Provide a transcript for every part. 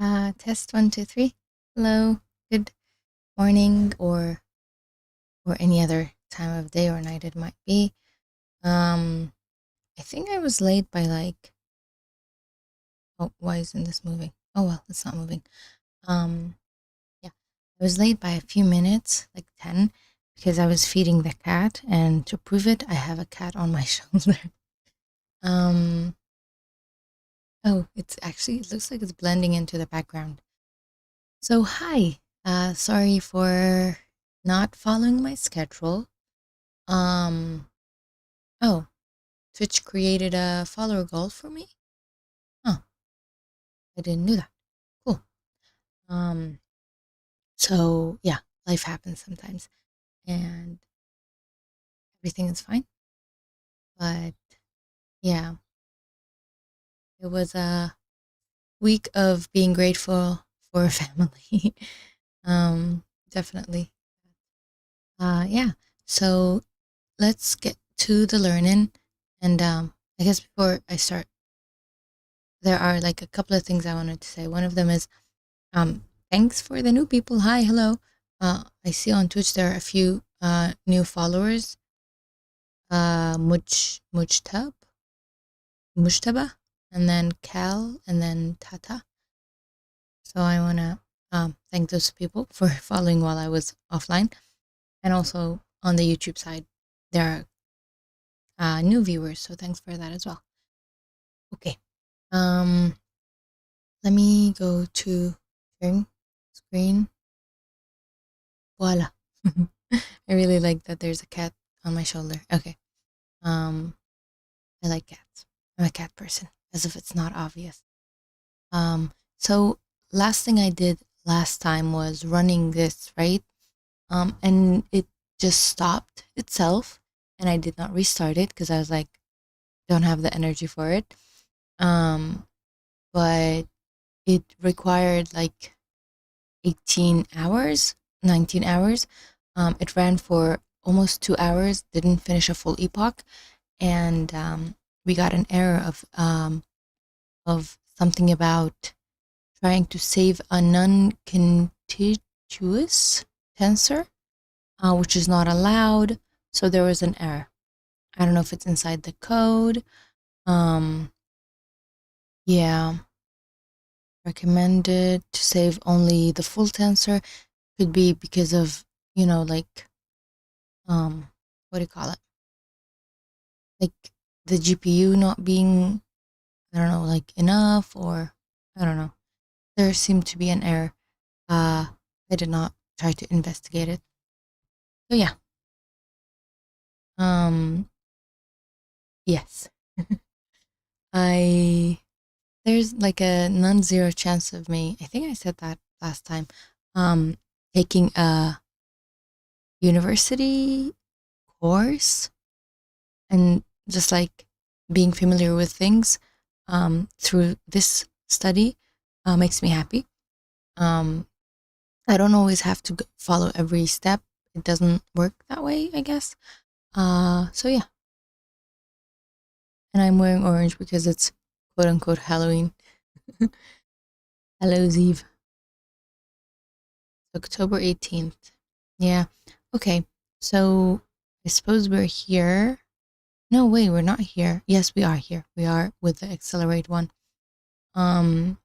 Test 1, 2, 3. Hello, good morning, or any other time of day or night it might be. I think I was late by like. Oh, why isn't this moving? Oh well, it's not moving. Yeah, I was late by a few minutes, like 10, because I was feeding the cat, and to prove it, I have a cat on my shoulder. Oh, it looks like it's blending into the background. So hi, sorry for not following my schedule. Oh, Twitch created a follower goal for me? Huh, I didn't know that. Cool. So yeah, life happens sometimes and everything is fine. But yeah, it was a week of being grateful for family. Definitely. Yeah, so let's get to the learning. And I guess before I start, there are like a couple of things I wanted to say. One of them is thanks for the new people. Hi, hello. I see on Twitch there are a few new followers. Mujtaba, and then Cal, and then Tata. So I want to thank those people for following while I was offline. And also on the YouTube side, there are new viewers. So thanks for that as well. Okay. Let me go to sharing screen. Voila. I really like that there's a cat on my shoulder. Okay. I like cats. I'm a cat person, as if it's not obvious. So last thing I did last time was running this, right? And it just stopped itself, and I did not restart it because I was like, don't have the energy for it. But it required like 18 hours, 19 hours. It ran for almost 2 hours, didn't finish a full epoch, and we got an error of something about trying to save a non-contiguous tensor, which is not allowed. So there was an error. I don't know if it's inside the code. Yeah. Recommended to save only the full tensor. Could be because of, like, what do you call it? Like the GPU not being, I don't know, like enough, or I don't know. There seemed to be an error. I did not try to investigate it. So yeah. Yes. There's like a non-zero chance of me, I think I said that last time, taking a university course and just like being familiar with things through this study makes me happy. I don't always have to follow every step. It doesn't work that way, I guess. So yeah. And I'm wearing orange because it's quote unquote Halloween. Hallows Eve. October 18th. Yeah. Okay. So I suppose we're here. No, wait, we're not here. Yes, we are here. We are with the accelerate one. That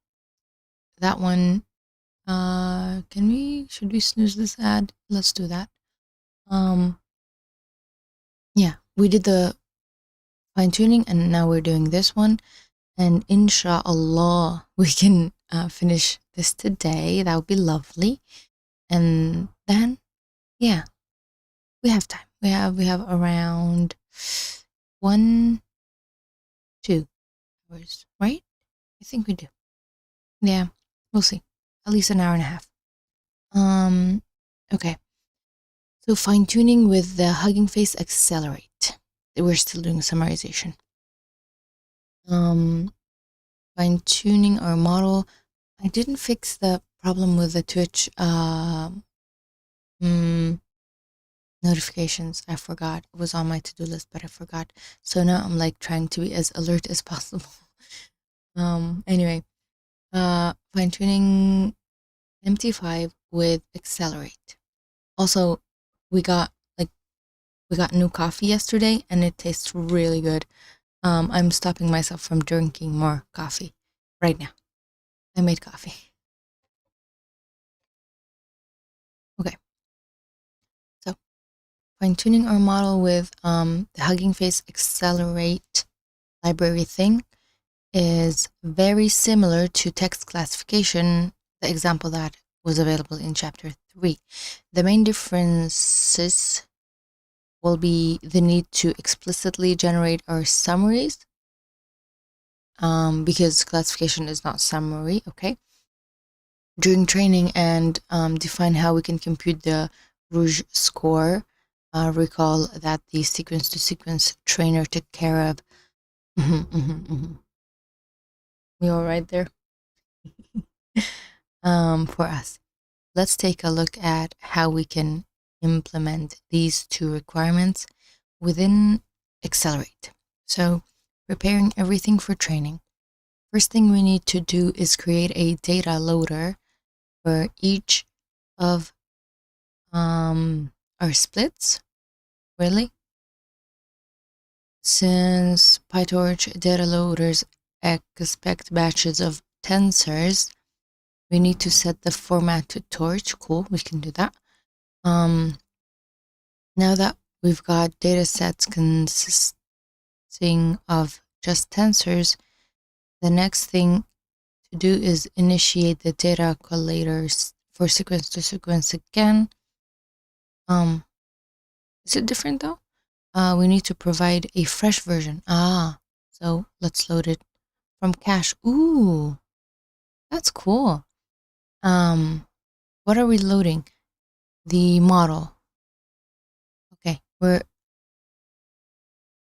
one, should we snooze this ad? Let's do that. Yeah, we did the fine tuning and now we're doing this one. And inshallah, we can finish this today. That would be lovely. And then, yeah, we have time. We have around 1, 2 hours, right? I think we do. Yeah, we'll see. At least an hour and a half. Okay. So fine tuning with the HuggingFace accelerate. We're still doing summarization. Fine tuning our model. I didn't fix the problem with the Twitch notifications. I forgot. It was on my to-do list, but I forgot. So now I'm like trying to be as alert as possible. Anyway, fine fine-tuning MT5 with Accelerate. Also, we got new coffee yesterday and it tastes really good. I'm stopping myself from drinking more coffee right now. I made coffee. Okay. So fine-tuning our model with the HuggingFace Accelerate library thing is very similar to text classification, the example that was available in chapter 3. The main differences will be the need to explicitly generate our summaries, because classification is not summary, okay? During training and define how we can compute the Rouge score. Recall that the sequence-to-sequence trainer took care of. We all right there? For us. Let's take a look at how we can implement these two requirements within Accelerate. So, preparing everything for training. First thing we need to do is create a data loader for each of our splits, really. Since PyTorch data loaders expect batches of tensors, we need to set the format to torch. Cool, we can do that. Now that we've got data sets consisting of just tensors, the next thing to do is initiate the data collators for sequence to sequence again. Is it different though? We need to provide a fresh version. So let's load it from cache. Ooh, that's cool. What are we loading? The model. Okay,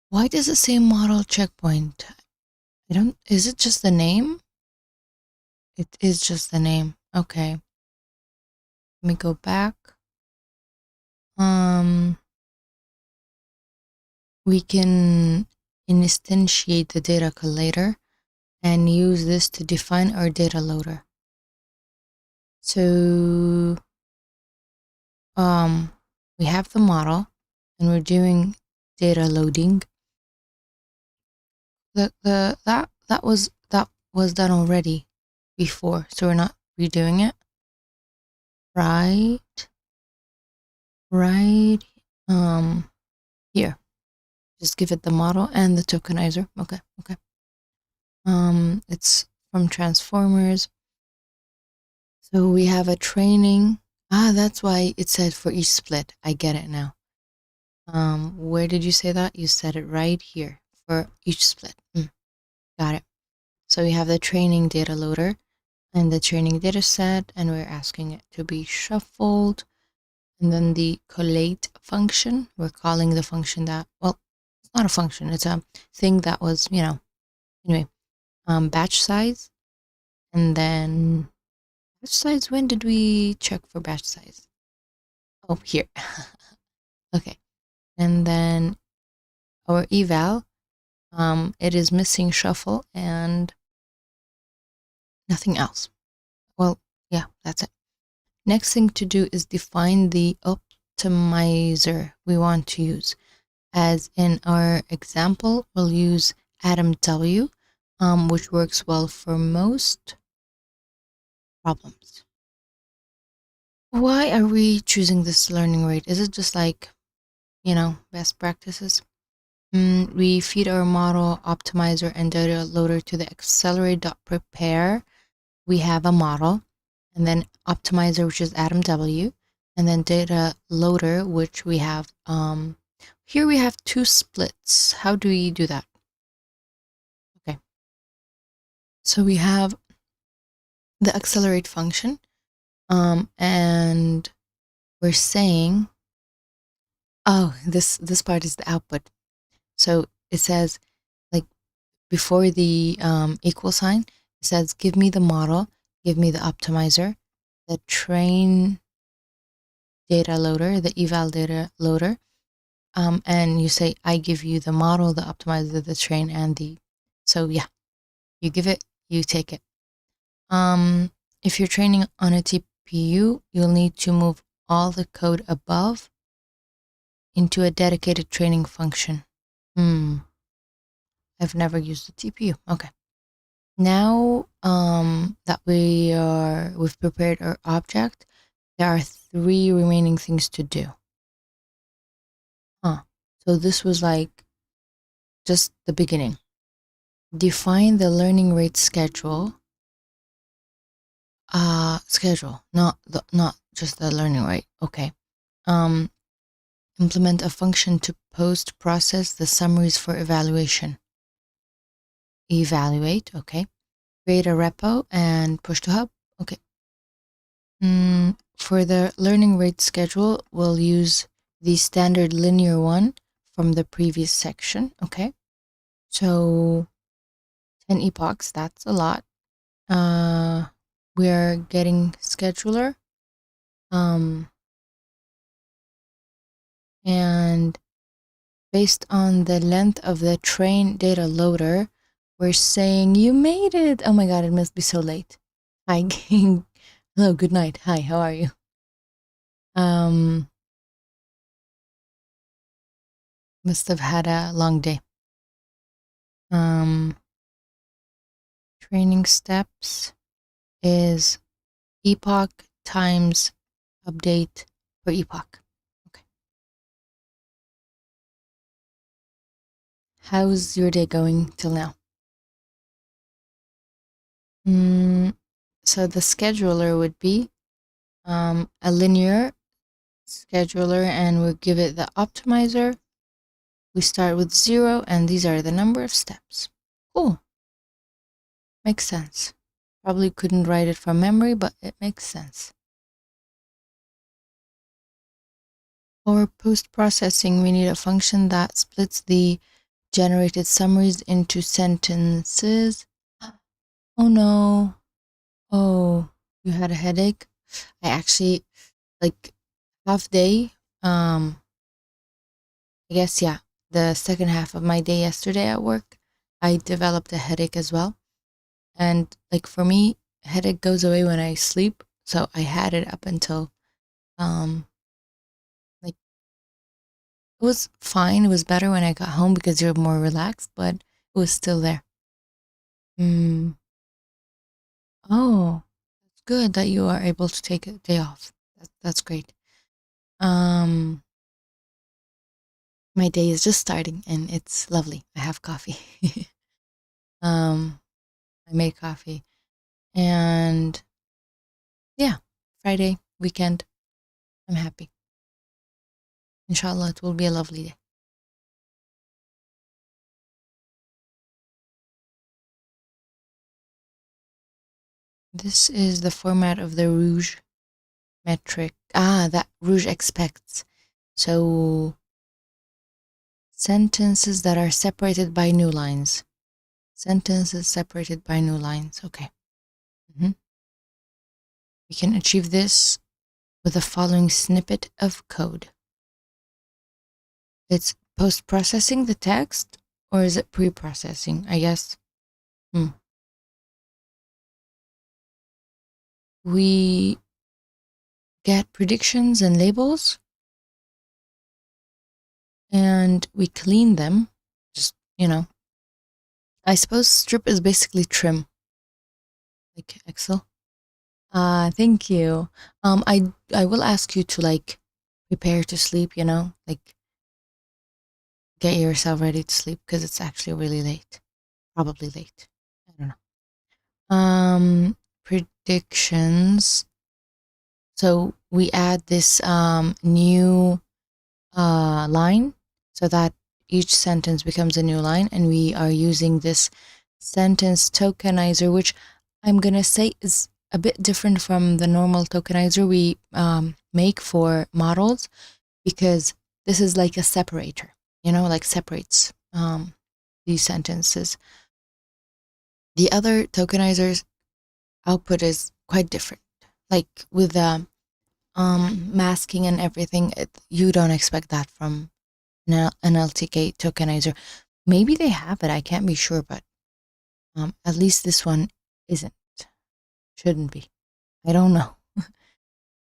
why does it say model checkpoint? Is it just the name? It is just the name. Okay. Let me go back. We can instantiate the data collator and use this to define our data loader. So we have the model and we're doing data loading. That was done already before, so we're not redoing it. Right here. Just give it the model and the tokenizer. Okay. It's from transformers. So we have a training. That's why it said for each split. I get it now. Where did you say that? You said it right here for each split. Got it. So we have the training data loader and the training data set, and we're asking it to be shuffled. And then the collate function, we're calling the function that, well, it's not a function, it's a thing that was, anyway, batch size. And then batch size, when did we check for batch size? Oh, here. Okay. And then our eval, it is missing shuffle and nothing else. Well, yeah, that's it. Next thing to do is define the optimizer we want to use. As in our example, we'll use Atom W, which works well for most problems. Why are we choosing this learning rate? Is it just like, best practices? We feed our model optimizer and data loader to the accelerate.prepare. We have a model, and then optimizer, which is Atom W, and then data loader, which we have, here we have two splits. How do we do that? Okay. So we have the accelerate function, and we're saying, this part is the output. So it says, like, before the equal sign, it says, give me the model, give me the optimizer, the train data loader, the eval data loader, and you say, I give you the model, the optimizer, the train, and so yeah, you give it, you take it. If you're training on a TPU, you'll need to move all the code above into a dedicated training function. I've never used a TPU. Okay. Now that we've prepared our object, there are 3 remaining things to do. So this was like just the beginning. Define the learning rate schedule. Not just the learning rate. Okay. Implement a function to post-process the summaries for evaluation. Evaluate, okay. Create a repo and push to hub, okay. For the learning rate schedule, we'll use the standard linear one from the previous section, okay. So 10 epochs, that's a lot. We're getting scheduler. And based on the length of the train data loader, we're saying you made it. Oh my God, it must be so late. Hi, hello, good night. Hi, how are you? Must have had a long day. Training steps is epoch times update per epoch. Okay. How's your day going till now? So the scheduler would be a linear scheduler, and we'll give it the optimizer. We start with 0, and these are the number of steps. Cool. Makes sense. Probably couldn't write it from memory, but it makes sense. For post-processing, we need a function that splits the generated summaries into sentences. Oh no. Oh, you had a headache? I actually, like, half day, I guess, yeah, the second half of my day yesterday at work, I developed a headache as well. And like for me, headache goes away when I sleep. So I had it up until, like, it was fine. It was better when I got home because you're more relaxed, but it was still there. Oh, it's good that you are able to take a day off. That's great. My day is just starting and it's lovely. I have coffee. I made coffee, and yeah, Friday, weekend, I'm happy. Inshallah, it will be a lovely day. This is the format of the Rouge metric. That Rouge expects. So sentences that are separated by new lines. Sentences separated by new lines. Okay. We can achieve this with the following snippet of code. It's post-processing the text, or is it pre-processing? I guess. We get predictions and labels, and we clean them. Just, I suppose strip is basically trim, like Excel. Thank you. I will ask you to like prepare to sleep, like get yourself ready to sleep because it's actually really late. Probably late. I don't know. Predictions. So we add this new line so that each sentence becomes a new line, and we are using this sentence tokenizer, which I'm gonna say is a bit different from the normal tokenizer we make for models, because this is like a separator, like separates these sentences. The other tokenizer's output is quite different, like with the masking and everything. You don't expect that from an LTK tokenizer. Maybe they have it, I can't be sure, but at least this one isn't. Shouldn't be. I don't know.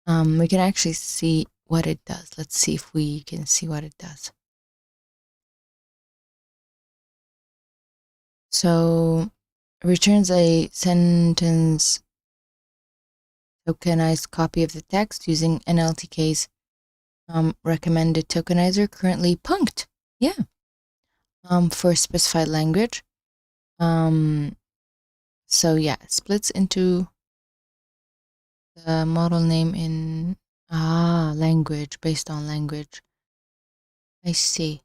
We can actually see what it does. Let's see if we can see what it does. So returns a sentence tokenized copy of the text using NLTK's recommended tokenizer, currently punked. Yeah. For specified language. So yeah, it splits into the model name in language, based on language. I see.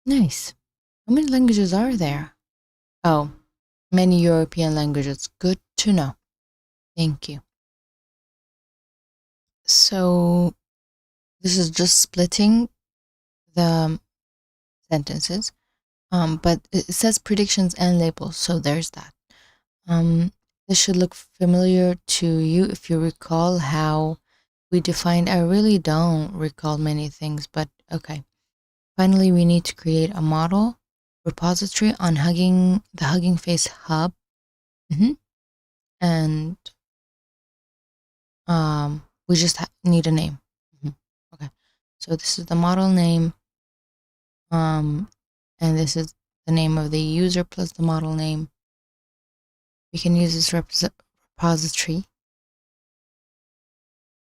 Nice. How many languages are there? Oh, many European languages. Good to know. Thank you. So this is just splitting the sentences, but it says predictions and labels, so there's that. This should look familiar to you if you recall how we defined. I really don't recall many things, but okay. Finally, we need to create a model repository on the HuggingFace hub. And we just need a name. Okay, so this is the model name, and this is the name of the user plus the model name. We can use this repository.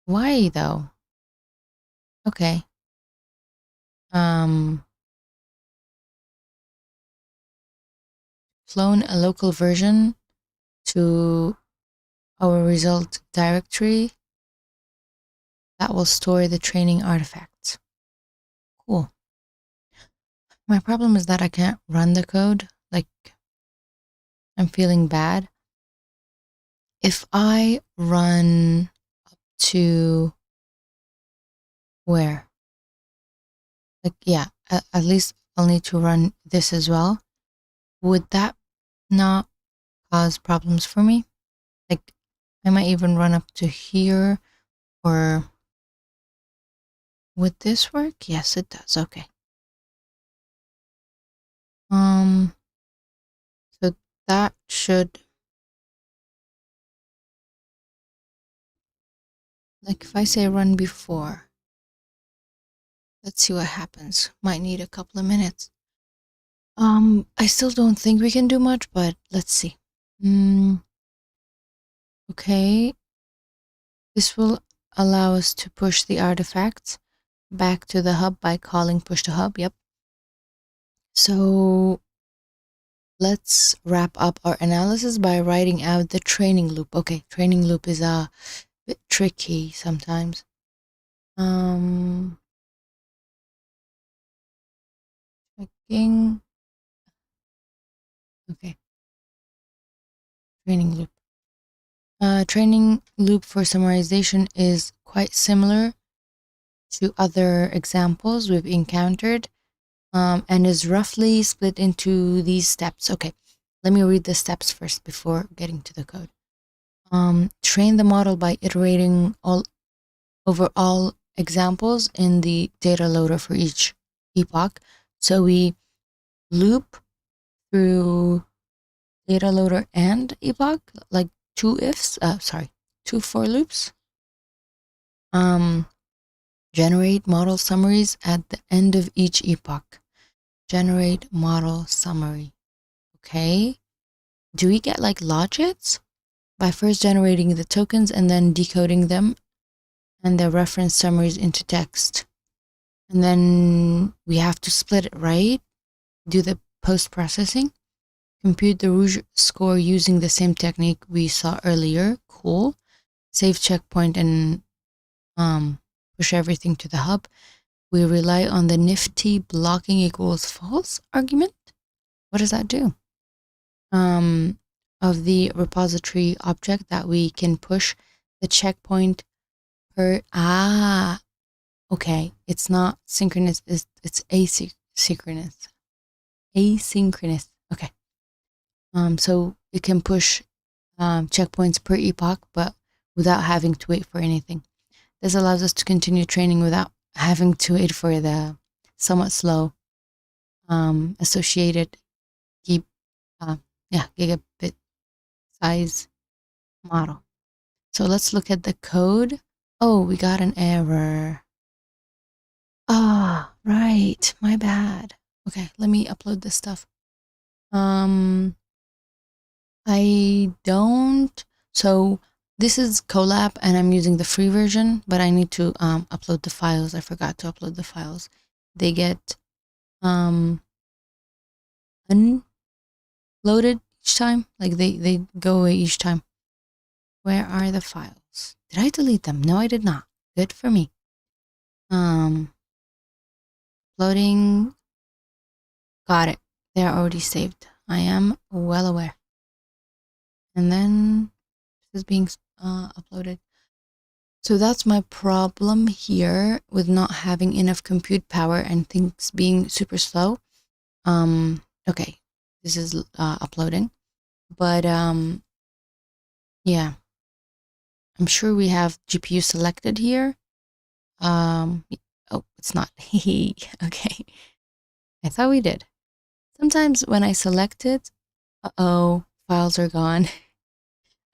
Why though? Okay. Clone a local version to our result directory that will store the training artifacts. Cool. My problem is that I can't run the code. Like, I'm feeling bad. If I run up to where? Like, yeah, at least I'll need to run this as well. Would that not cause problems for me? Like, I might even run up to here, or would this work? Yes, it does. Okay. So that should, like, if I say run before, let's see what happens. Might need a couple of minutes. I still don't think we can do much, but let's see. Okay. This will allow us to push the artifacts back to the hub by calling push to hub. Yep. So let's wrap up our analysis by writing out the training loop. Okay, training loop is a bit tricky sometimes. Checking. Okay. Training loop. Training loop for summarization is quite similar to other examples we've encountered, and is roughly split into these steps. Okay, let me read the steps first before getting to the code. Train the model by iterating over all examples in the data loader for each epoch. So we loop through data loader and epoch, like two for loops. Generate model summaries at the end of each epoch. Generate model summary. Okay. Do we get like logits? By first generating the tokens and then decoding them and the reference summaries into text. And then we have to split it, right? Do the post-processing. Compute the Rouge score using the same technique we saw earlier. Cool. Save checkpoint and push everything to the hub. We rely on the nifty blocking equals false argument. What does that do? Of the repository object that we can push the checkpoint per, okay, it's not synchronous, it's asynchronous. Asynchronous, okay. So it can push checkpoints per epoch, but without having to wait for anything. This allows us to continue training without having to wait for the somewhat slow associated gigabit size model. So let's look at the code. Oh, we got an error. Ah, right. My bad. Okay, let me upload this stuff. I don't. So this is Colab and I'm using the free version, but I need to upload the files. I forgot to upload the files. They get unloaded each time. Like they go away each time. Where are the files? Did I delete them? No, I did not. Good for me. Uploading. Got it. They're already saved. I am well aware. And then this is being uploaded. So that's my problem here with not having enough compute power and things being super slow. Okay, this is uploading, but yeah, I'm sure we have GPU selected here. Oh, it's not. Okay, I thought we did. Sometimes when I select it, files are gone.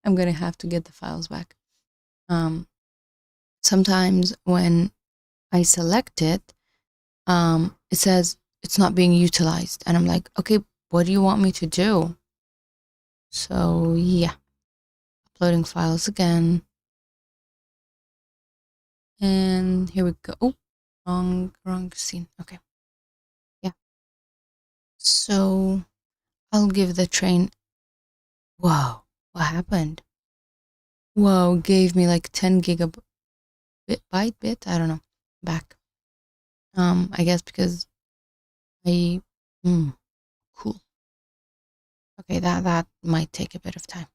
I'm gonna have to get the files back. Sometimes when I select it, it says it's not being utilized. And I'm like, okay, what do you want me to do? So yeah, uploading files again. And here we go. Oh, wrong scene. Okay. Yeah. So I'll give the train. Whoa, what happened? Whoa, gave me like 10 gigabyte bit. I don't know. Back. I guess because cool. Okay, that might take a bit of time.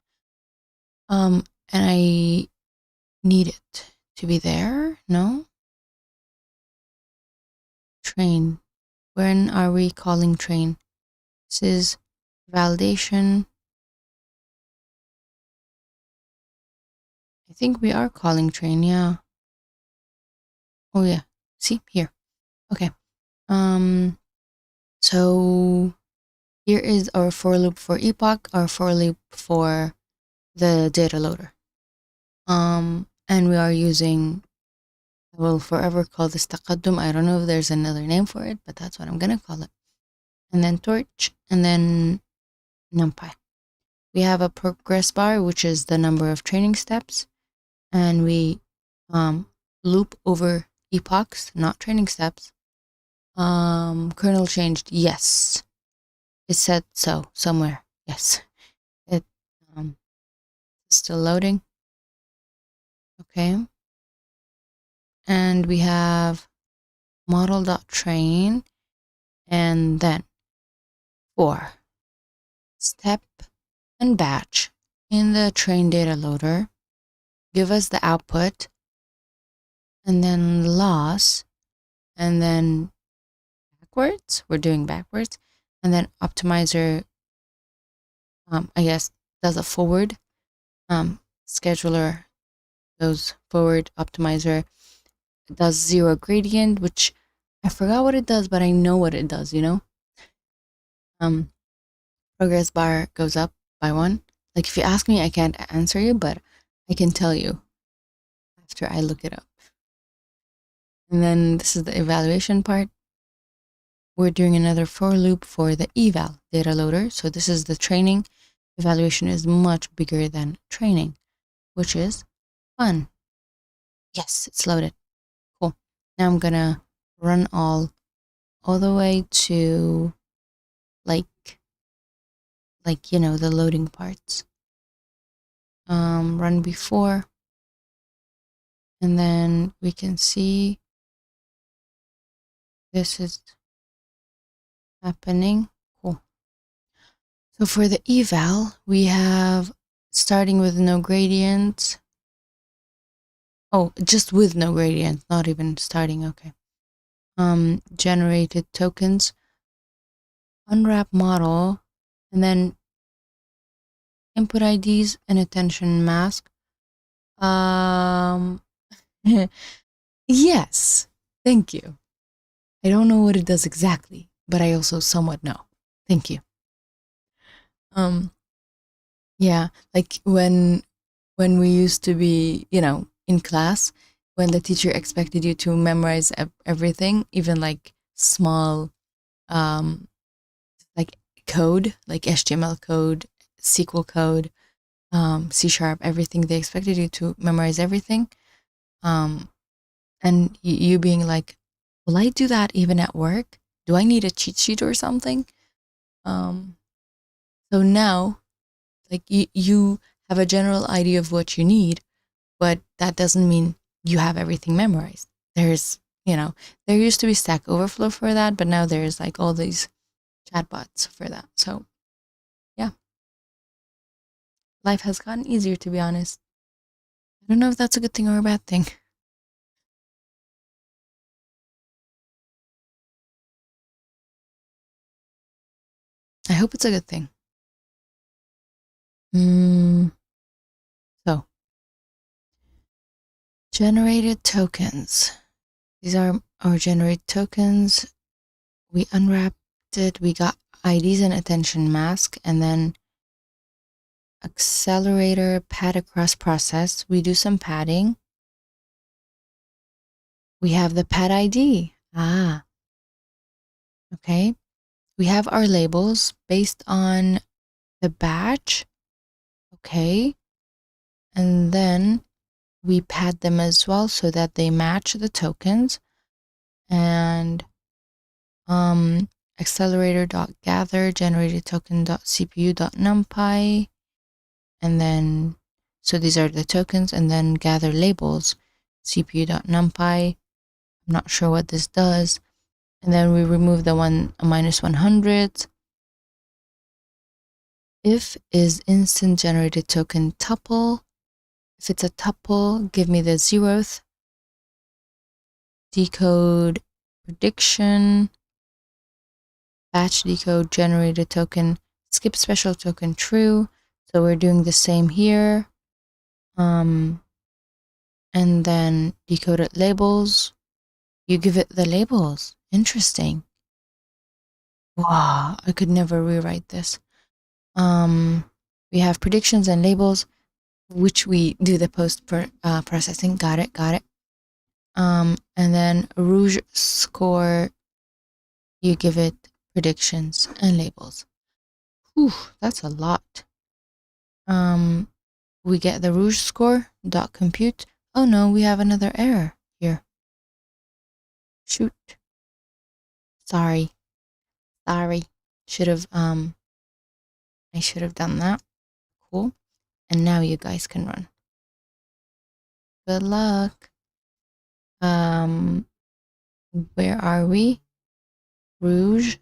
And I need it to be there. No? Train. When are we calling train? This is validation. I think we are calling train, yeah. Oh yeah. See here. Okay. So here is our for loop for epoch, our for loop for the data loader. And we are using, I will forever call this taqaddum. I don't know if there's another name for it, but that's what I'm gonna call it. And then torch, and then numpy. We have a progress bar, which is the number of training steps, and we loop over epochs, not training steps. Kernel changed, yes. It said so somewhere, yes. It still loading. Okay. And we have model.train, and then for step and batch in the train data loader, give us the output, and then loss, and then backwards, we're doing backwards, and then optimizer, I guess, does a forward, scheduler goes forward, optimizer does zero gradient, which I forgot what it does, but I know what it does, you know? Progress bar goes up by 1. Like if you ask me, I can't answer you, but I can tell you after I look it up. And then this is the evaluation part. We're doing another for loop for the eval data loader. So this is the training. Evaluation is much bigger than training, which is fun. Yes, it's loaded. Cool. Now I'm gonna run all the way to like, you know, the loading parts. Run before, and then we can see this is happening. Cool. So for the eval, we have starting with no gradient. Oh, just with no gradient, not even starting. Okay. Generated tokens, unwrap model, and then input IDs and attention mask. Yes, thank you. I don't know what it does exactly, but I also somewhat know. Thank you. Yeah, like when we used to be, in class, when the teacher expected you to memorize everything, even like small, um, like code, like HTML code, SQL code, C sharp, everything. They expected you to memorize everything. Um, and you being like, will I do that even at work? Do I need a cheat sheet or something? Um, so now, like you have a general idea of what you need, but that doesn't mean you have everything memorized. There's, there used to be Stack Overflow for that, but now there's like all these chatbots for that. So yeah, life has gotten easier, to be honest. I don't know if that's a good thing or a bad thing. I hope it's a good thing. Mm, so, generated tokens. These are our generated tokens. We unwrapped it. We got IDs and attention mask, and then accelerator pad across process. We do some padding. We have the pad ID. Ah, okay. We have our labels based on the batch. Okay. And then we pad them as well so that they match the tokens. And accelerator.gather generated token.cpu.numpy. And then, so these are the tokens, and then gather labels, cpu.numpy. I'm not sure what this does. And then we remove the minus 100. If is instant generated token tuple. If it's a tuple, give me the 0th. Decode prediction. Batch decode generated token. Skip special token true. So we're doing the same here. And then decoded labels. You give it the labels. Interesting. Wow, I could never rewrite this. We have predictions and labels, which we do the processing. Got it. And then Rouge score, you give it predictions and labels. Whew, that's a lot. We get the Rouge score dot compute. Oh no, we have another error here. Shoot. Sorry. Should have I should have done that. Cool. And now you guys can run. Good luck. Where are we? Rouge.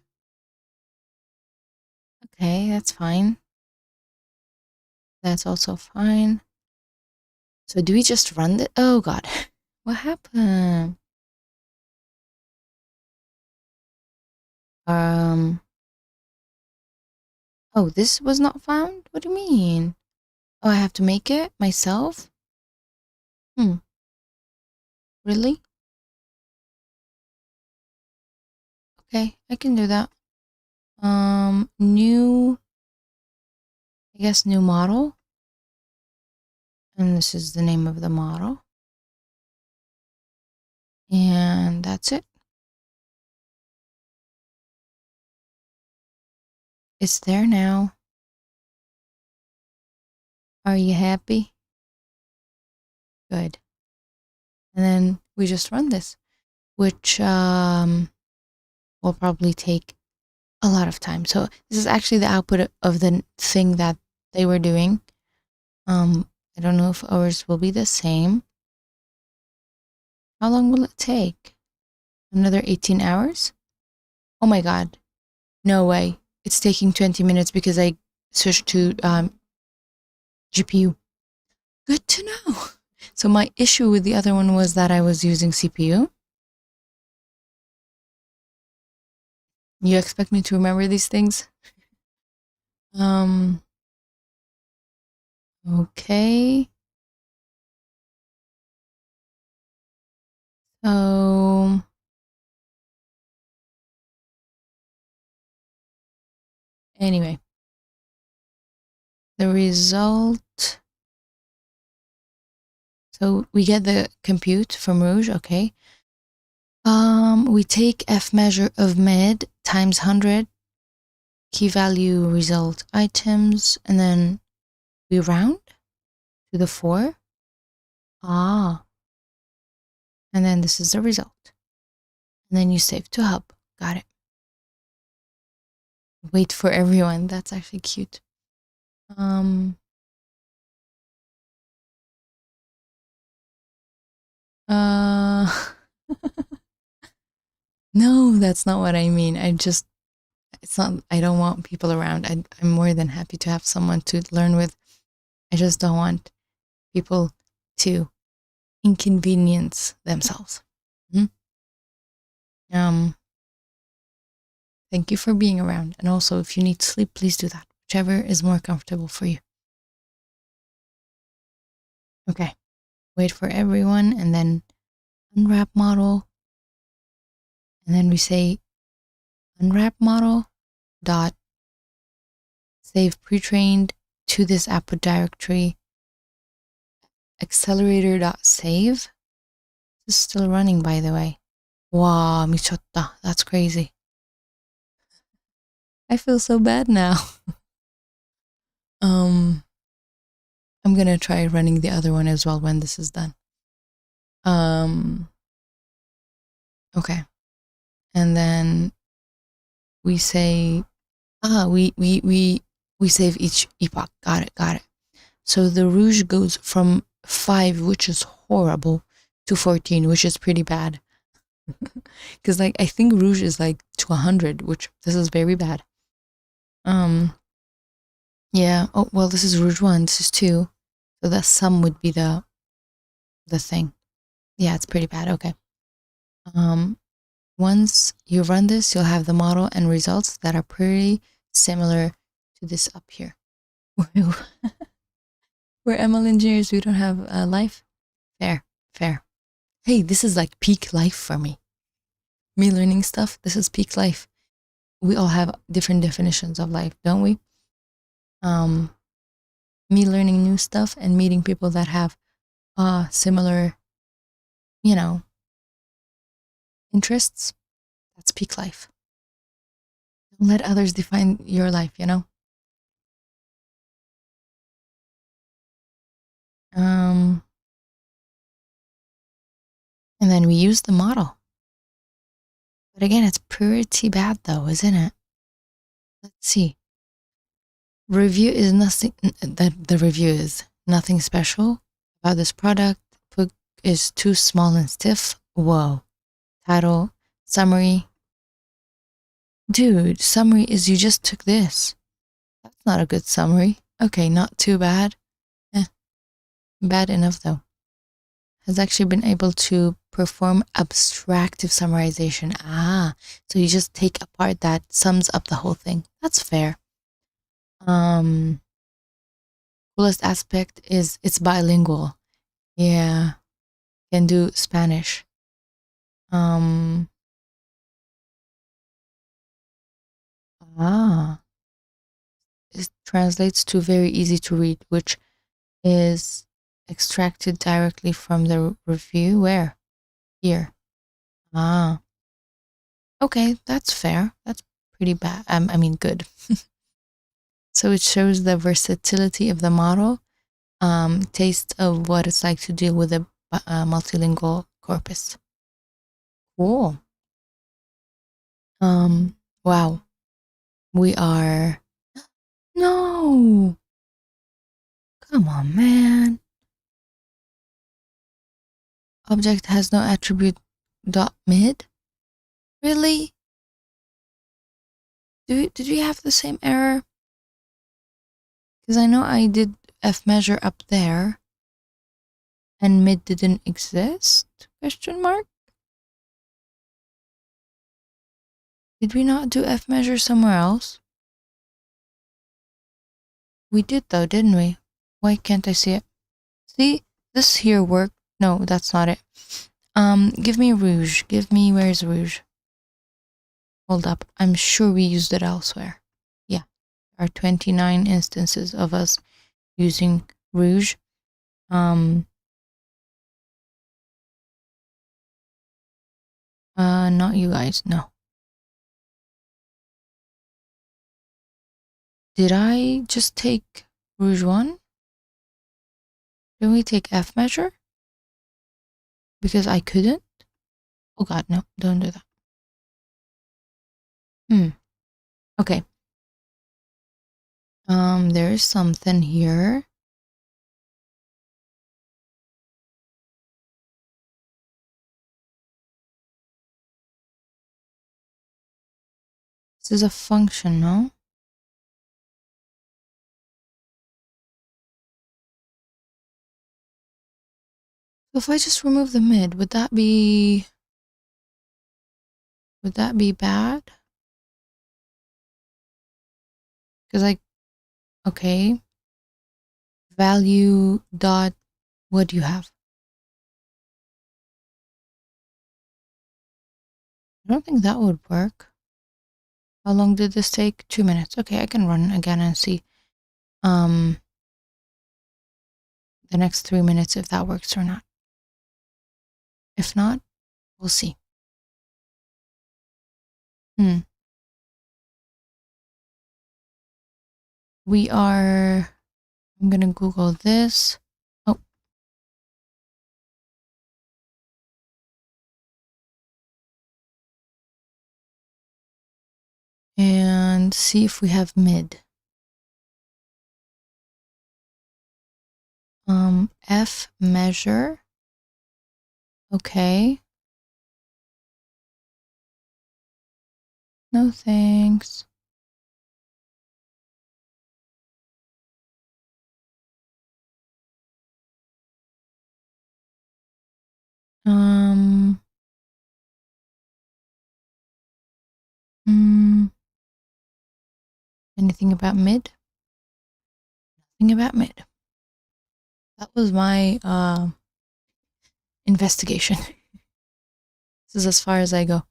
Okay, that's fine. That's also fine. So do we just run it? Oh God, what happened? Oh, this was not found? What do you mean? Oh, I have to make it myself? Really? Okay, I can do that. New, I guess new model. And this is the name of the model. And that's it. It's there now. Are you happy? Good. And then we just run this, which will probably take a lot of time. So this is actually the output of the thing that they were doing. I don't know if ours will be the same. How long will it take? Another 18 hours? Oh my God. No way. It's taking 20 minutes because I switched to GPU. Good to know. So my issue with the other one was that I was using CPU. You expect me to remember these things? Okay. So anyway, the result. So we get the compute from rouge, okay. We take F measure of mid times 100, key value result items, and then we round to the 4. And then this is the result. And then you save to hub. Got it. Wait for everyone. That's actually cute. No, that's not what I mean. It's not, I don't want people around. I'm more than happy to have someone to learn with. I just don't want people to inconvenience themselves. Thank you for being around. And also, if you need sleep, please do that. Whichever is more comfortable for you. Okay. Wait for everyone and then unwrap model. And then we say unwrap model dot save pre-trained to this output directory accelerator dot save. This is still running, by the way. Wow, michotta. That's crazy. I feel so bad now. I'm gonna try running the other one as well when this is done. Okay. And then we say, we save each epoch. Got it. So the rouge goes from 5, which is horrible, to 14, which is pretty bad. Because like I think rouge is like to 100, which this is very bad. Yeah. Oh well, this is rouge 1. This is 2. So the sum would be the thing. Yeah, it's pretty bad. Okay. Once you run this, you'll have the model and results that are pretty similar to this up here. We're ML engineers. We don't have life. Fair. Hey, this is like peak life for me. Me learning stuff. This is peak life. We all have different definitions of life, don't we? Me learning new stuff and meeting people that have similar, interests. That's peak life. Don't let others define your life, And then we use the model. But again, it's pretty bad though, isn't it? Let's see. Review is nothing, the review is nothing special about this product. Book is too small and stiff. Whoa. Title, summary. Dude, summary is you just took this. That's not a good summary. Okay, not too bad. Bad enough though. Has actually been able to perform abstractive summarization. So you just take a part that sums up the whole thing. That's fair. Coolest aspect is it's bilingual. Yeah. Can do Spanish. It translates to very easy to read, which is extracted directly from the review. Where? Here. Okay, that's fair. That's pretty bad. I mean, good. So it shows the versatility of the model, taste of what it's like to deal with a multilingual corpus. Cool. Wow. We are... No! Come on, man. Object has no attribute dot mid? Really? Did we have the same error? Because I know I did F measure up there and mid didn't exist? Question mark? Did we not do F measure somewhere else? We did though, didn't we? Why can't I see it? See, this here worked. No, that's not it. Give me rouge. Where's rouge? Hold up. I'm sure we used it elsewhere. Yeah, are 29 instances of us using rouge. Not you guys, no. Did I just take rouge 1? Didn't we take F measure? Because I couldn't? Oh god, no, don't do that. Okay. There is something here. This is a function, no? So if I just remove the mid, would that be bad? Because okay. Value dot, what do you have? I don't think that would work. How long did this take? 2 minutes. Okay, I can run again and see the next 3 minutes if that works or not. If not, we'll see. I'm gonna Google this. Oh. And see if we have mid. F measure. Okay. No thanks. Anything about mid? Nothing about mid. That was my investigation. This is as far as I go.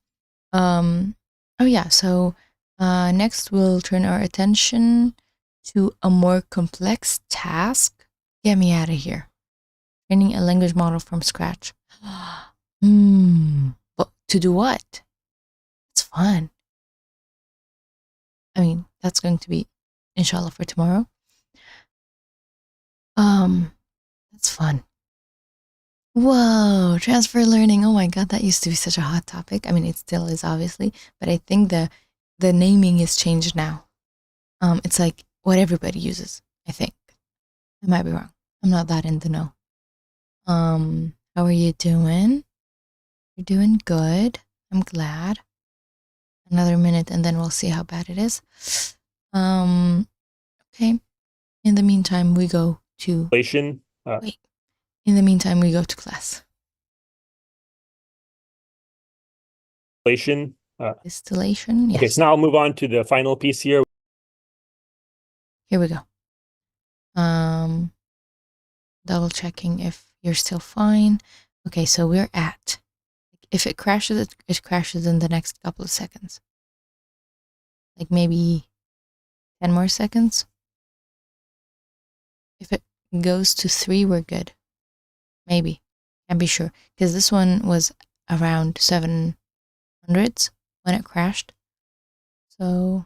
Oh yeah, so next we'll turn our attention to a more complex task. Get me out of here. Training a language model from scratch. But to do what? It's fun. I mean, that's going to be inshallah for tomorrow. That's fun. Whoa, transfer learning. Oh my god, that used to be such a hot topic. I mean, it still is obviously, but I think the naming is changed now. It's like what everybody uses, I think. I might be wrong. I'm not that in the know. How are you doing? You're doing good. I'm glad. Another minute and then we'll see how bad it is. Okay. In the meantime, we go to wait. In the meantime, we go to class. Distillation. Yes. Okay, so now I'll move on to the final piece here. Here we go. Double checking if you're still fine. Okay, so we're at, if it crashes, it crashes in the next couple of seconds. Like maybe 10 more seconds. If it goes to 3, we're good. Maybe. Can't be sure. Because this one was around 700s when it crashed. So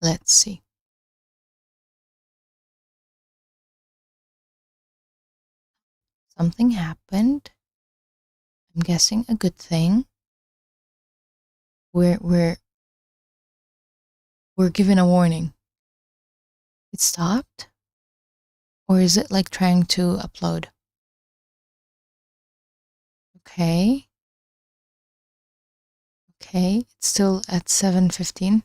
let's see. Something happened. I'm guessing a good thing. We're given a warning. It stopped? Or is it like trying to upload? Okay. Okay, it's still at 7:15.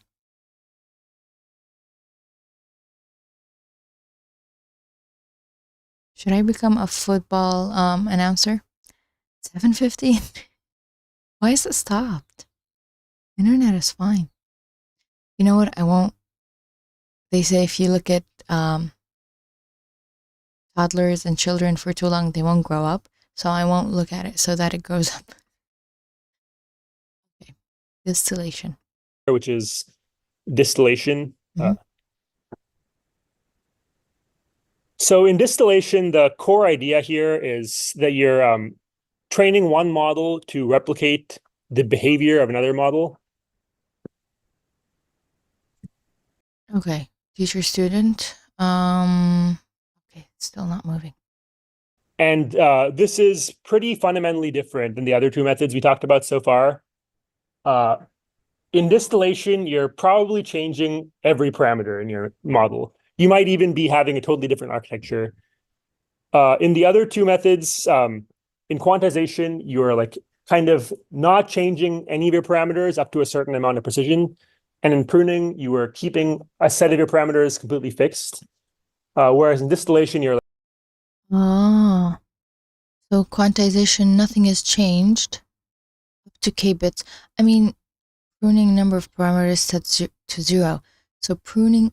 Should I become a football announcer? 7:15? Why is it stopped? Internet is fine. You know what? I won't. They say if you look at toddlers and children for too long, they won't grow up. So I won't look at it so that it grows up. Okay. Distillation. Which is distillation. So in distillation, the core idea here is that you're training one model to replicate the behavior of another model. Okay, teacher student. Okay, still not moving. And this is pretty fundamentally different than the other two methods we talked about so far. In distillation, you're probably changing every parameter in your model. You might even be having a totally different architecture. In the other two methods, in quantization, you're like kind of not changing any of your parameters up to a certain amount of precision. And in pruning, you are keeping a set of your parameters completely fixed. Whereas in distillation, you're like, Oh, so quantization, nothing has changed up to k bits. I mean, pruning number of parameters set to 0. So pruning,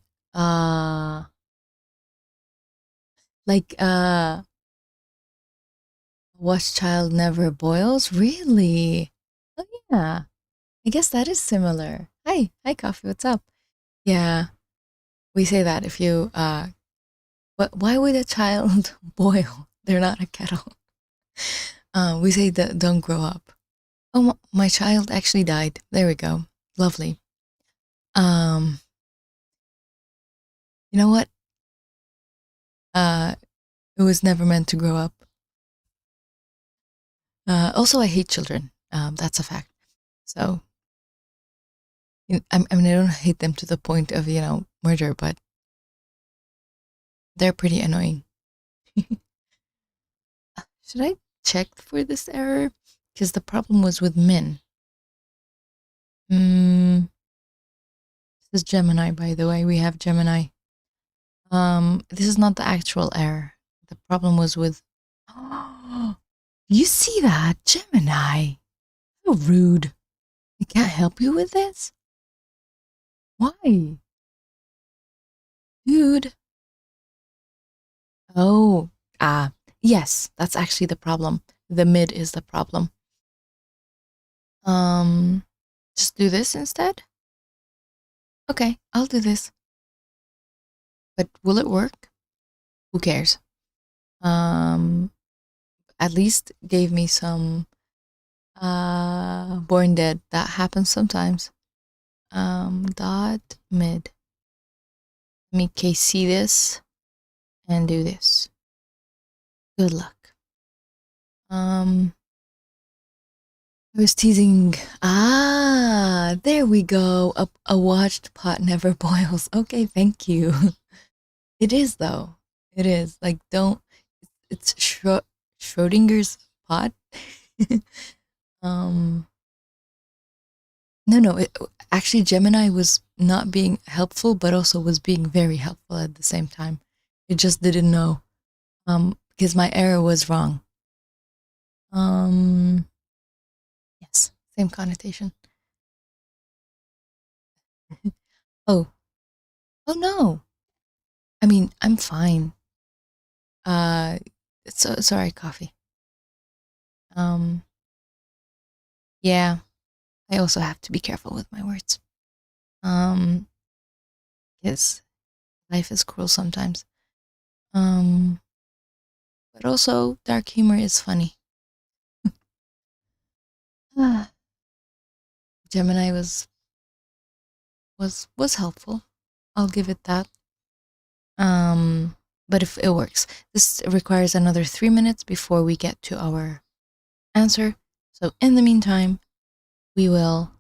like, watch child never boils? Really? Oh, yeah. I guess that is similar. Hi, Coffee, what's up? Yeah, we say that if you, why would a child boil? They're not a kettle. We say that don't grow up. Oh, my child actually died. There we go. Lovely. You know what? It was never meant to grow up. Also, I hate children. That's a fact. So, I mean, I don't hate them to the point of, murder, but they're pretty annoying. Should I check for this error? Because the problem was with min. This is Gemini, by the way. We have Gemini. This is not the actual error. The problem was with... You see that? Gemini. How rude. I can't help you with this? Why? Dude. Oh, yes, that's actually the problem. The mid is the problem. Just do this instead? Okay, I'll do this. But will it work? Who cares? At least gave me some born dead. That happens sometimes. Dot mid. Let me KC this and do this. Good luck. I was teasing. There we go. A watched pot never boils. Okay, thank you. It is though. It is. Like, don't. It's Schrodinger's pot. No. Actually, Gemini was not being helpful, but also was being very helpful at the same time. It just didn't know. Because my error was wrong. Yes, same connotation. Oh no. I mean, I'm fine. Sorry, Coffee. Yeah, I also have to be careful with my words. Because life is cruel sometimes. But also dark humor is funny. Gemini was helpful. I'll give it that. But if it works, this requires another 3 minutes before we get to our answer. So in the meantime, we will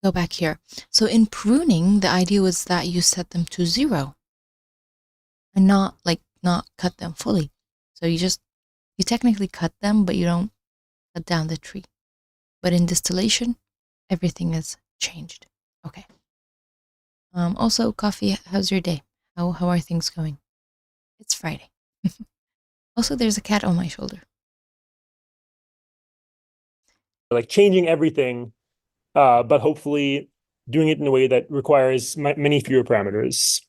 go back here. So in pruning, the idea was that you set them to 0 and not cut them fully. So you technically cut them, but you don't cut down the tree. But in distillation, everything is changed. Okay. Also, Coffee, how's your day? How are things going? It's Friday. Also, there's a cat on my shoulder. like changing everything, but hopefully doing it in a way that requires many fewer parameters.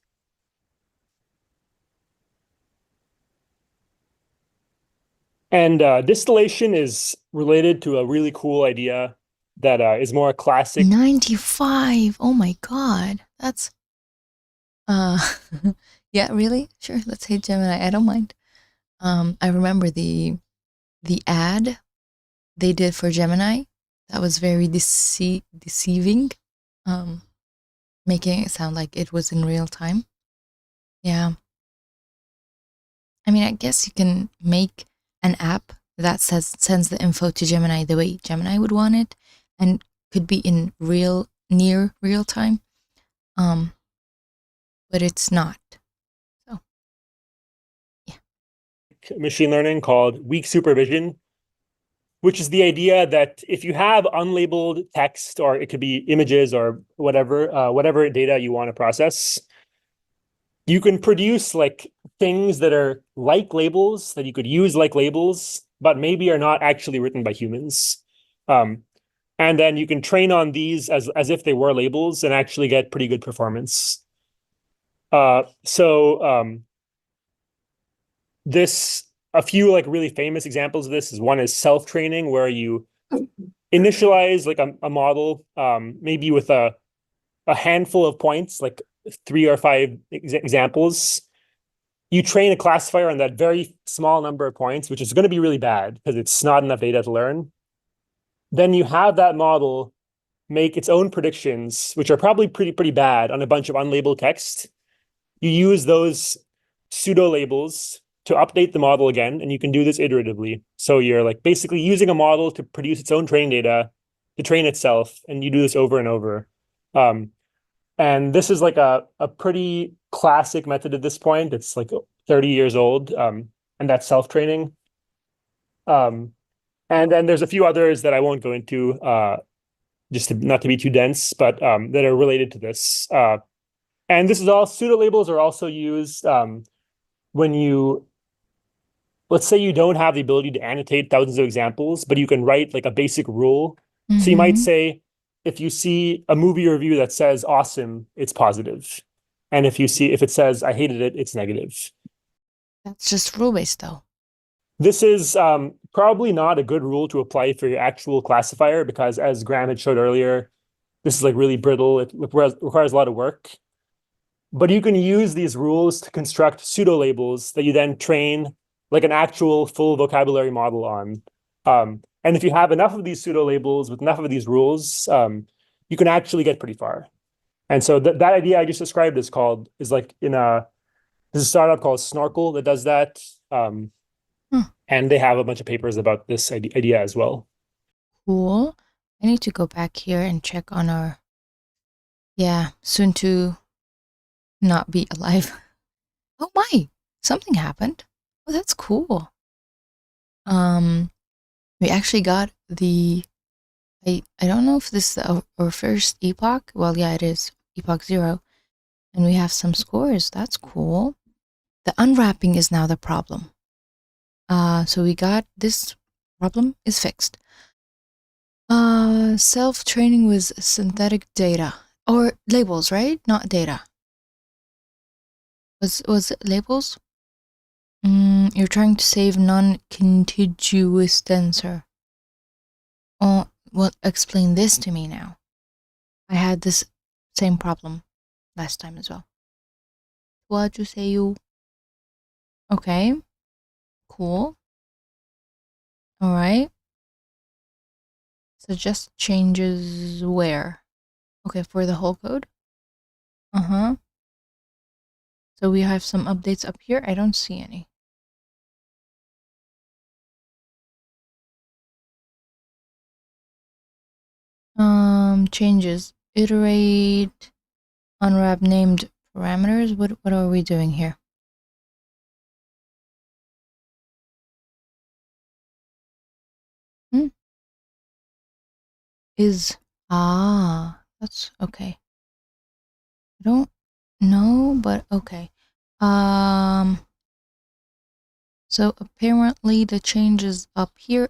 And distillation is related to a really cool idea that is more classic. 95. Oh my God. That's yeah, really? Sure, let's hate Gemini. I don't mind. I remember the ad they did for Gemini. That was very deceiving. Making it sound like it was in real time. Yeah. I mean, I guess you can make an app that sends the info to Gemini the way Gemini would want it, and could be in near real time. But it's not. So yeah. Machine learning called weak supervision, which is the idea that if you have unlabeled text, or it could be images or whatever data you want to process, you can produce like things that are like labels that you could use like labels, but maybe are not actually written by humans. And then you can train on these as if they were labels and actually get pretty good performance. This a few like really famous examples of this is one is self-training, where you initialize like a model, maybe with a handful of points, like 3 or 5 examples. You train a classifier on that very small number of points, which is going to be really bad because it's not enough data to learn. Then you have that model make its own predictions, which are probably pretty bad on a bunch of unlabeled text. You use those pseudo labels to update the model again, and you can do this iteratively. So you're like basically using a model to produce its own training data to train itself, and you do this over and over. And this is like a pretty classic method at this point. It's like 30 years old, and that's self-training. And then there's a few others that I won't go into, just not to be too dense, but that are related to this. And this is all pseudo labels are also used when you, let's say you don't have the ability to annotate thousands of examples, but you can write like a basic rule. So you might say, if you see a movie review that says awesome, it's positive. And if it says I hated it, it's negative. That's just rule-based though. This is probably not a good rule to apply for your actual classifier, because as Graham had showed earlier, this is like really brittle. It requires a lot of work. But you can use these rules to construct pseudo labels that you then train like an actual full vocabulary model on. And if you have enough of these pseudo labels with enough of these rules, you can actually get pretty far. And so that idea I just described is like there's a startup called Snorkel that does that. And they have a bunch of papers about this idea as well. Cool. I need to go back here and check on our, soon to not be alive. Oh my, something happened. Oh, that's cool. We actually got I don't know if this is our first epoch. Well, yeah, it is epoch 0. And we have some scores. That's cool. The unwrapping is now the problem. So we got this problem is fixed. Self-training with synthetic data or labels, right? Not data. Was it labels? You're trying to save non-contiguous tensor. Oh, well, explain this to me now. I had this same problem last time as well. What'd you say you? Okay. Cool. All right. Suggest changes where? Okay, for the whole code? Uh-huh. So we have some updates up here. I don't see any. Changes. Iterate, unwrap named parameters. What are we doing here? That's okay. I don't know, but okay. So apparently the change is up here.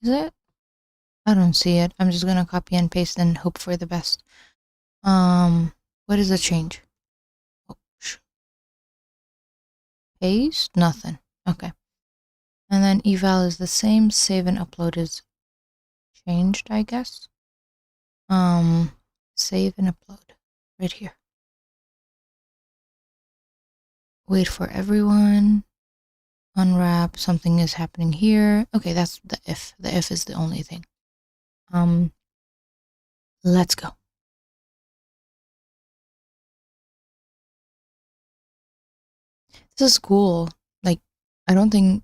Is it? I don't see it. I'm just gonna copy and paste and hope for the best. What is the change? Oh, paste? Nothing. Okay. And then eval is the same. Save and upload is changed, I guess. Save and upload. right here. Wait for everyone. Unwrap. Something is happening here. Okay, that's the if. The if is the only thing. Let's go. This is cool. Like, I don't think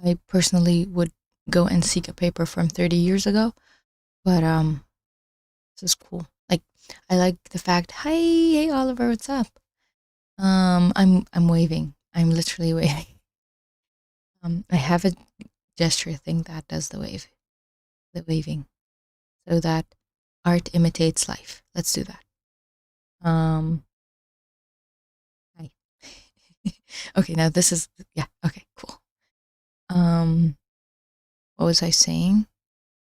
I personally would go and seek a paper from 30 years ago, but this is cool. Like, I like the fact, hey Oliver, what's up? I'm waving. I'm literally waving. I have a gesture thing that does the waving, so that art imitates life. Let's do that. Hi. Okay, now this is, yeah, okay, cool. What was I saying?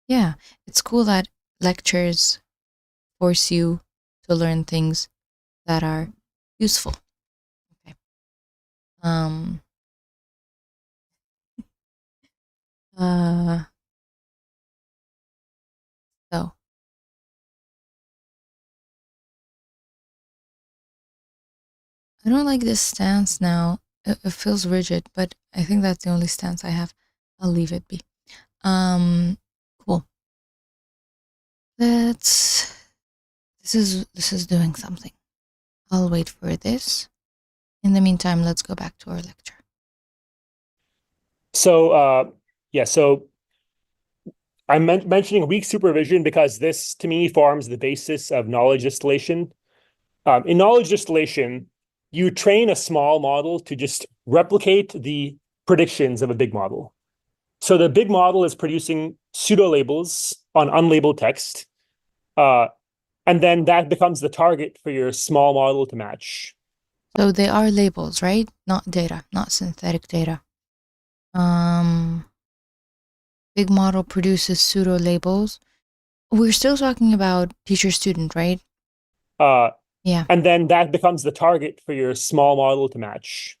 Yeah, it's cool that lectures force you to learn things that are useful. Okay. So I don't like this stance now. It feels rigid, but I think that's the only stance I have. I'll leave it be. Cool. This is doing something. I'll wait for this. In the meantime, let's go back to our lecture. So I'm mentioning weak supervision because this, to me, forms the basis of knowledge distillation. In knowledge distillation, you train a small model to just replicate the predictions of a big model. So the big model is producing pseudo labels on unlabeled text, and then that becomes the target for your small model to match. So they are labels, right? Not data, not synthetic data. Big model produces pseudo labels. We're still talking about teacher-student, right? Yeah. And then that becomes the target for your small model to match.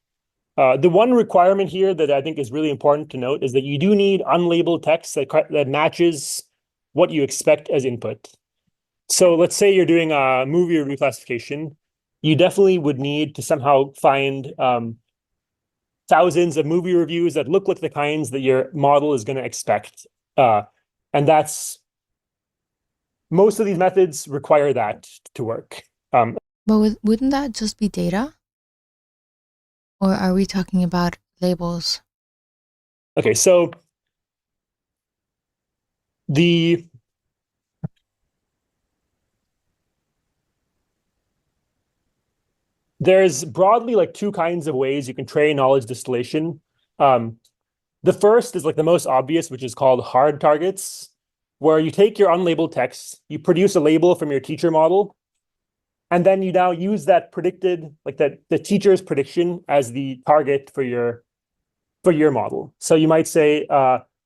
The one requirement here that I think is really important to note is that you do need unlabeled text that matches what you expect as input. So let's say you're doing a movie review classification. You definitely would need to somehow find thousands of movie reviews that look like the kinds that your model is going to expect. And that's most of these methods require that to work. But wouldn't that just be data? Or are we talking about labels? Okay, so there's broadly like two kinds of ways you can train knowledge distillation. The first is like the most obvious, which is called hard targets, where you take your unlabeled text, you produce a label from your teacher model, and then you now use that predicted, like that the teacher's prediction as the target for your model. So you might say,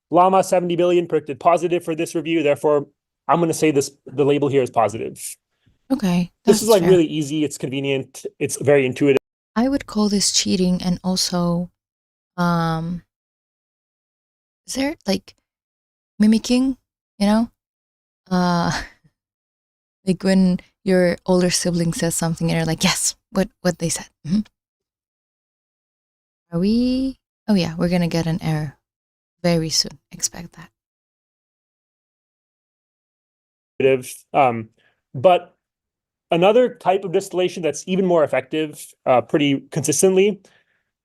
Llama 70 billion predicted positive for this review, therefore I'm going to say the label here is positive. Okay, this is like fair. really easy, it's convenient, it's very intuitive. I would call this cheating, and also, is there like mimicking, you know? Like when your older sibling says something and you're like, yes, what they said. Are we? Oh yeah, we're gonna get an error very soon. Expect that. But another type of distillation that's even more effective, pretty consistently,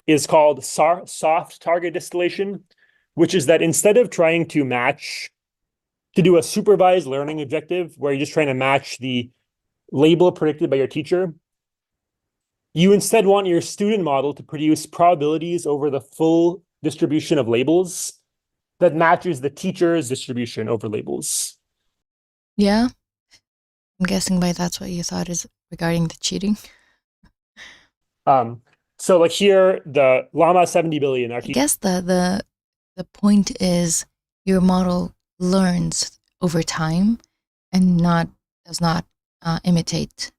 is called soft target distillation, which is that instead of trying to do a supervised learning objective where you're just trying to match the label predicted by your teacher, you instead want your student model to produce probabilities over the full distribution of labels that matches the teacher's distribution over labels. Yeah, I'm guessing by that's what you thought is regarding the cheating. So like here, the Llama 70 billion. I guess the point is your model learns over time and does not imitate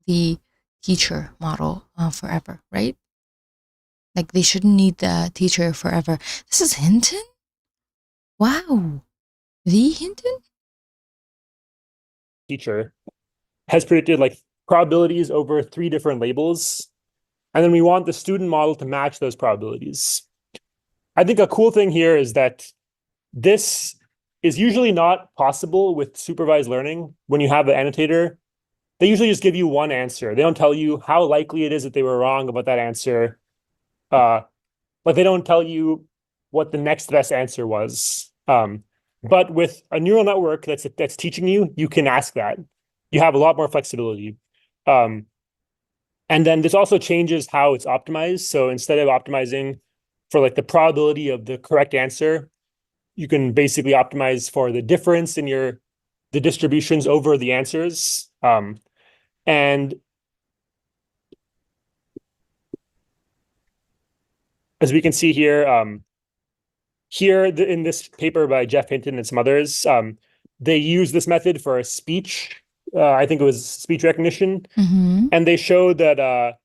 the teacher model forever, right? Like they shouldn't need the teacher forever. This is Hinton? Wow. The Hinton? Teacher has predicted like probabilities over 3 different labels. And then we want the student model to match those probabilities. I think a cool thing here is that this is usually not possible with supervised learning. When you have an annotator, they usually just give you one answer. They don't tell you how likely it is that they were wrong about that answer. Like they don't tell you what the next best answer was. But with a neural network that's teaching you, you can ask that. You have a lot more flexibility. And then this also changes how it's optimized. So instead of optimizing for like the probability of the correct answer, you can basically optimize for the difference in the distributions over the answers. And as we can see here, in this paper by Jeff Hinton and some others, they use this method for speech. I think it was speech recognition. Mm-hmm. And they showed that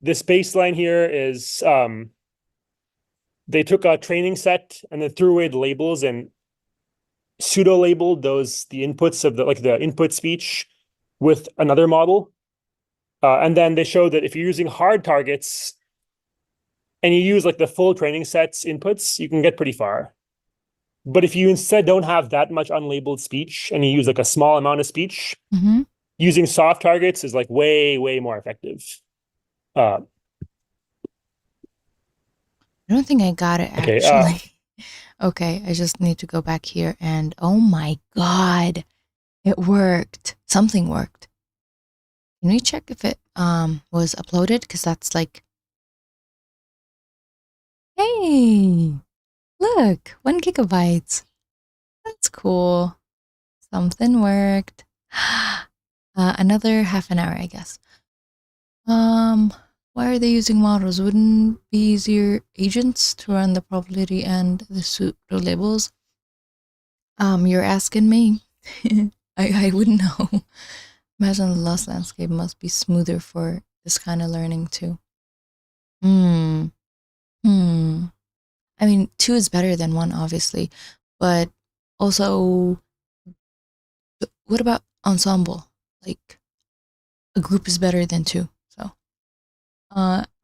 this baseline here is they took a training set and then threw away the labels and pseudo labeled the inputs of the input speech with another model. And then they showed that if you're using hard targets and you use like the full training set's inputs, you can get pretty far. But if you instead don't have that much unlabeled speech and you use like a small amount of speech, Mm-hmm. using soft targets is like way, way more effective. I don't think I got it Okay. actually. Okay, I just need to go back here and oh my God, it worked. Something worked. Can we check if it was uploaded? Because that's like, hey, look, 1 gigabyte. That's cool. Something worked. Another half an hour, I guess. Why are they using models? Wouldn't it be easier agents to run the probability and the pseudo labels? You're asking me. I wouldn't know. Imagine the lost landscape must be smoother for this kind of learning too. I mean, 2 is better than 1, obviously, but also, what about ensemble? Like, a group is better than 2. So,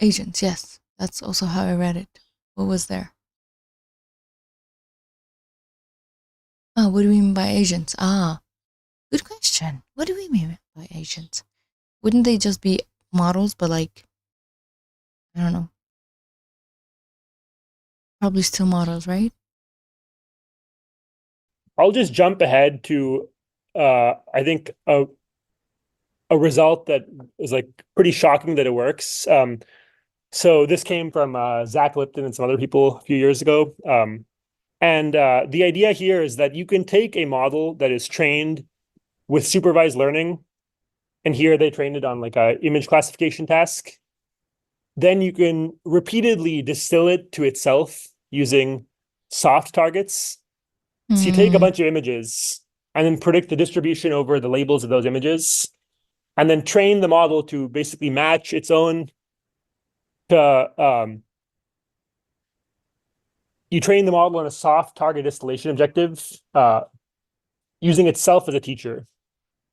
agents, yes, that's also how I read it. What was there? What do we mean by agents? Good question. What do we mean by agents? Wouldn't they just be models, but like, I don't know, probably still models, right? I'll just jump ahead to I think a result that is like pretty shocking that it works. So this came from Zach Lipton and some other people a few years ago. And the idea here is that you can take a model that is trained with supervised learning, and here they trained it on like a image classification task. Then you can repeatedly distill it to itself using soft targets. So you take a bunch of images and then predict the distribution over the labels of those images, and then train the model to basically match its own you train the model on a soft target distillation objective using itself as a teacher.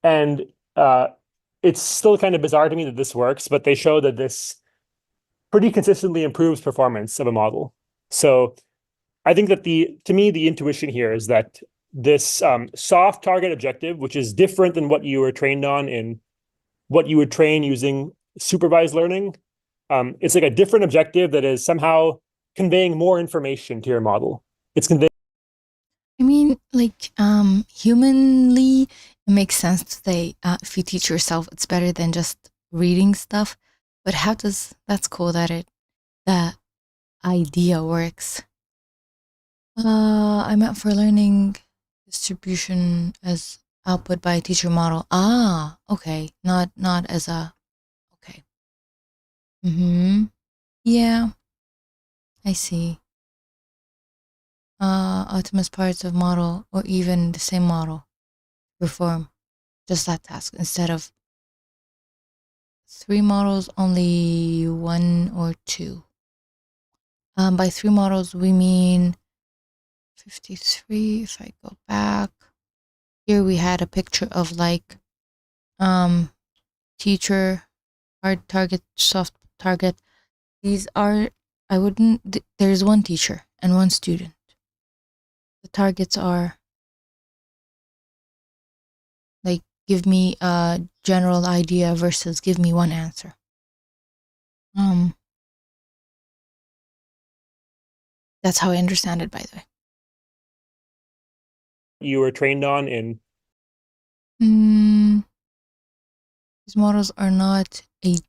And it's still kind of bizarre to me that this works, but they show that this pretty consistently improves performance of a model. So I think that to me, the intuition here is that this soft target objective, which is different than what you were trained on in what you would train using supervised learning, it's like a different objective that is somehow conveying more information to your model. It's conveying. I mean, like, humanly, it makes sense to say if you teach yourself, it's better than just reading stuff. But that's cool that that idea works. I meant for learning distribution as output by a teacher model. Okay, not as a, okay. Yeah, I see. Optimized parts of model or even the same model perform just that task instead of 3 models, only 1 or 2. By 3 models, we mean 53. If I go back here, we had a picture of like teacher, hard target, soft target. These are, there's one teacher and one student. The targets are like, give me a general idea versus give me one answer. That's how I understand it, by the way. You were trained on in? These models are not agentic.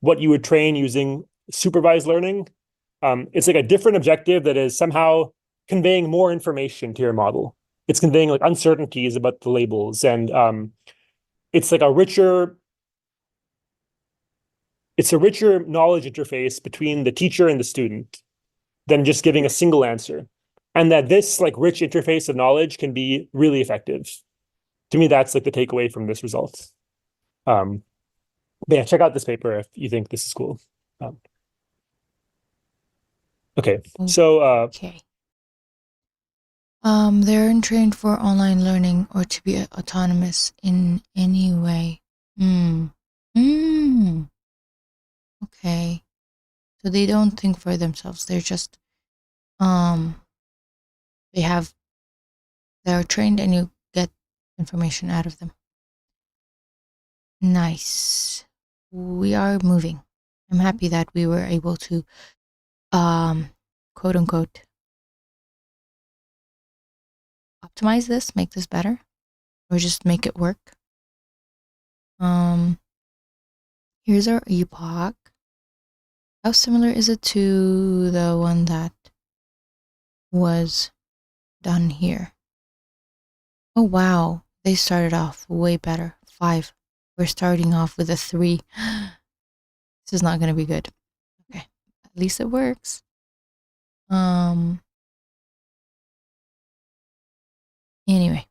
What you would train using supervised learning. It's like a different objective that is somehow conveying more information to your model. It's conveying like uncertainties about the labels, and it's like a richer knowledge interface between the teacher and the student than just giving a single answer. And that this like rich interface of knowledge can be really effective. To me, that's like the takeaway from this result. But yeah, check out this paper if you think this is cool. Okay, so okay. They're trained for online learning or to be autonomous in any way. Okay. So they don't think for themselves. They're just they're trained and you get information out of them. Nice. We are moving. I'm happy that we were able to quote unquote optimize this, make this better, or just make it work. Here's our epoch. How similar is it to the one that was done here? Oh wow, they started off way better. 5. We're starting off with a 3. This is not going to be good. Okay, at least it works. Anyway.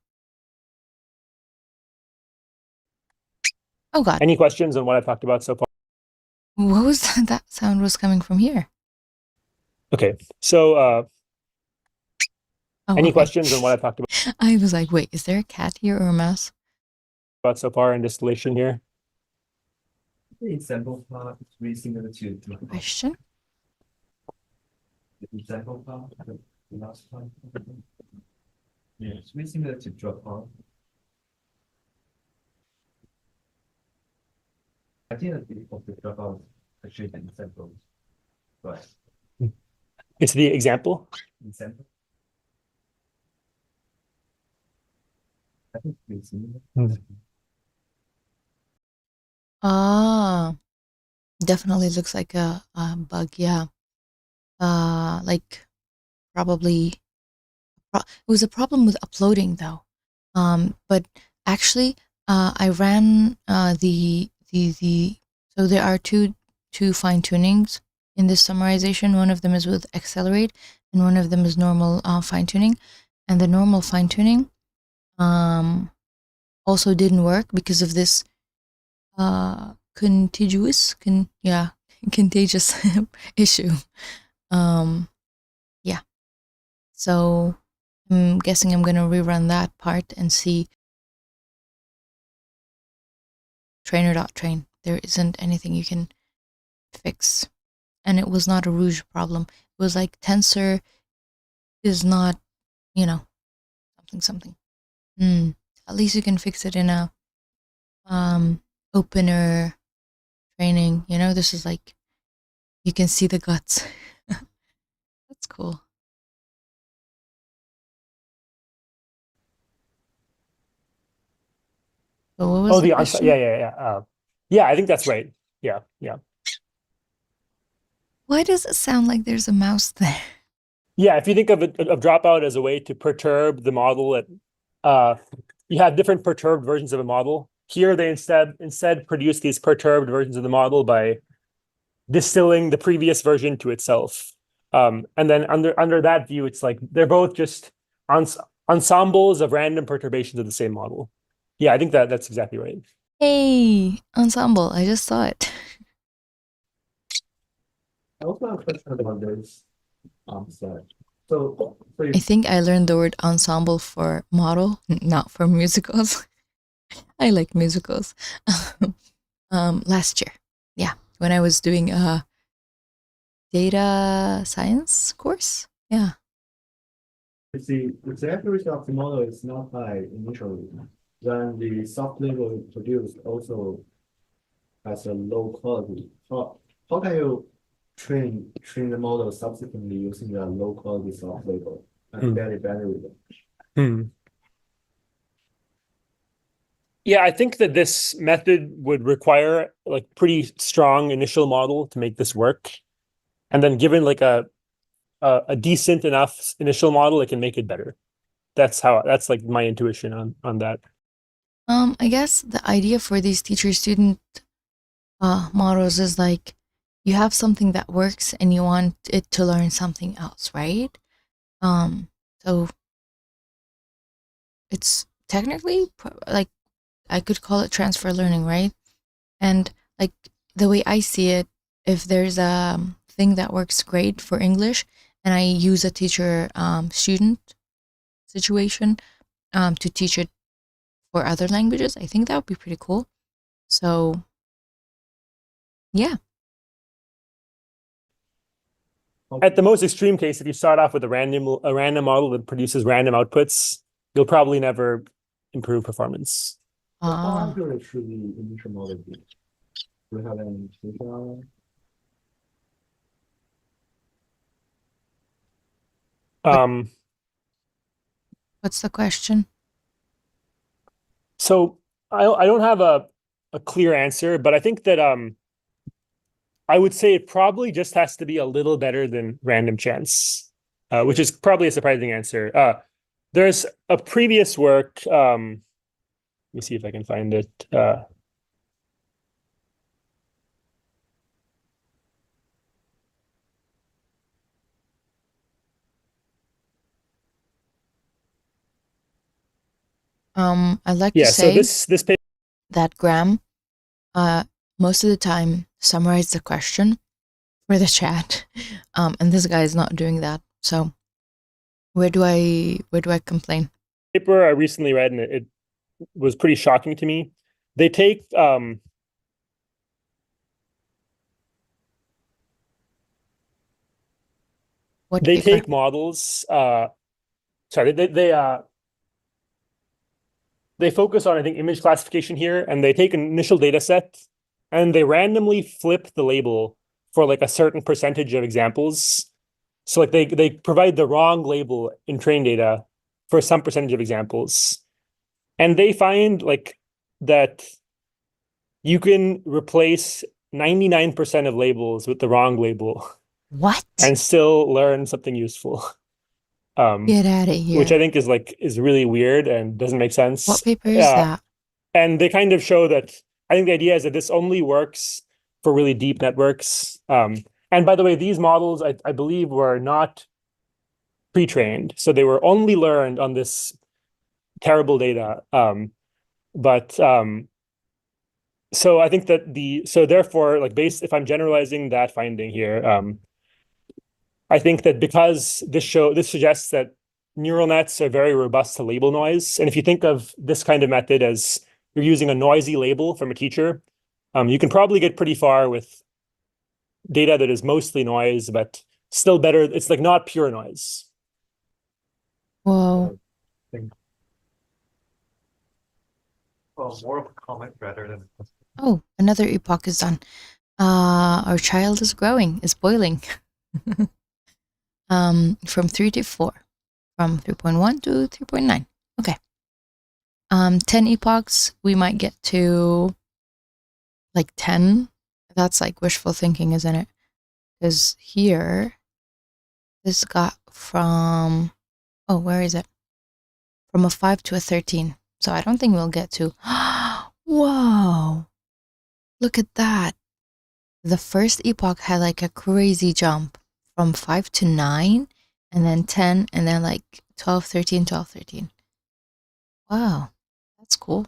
Oh god. Any questions on what I've talked about so far? What was that? That sound was coming from here. Okay, so any questions on what I've talked about? I was like, wait, is there a cat here or a mouse? About so far in distillation here? The example part is really similar to Question? the example part, the last part. Yeah, it's really similar to drop off. I think that the of the dropout actually the example, but It's the example. example. I think it's similar. Definitely looks like a bug. Yeah. Like probably it was a problem with uploading though. But actually, I ran so there are two fine tunings in this summarization. One of them is with accelerate, and one of them is normal fine tuning. And the normal fine tuning also didn't work because of this contagious issue. Yeah. So I'm guessing I'm gonna rerun that part and see trainer.train. There isn't anything you can fix. And it was not a Rouge problem. It was like tensor is not, something. At least you can fix it in a opener training. This is like, you can see the guts. That's cool. So what was the question? Yeah, I think that's right. Yeah. Why does it sound like there's a mouse there? Yeah, if you think of dropout as a way to perturb the model, you have different perturbed versions of a model. Here they instead produce these perturbed versions of the model by distilling the previous version to itself. And then under that view, it's like they're both just ensembles of random perturbations of the same model. Yeah, I think that's exactly right. Hey, ensemble! I just saw it. I also have a question about those slide. I think I learned the word ensemble for model, not for musicals. I like musicals. Last year. Yeah, when I was doing a data science course. Yeah. The accuracy of the model is not high initially. Then the soft label produced also has a low quality. How can you train the model subsequently using a low quality soft label and get it better with it? Yeah, I think that this method would require like pretty strong initial model to make this work. And then given like a decent enough initial model, it can make it better. That's like my intuition on that. I guess the idea for these teacher-student models is like you have something that works and you want it to learn something else, right? So it's technically like I could call it transfer learning, right? And like the way I see it, if there's a thing that works great for English and I use a teacher student situation to teach it for other languages, I think that would be pretty cool. So yeah. At the most extreme case, if you start off with a random model that produces random outputs, you'll probably never improve performance. How accurate should the initial model be? Do you have any information on it? What's the question? So I don't have a clear answer, but I think that I would say it probably just has to be a little better than random chance, which is probably a surprising answer. There's a previous work. Let me see if I can find it. I'd like to Yeah, so say this paper, that Graham, most of the time summarized the question for the chat, and this guy is not doing that. So where do I complain? paper I recently read, and it was pretty shocking to me. They take What they paper? take models. Sorry, they focus on, I think, image classification here, and they take an initial data set and they randomly flip the label for like a certain percentage of examples. So like they provide the wrong label in train data for some percentage of examples. And they find like that you can replace 99% of labels with the wrong label What? and still learn something useful. Get out of here. Which I think is really weird and doesn't make sense. What paper is that? And they kind of show that I think the idea is that this only works for really deep networks. And by the way, these models, I believe, were not pre-trained. So they were only learned on this terrible data. So I think that so therefore, like if I'm generalizing that finding here, I think that because this suggests that neural nets are very robust to label noise. And if you think of this kind of method as you're using a noisy label from a teacher, you can probably get pretty far with data that is mostly noise, but still better. It's like not pure noise. Whoa. Well, more of a comment rather than. Oh, another epoch is done. Our child is growing, is boiling. From 3 to 4, from 3.1 to 3.9. Okay. 10 epochs, we might get to like 10. That's like wishful thinking, isn't it? Because here, this got from, oh, where is it? From a 5 to a 13. So I don't think we'll get to, whoa, look at that. The first epoch had like a crazy jump from 5 to 9, and then 10, and then like 12, 13, 12, 13. Wow, that's cool.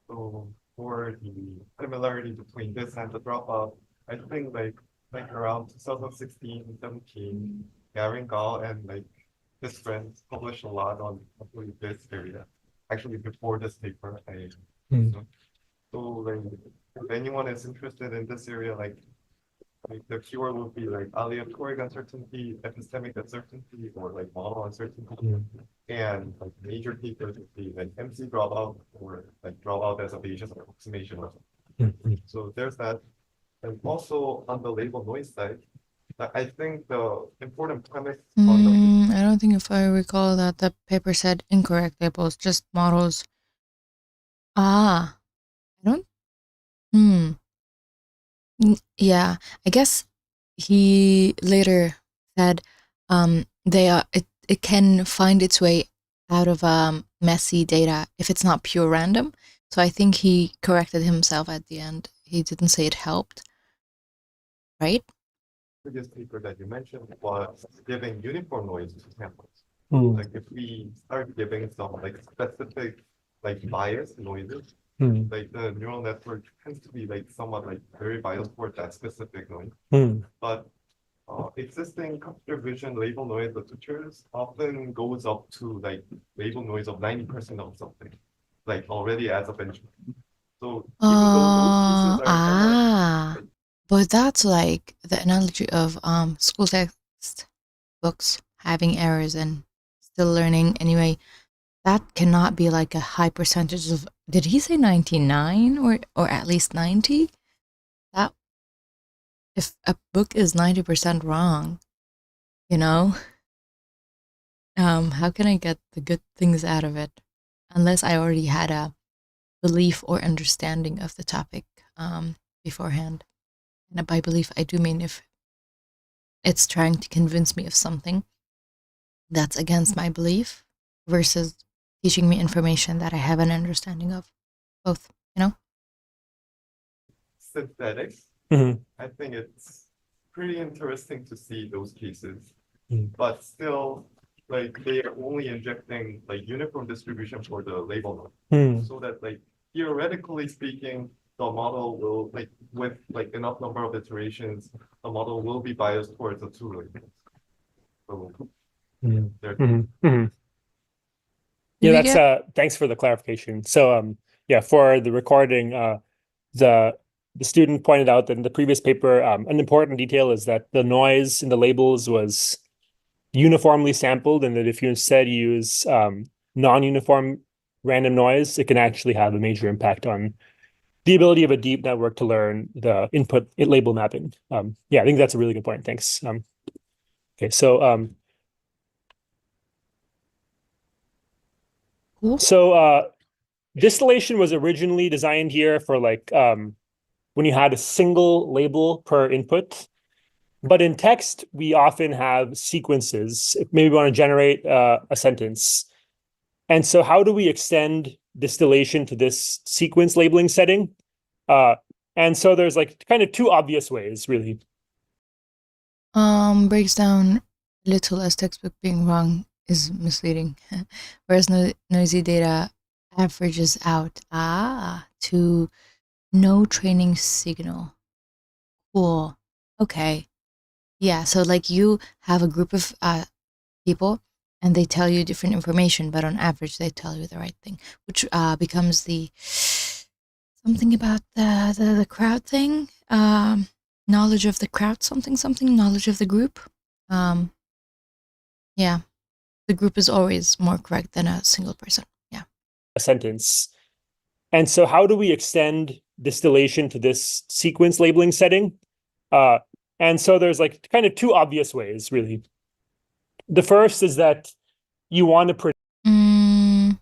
So for the similarity between this and the dropout, I think like like around 2016, 17, Gavin Gall and like his friends published a lot on this area. Actually, before this paper, so like if anyone is interested in this area, like the keyword would be like aleatoric uncertainty, epistemic uncertainty, or like model uncertainty. And like major papers would be like MC dropout or like dropout as a Bayesian approximation or something. So there's that. And also on the label noise side, I think the important premise on the I don't think if I recall that the paper said incorrect labels, just models. I don't. Yeah, I guess he later said it can find its way out of messy data if it's not pure random. So I think he corrected himself at the end. He didn't say it helped, right? previous paper that you mentioned was giving uniform noise to samples. Like if we start giving some like specific like bias noises, like the neural network tends to be like somewhat like very biased towards that specific noise. But existing computer vision label noise literatures often goes up to like label noise of 90% of something, like already as a benchmark. So even though those pieces are somewhat but that's like the analogy of school text books having errors and still learning anyway. That cannot be like a high percentage of, did he say 99 or at least 90? That, if a book is 90% wrong, you know, how can I get the good things out of it? Unless I already had a belief or understanding of the topic beforehand. And by belief, I do mean if it's trying to convince me of something that's against my belief versus teaching me information that I have an understanding of. Both, you know? synthetics. I think it's pretty interesting to see those cases, but still, like they are only injecting like uniform distribution for the label node, so that like theoretically speaking, the model will like with like enough number of iterations, the model will be biased towards the two labels. So yeah, that's thanks for the clarification. So yeah, for the recording, the student pointed out that in the previous paper, an important detail is that the noise in the labels was uniformly sampled, and that if you instead use non-uniform random noise, it can actually have a major impact on the ability of a deep network to learn the input label mapping. Yeah, I think that's a really good point. Thanks. Okay, so distillation was originally designed here for like when you had a single label per input. But in text, we often have sequences. Maybe we want to generate a sentence. And so how do we extend distillation to this sequence labeling setting? And so there's like kind of two obvious ways, really. Breaks down little as textbook being wrong is misleading. Whereas noisy data averages out to no training signal. Cool. Okay. Yeah, so like you have a group of people and they tell you different information, but on average they tell you the right thing, which becomes the something about the crowd thing, knowledge of the crowd, something, knowledge of the group. Yeah, the group is always more correct than a single person. Yeah. A sentence. And so how do we extend distillation to this sequence labeling setting? And so there's like kind of two obvious ways, really. The first is that you want to predict. I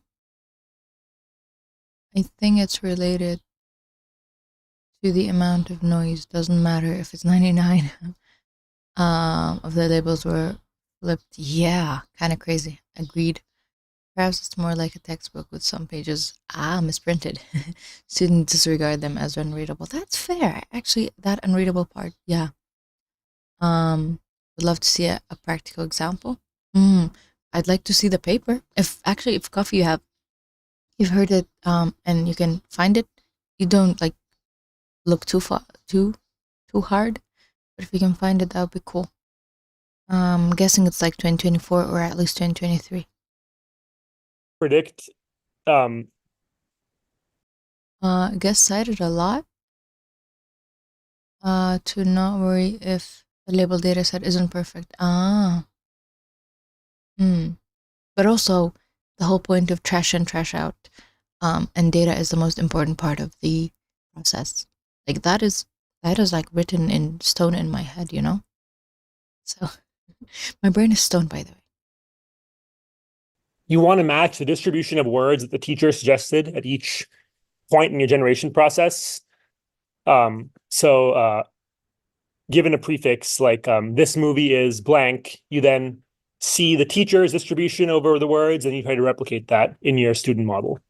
think it's related to the amount of noise. Doesn't matter if it's 99 of the labels were flipped. Yeah, kind of crazy. Agreed. Perhaps it's more like a textbook with some pages misprinted. Students disregard them as unreadable. That's fair. Actually, that unreadable part, yeah. Would love to see a practical example. I'd like to see the paper. If Coffee you've heard it and you can find it, you don't like look too hard. But if we can find it, that would be cool. I'm guessing it's like 2024 or at least 2023. Predict. I guess cited a lot. To not worry if the label dataset isn't perfect. But also the whole point of trash in, trash out, and data is the most important part of the process. Like that is like written in stone in my head, you know? So my brain is stone, by the way. You want to match the distribution of words that the teacher suggested at each point in your generation process. Given a prefix like this movie is blank, you then see the teacher's distribution over the words and you try to replicate that in your student model.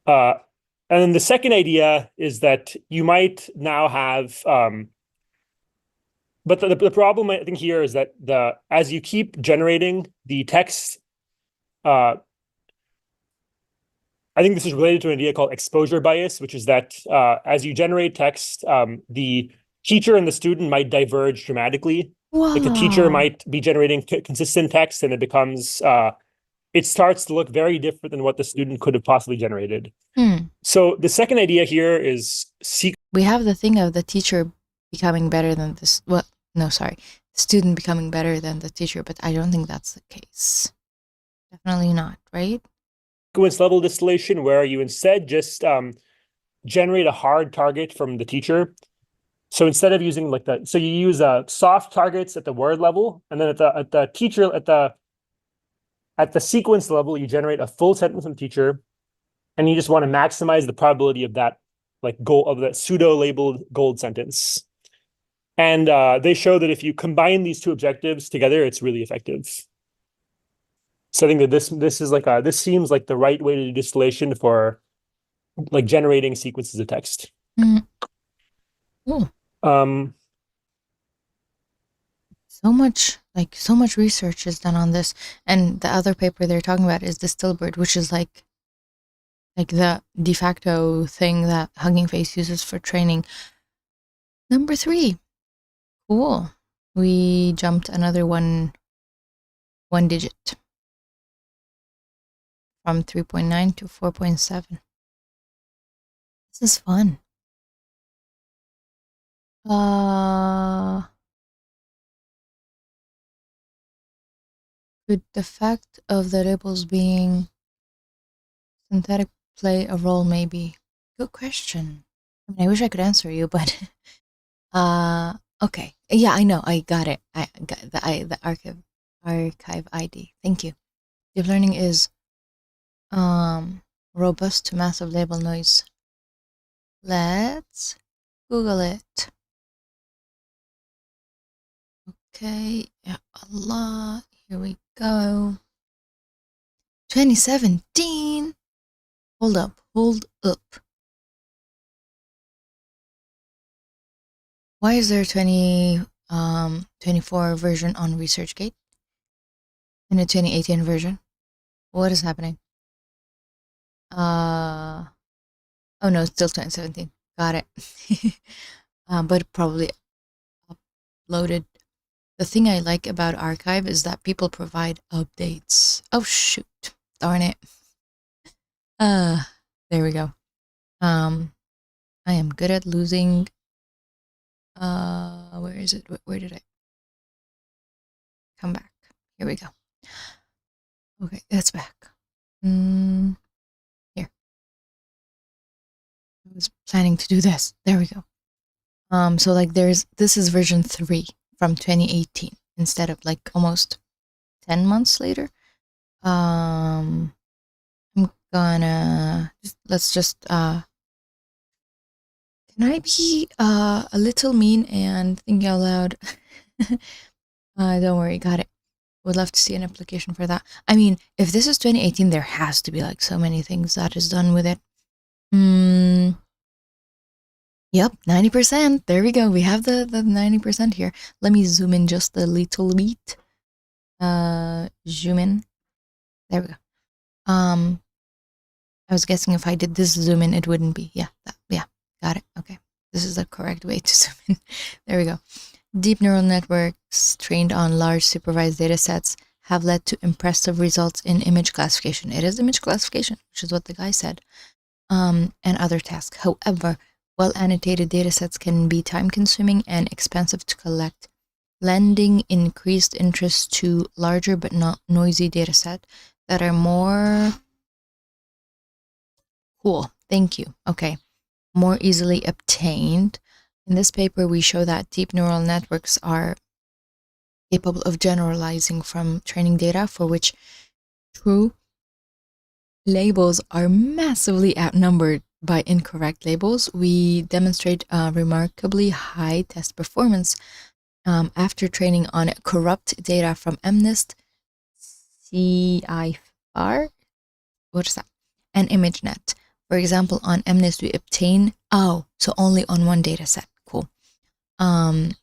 And then the second idea is that you might now have, but the problem I think here is that as you keep generating the text, I think this is related to an idea called exposure bias, which is that as you generate text, the teacher and the student might diverge dramatically. Wow. Like the teacher might be generating consistent text and it starts to look very different than what the student could have possibly generated. So the second idea here is we have the thing of the teacher becoming better than this. Well, no, sorry, student becoming better than the teacher, but I don't think that's the case. Definitely not, right? Sequence level distillation, where you instead just generate a hard target from the teacher. So instead of using you use soft targets at the word level, and then at the teacher at the sequence level, you generate a full sentence from the teacher, and you just want to maximize the probability of that pseudo labeled gold sentence. And they show that if you combine these two objectives together, it's really effective. So I think that this seems like the right way to do distillation for like generating sequences of text. Cool. So much research is done on this, and the other paper they're talking about is the Stillbird, which is like the de facto thing that HuggingFace uses for training. Number 3. Cool. We jumped another one digit from 3.9 to 4.7. This is fun. Could the fact of the labels being synthetic play a role? Maybe. Good question. I mean, I wish I could answer you, but okay. Yeah, I know. I got it. I got the archive ID. Thank you. Deep learning is robust to massive label noise. Let's Google it. Okay, yeah, Allah. Here we go. 2017. Hold up. Why is there 24 version on ResearchGate and a 2018 version? What is happening? Oh no, it's still 2017. Got it. But probably uploaded. The thing I like about Archive is that people provide updates. Oh shoot, darn it. There we go. I am good at losing. Where is it? Where did I come back? Here we go. Okay, it's back. Here. I was planning to do this. There we go. So like this is version 3 from 2018 instead of like almost 10 months later. I'm gonna let's just can I be a little mean and think out loud? Don't worry, got it. Would love to see an application for that. I mean, if this is 2018, there has to be like so many things that is done with it. Yep, 90%. There we go. We have the 90% here. Let me zoom in just a little bit. Zoom in. There we go. I was guessing if I did this zoom in, it wouldn't be. Yeah, got it. Okay. This is the correct way to zoom in. There we go. Deep neural networks trained on large supervised data sets have led to impressive results in image classification. It is image classification, which is what the guy said, and other tasks. However, well-annotated data sets can be time-consuming and expensive to collect, lending increased interest to larger but not noisy data set that are more cool. Thank you. Okay. More easily obtained. In this paper, we show that deep neural networks are capable of generalizing from training data for which true labels are massively outnumbered by incorrect labels. We demonstrate remarkably high test performance after training on corrupt data from MNIST, CIFAR, what is that? And ImageNet. For example, on MNIST, we obtain, so only on one data set. Cool. 90%.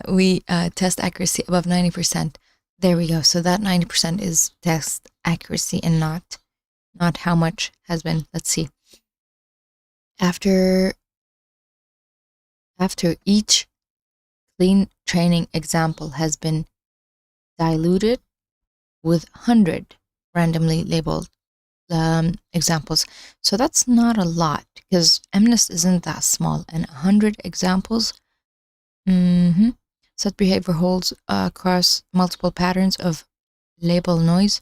We test accuracy above 90%. There we go. So that 90% is test accuracy and not how much has been. Let's see. After each clean training example has been diluted with 100 randomly labeled examples. So that's not a lot because MNIST isn't that small, and 100 examples. Such behavior holds across multiple patterns of label noise,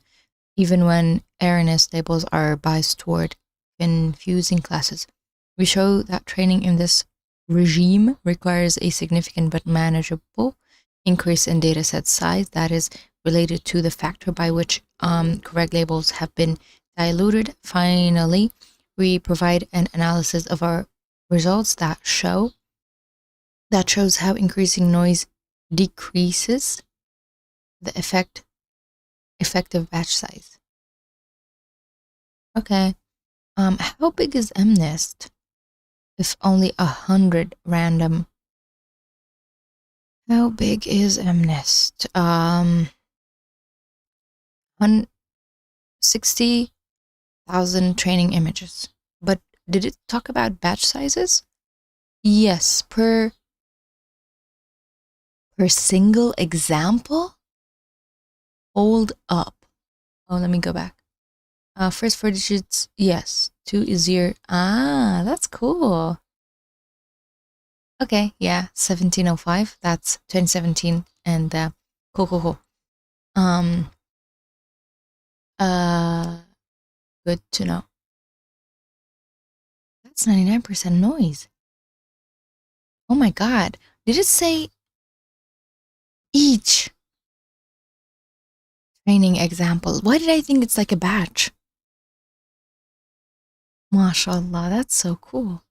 even when erroneous labels are biased toward confusing classes. We show that training in this regime requires a significant but manageable increase in dataset size that is related to the factor by which correct labels have been diluted. Finally, we provide an analysis of our results that shows how increasing noise decreases the effective batch size. Okay, how big is MNIST if only 100 random? How big is MNIST? 60,000 training images. But did it talk about batch sizes? Yes, per single example? Hold up. Oh, let me go back. First 4 digits, yes. 2 is 0. Ah, that's cool. Okay, yeah, 1705. That's 2017, and cool. Good to know. That's 99% noise. Oh my god. Did it say each training example? Why did I think it's like a batch? MashaAllah, that's so cool.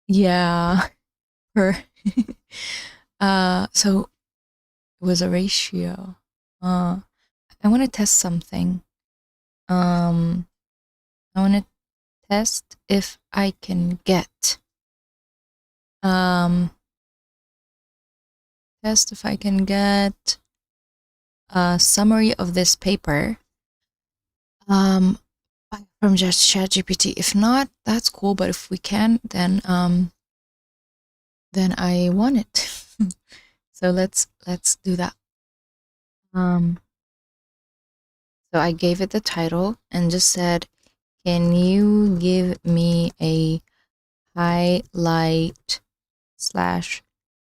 Yeah. So it was a ratio. I want to test something. I want to test if I can get a summary of this paper from just ChatGPT. If not, that's cool, but if we can, then I want it. So let's do that. So I gave it the title and just said, can you give me a highlight /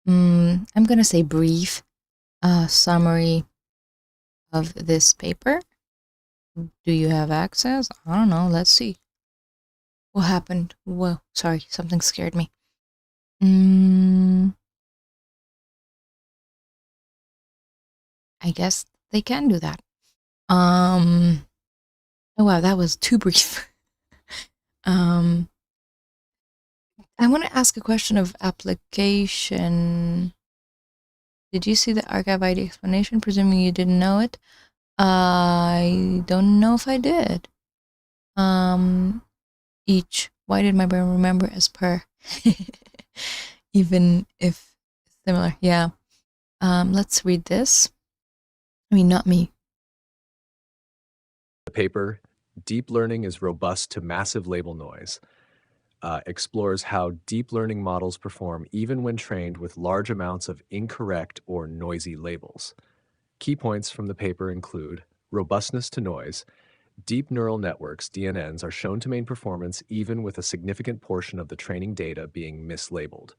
I'm gonna say brief summary of this paper? Do you have access? I don't know. Let's see. What happened? Whoa, sorry, something scared me. I guess they can do that. Oh wow, that was too brief. I want to ask a question of application. Did you see the archive ID explanation? Presuming you didn't know it. I don't know if I did. Each. Why did my brain remember as per? Even if similar. Yeah. Let's read this. I mean, not me. The paper Deep Learning is Robust to Massive Label Noise, explores how deep learning models perform even when trained with large amounts of incorrect or noisy labels. Key points from the paper include robustness to noise. Deep neural networks, DNNs, are shown to maintain performance even with a significant portion of the training data being mislabeled.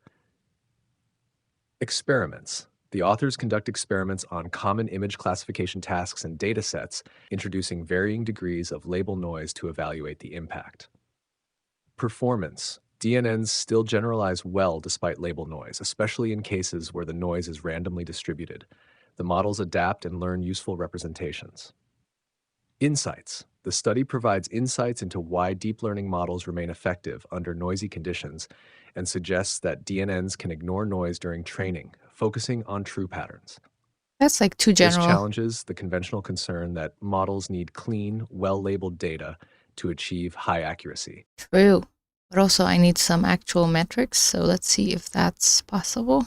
Experiments. The authors conduct experiments on common image classification tasks and data sets, introducing varying degrees of label noise to evaluate the impact. Performance. DNNs still generalize well despite label noise, especially in cases where the noise is randomly distributed. The models adapt and learn useful representations. Insights. The study provides insights into why deep learning models remain effective under noisy conditions and suggests that DNNs can ignore noise during training, focusing on true patterns. That's like too This general. challenges the conventional concern that models need clean, well-labeled data to achieve high accuracy. True. But also I need some actual metrics, so let's see if that's possible.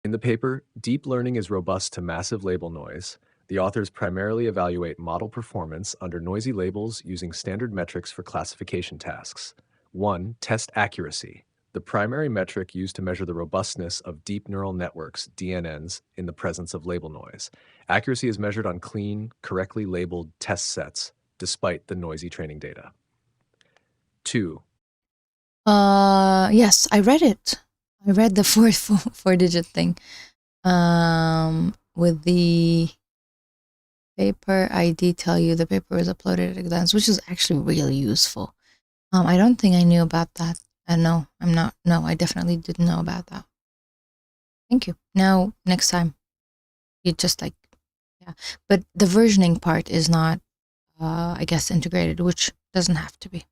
In the paper, Deep Learning is Robust to Massive Label Noise, the authors primarily evaluate model performance under noisy labels using standard metrics for classification tasks. 1. Test accuracy. The primary metric used to measure the robustness of deep neural networks, DNNs, in the presence of label noise. Accuracy is measured on clean, correctly labeled test sets, despite the noisy training data. 2. Yes, I read it. I read the four-digit thing. With the paper ID tell you the paper was uploaded at a glance, which is actually really useful. I don't think I knew about that. No, I definitely didn't know about that. Thank you. Now, next time, you just like, yeah. But the versioning part is not, I guess, integrated, which doesn't have to be.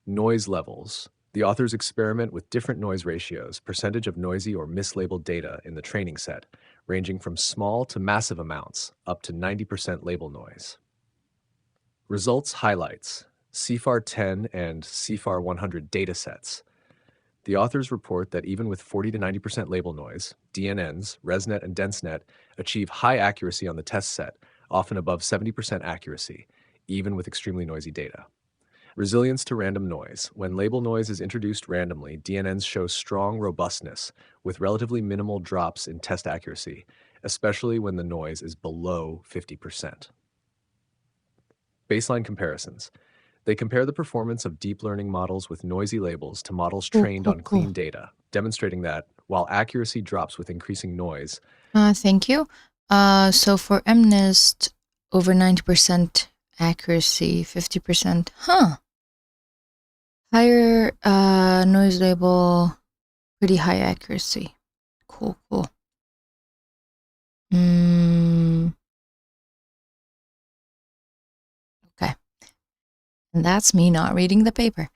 Noise levels. The authors experiment with different noise ratios, percentage of noisy or mislabeled data in the training set, ranging from small to massive amounts, up to 90% label noise. Results highlights. CFAR 10 and CFAR 100 datasets. The authors report that even with 40 to 90% label noise, DNNs, ResNet, and DenseNet achieve high accuracy on the test set, often above 70% accuracy, even with extremely noisy data. Resilience to random noise. When label noise is introduced randomly, DNNs show strong robustness with relatively minimal drops in test accuracy, especially when the noise is below 50%. Baseline comparisons. They compare the performance of deep learning models with noisy labels to models trained on clean data, demonstrating that while accuracy drops with increasing noise. Thank you. So for MNIST, over 90% accuracy, 50%. Higher noise label, pretty high accuracy. Cool. Okay. And that's me not reading the paper.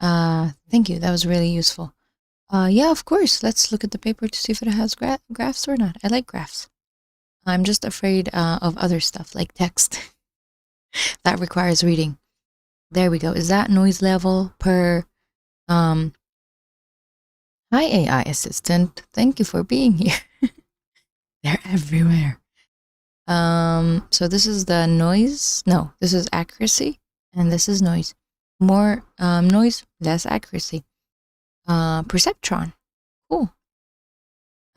Thank you. That was really useful. Yeah, of course. Let's look at the paper to see if it has graphs or not. I like graphs. I'm just afraid of other stuff like text that requires reading. There we go. Is that noise level per... Hi, AI assistant. Thank you for being here. They're everywhere. So this is the noise. No, this is accuracy. And this is noise. More noise, less accuracy. Perceptron. Cool.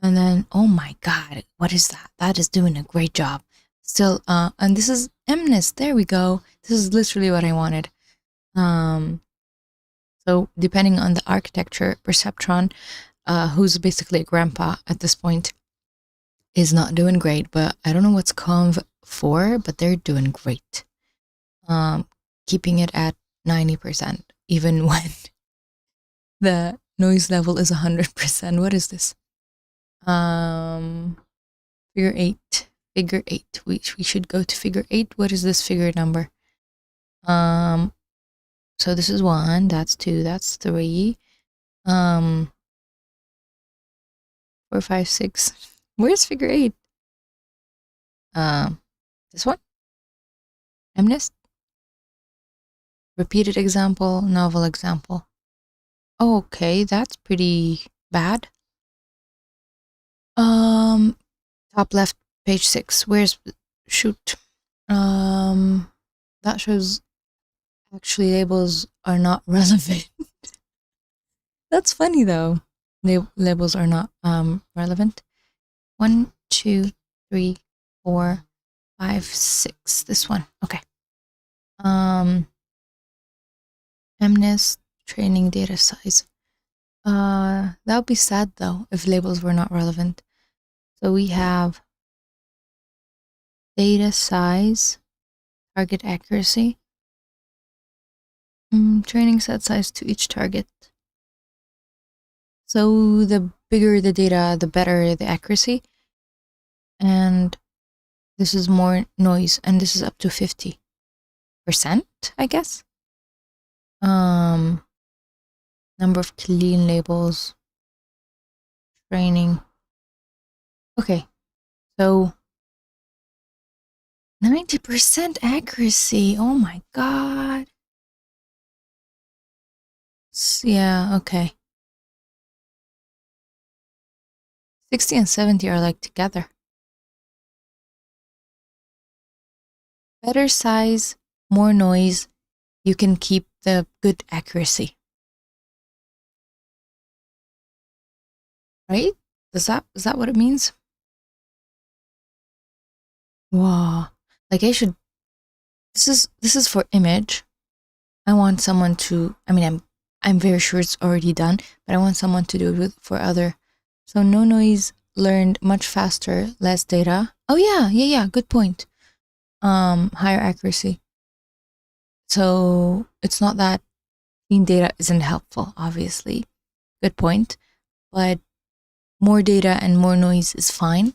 And then, oh my God, what is that? That is doing a great job. Still, and this is MNIST. There we go. This is literally what I wanted. So depending on the architecture, Perceptron, who's basically a grandpa at this point, is not doing great, but I don't know what's Conv for, but they're doing great. Keeping it at 90%, even when the noise level is 100%. What is this? Figure 8. Figure 8. We should go to figure 8. What is this figure number? So this is 1, that's 2, that's 3. 4, 5, 6. Where's figure 8? This one? MNIST? Repeated example, novel example. Okay, that's pretty bad. Top left, page 6. Where's, shoot. that shows actually labels are not relevant. That's funny though. Labels are not relevant. 1, 2, 3, 4, 5, 6. This one. Okay. MNIST training data size. That would be sad though if labels were not relevant. So we have data size, target accuracy, training set size to each target. So the bigger the data, the better the accuracy. And this is more noise, and this is up to 50%, I guess. Number of clean labels, training. Okay, so 90% accuracy. Oh my god. Yeah, okay. 60 and 70 are like together. Better size, more noise, you can keep the good accuracy. Right? Is that what it means? Wow. Like this is for image. I want someone to, I mean, I'm very sure it's already done, but I want someone to do it for other. So no noise, learned much faster, less data. Oh yeah, good point. Higher accuracy. So it's not that clean data isn't helpful, obviously. Good point. But more data and more noise is fine.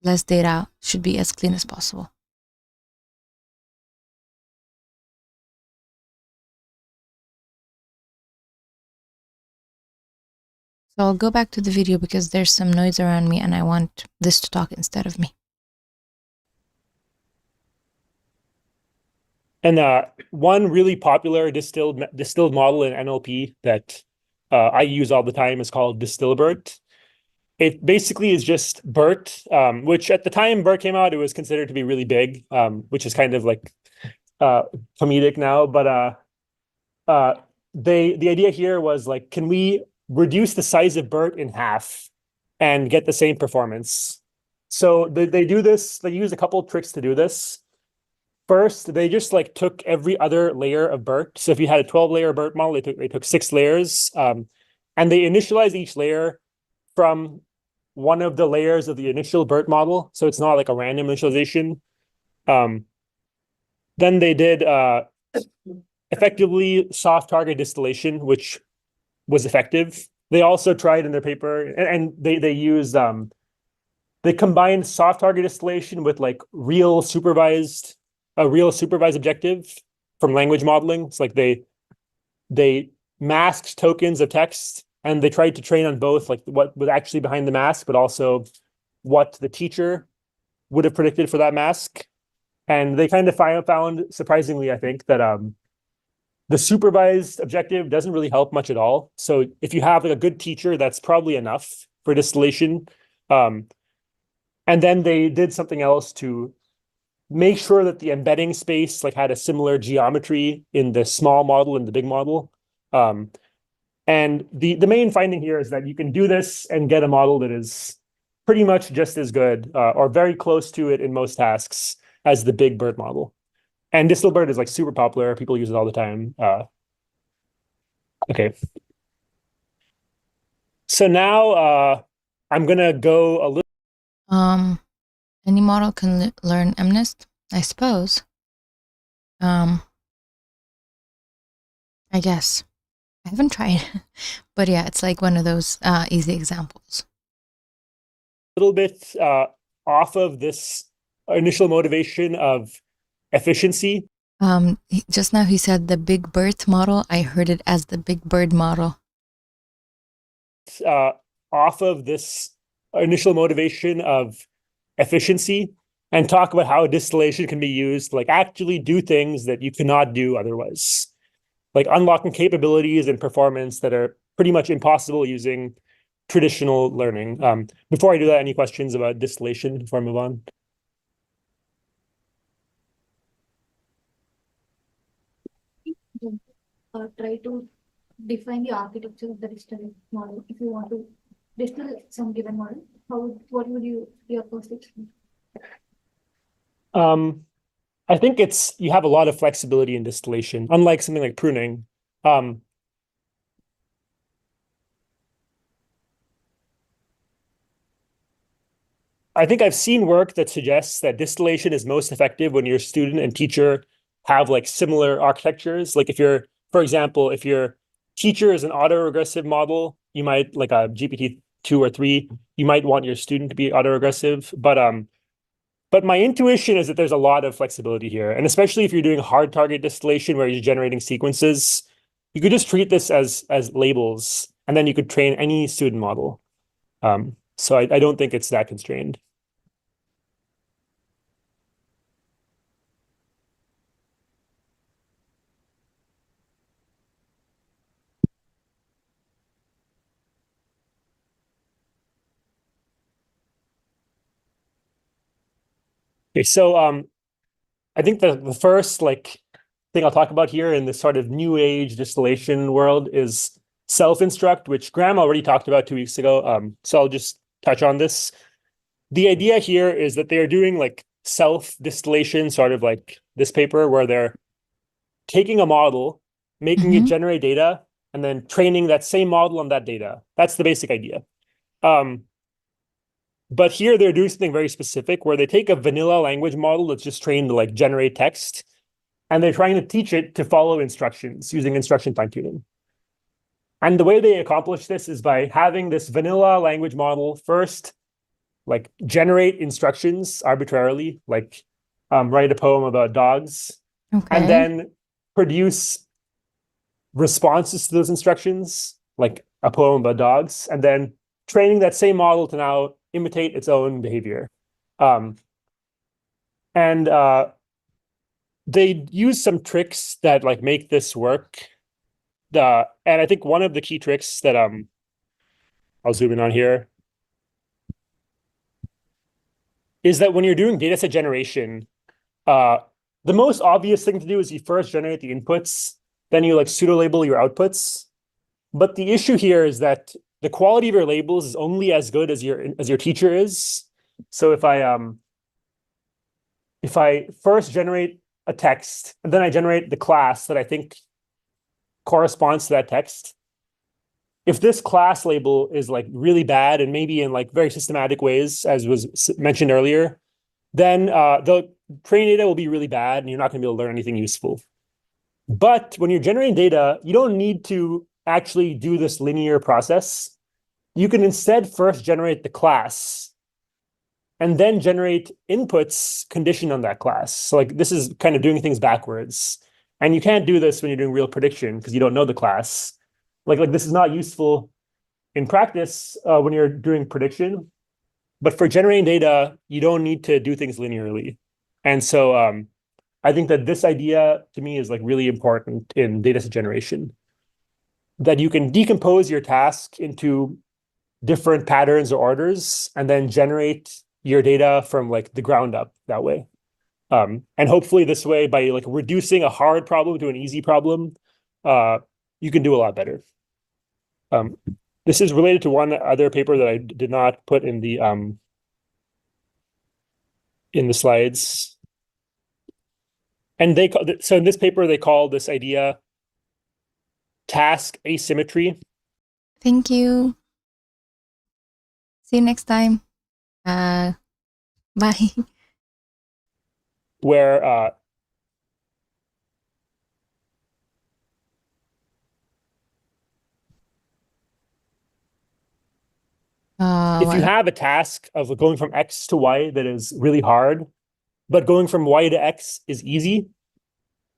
Less data should be as clean as possible. So I'll go back to the video because there's some noise around me and I want this to talk instead of me. And one really popular distilled model in NLP that I use all the time is called DistillBERT. It basically is just BERT, which at the time BERT came out, it was considered to be really big, which is kind of like comedic now. But the idea here was like, can we reduce the size of BERT in half and get the same performance? So they do this. They use a couple of tricks to do this. First, they just like took every other layer of BERT. So if you had a 12-layer BERT model, they took 6 layers, and they initialized each layer from one of the layers of the initial BERT model. So it's not like a random initialization. Then they did effectively soft target distillation, which was effective. They also tried in their paper, and they used they combined soft target distillation with like real supervised objective from language modeling. It's like they masked tokens of text and they tried to train on both like what was actually behind the mask, but also what the teacher would have predicted for that mask. And they kind of found surprisingly, I think, that the supervised objective doesn't really help much at all. So if you have like a good teacher, that's probably enough for distillation. And then they did something else to make sure that the embedding space like had a similar geometry in the small model and the big model. And the main finding here is that you can do this and get a model that is pretty much just as good or very close to it in most tasks as the big BERT model. And DistillBERT is like super popular. People use it all the time. Okay. So now I'm gonna go a little. Any model can learn MNIST, I suppose. I guess. I haven't tried, but yeah, it's like one of those easy examples. A little bit off of this initial motivation of efficiency. Just now he said the Big BERT model. I heard it as the Big Bird model. Off of this initial motivation of efficiency and talk about how distillation can be used to like actually do things that you cannot do otherwise, like unlocking capabilities and performance that are pretty much impossible using traditional learning. Before I do that, any questions about distillation before I move on? try to define the architecture of the digital model. If you want to distill some given model, what would your first experience? I think you have a lot of flexibility in distillation, unlike something like pruning. I think I've seen work that suggests that distillation is most effective when your student and teacher have like similar architectures. Like for example, if your teacher is an autoregressive model, you might like a GPT-2 or 3, you might want your student to be autoregressive. But my intuition is that there's a lot of flexibility here. And especially if you're doing hard target distillation where you're generating sequences, you could just treat this as labels, and then you could train any student model. So I don't think it's that constrained. Okay, so I think the first thing I'll talk about here in this sort of new age distillation world is self-instruct, which Graham already talked about 2 weeks ago. So I'll just touch on this. The idea here is that they are doing like self-distillation, sort of like this paper, where they're taking a model, making it generate data, and then training that same model on that data. That's the basic idea. But here they're doing something very specific where they take a vanilla language model that's just trained to like generate text, and they're trying to teach it to follow instructions using instruction fine-tuning. And the way they accomplish this is by having this vanilla language model first like generate instructions arbitrarily, like write a poem about dogs, and then produce responses to those instructions, like a poem about dogs, and then training that same model to now imitate its own behavior. And they use some tricks that like make this work. And I think one of the key tricks that I'll zoom in on here is that when you're doing dataset generation, the most obvious thing to do is you first generate the inputs, then you like pseudo label your outputs. But the issue here is that the quality of your labels is only as good as your teacher is. So if I first generate a text and then I generate the class that I think corresponds to that text, if this class label is like really bad and maybe in like very systematic ways, as was mentioned earlier, then the training data will be really bad and you're not going to be able to learn anything useful. But when you're generating data, you don't need to actually do this linear process. You can instead first generate the class and then generate inputs conditioned on that class. So like this is kind of doing things backwards. And you can't do this when you're doing real prediction because you don't know the class. Like this is not useful in practice when you're doing prediction. But for generating data, you don't need to do things linearly. And so I think that this idea to me is like really important in dataset generation, that you can decompose your task into different patterns or orders and then generate your data from like the ground up that way. And hopefully this way, by like reducing a hard problem to an easy problem, you can do a lot better. This is related to one other paper that I did not put in the slides. And so in this paper, they call this idea task asymmetry. Thank you. See you next time. Bye. Where if you have a task of going from X to Y that is really hard, but going from Y to X is easy,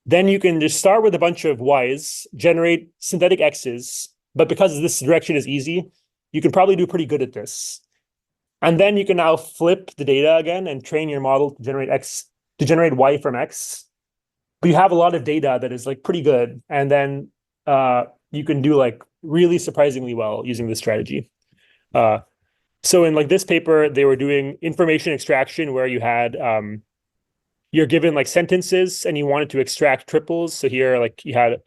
then you can just start with a bunch of Ys, generate synthetic X's, but because this direction is easy, you can probably do pretty good at this. And then you can now flip the data again and train your model to generate Y from X. But you have a lot of data that is like pretty good. And then you can do like really surprisingly well using this strategy. So in like this paper, they were doing information extraction where you had you're given like sentences and you wanted to extract triples. So here, like you had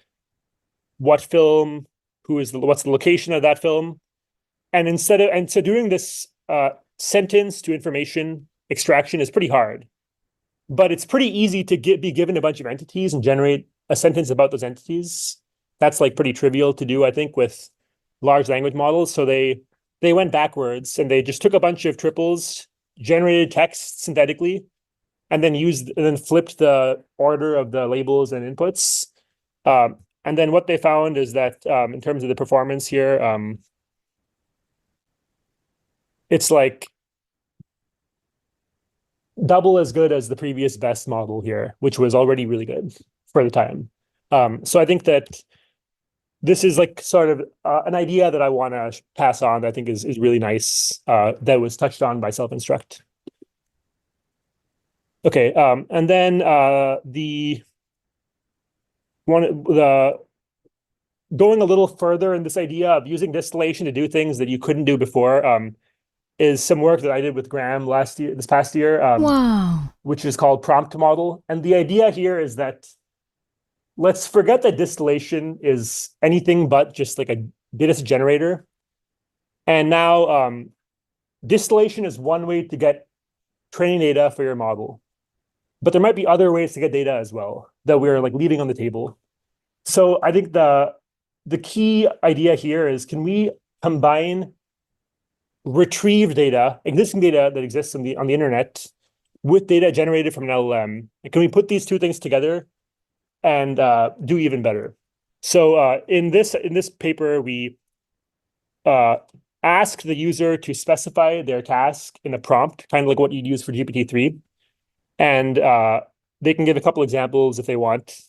what film, what's the location of that film. And so doing this sentence to information extraction is pretty hard, but it's pretty easy to be given a bunch of entities and generate a sentence about those entities. That's like pretty trivial to do, I think, with large language models. So they went backwards and they just took a bunch of triples, generated text synthetically, and then flipped the order of the labels and inputs. And then what they found is that in terms of the performance here, it's like double as good as the previous best model here, which was already really good for the time. So I think that this is like sort of an idea that I want to pass on that I think is really nice, that was touched on by self-instruct. Okay, and then going a little further in this idea of using distillation to do things that you couldn't do before is some work that I did with Graham this past year, Wow. which is called prompt model. And the idea here is that let's forget that distillation is anything but just like a data set generator. And now distillation is one way to get training data for your model. But there might be other ways to get data as well that we're like leaving on the table. So I think the key idea here is, can we combine retrieved data, existing data that exists on the internet, with data generated from an LLM? And can we put these two things together and do even better? So in this paper, we ask the user to specify their task in a prompt, kind of like what you'd use for GPT-3. And they can give a couple examples if they want.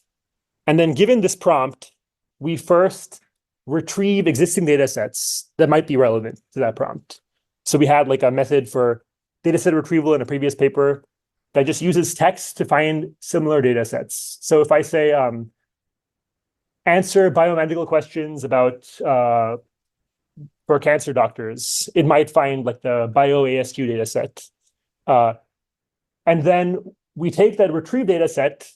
And then given this prompt, we first retrieve existing data sets that might be relevant to that prompt. So we had like a method for data set retrieval in a previous paper that just uses text to find similar data sets. So if I say, answer biomedical questions about for cancer doctors, it might find like the BioASQ data set. And then we take that retrieved data set,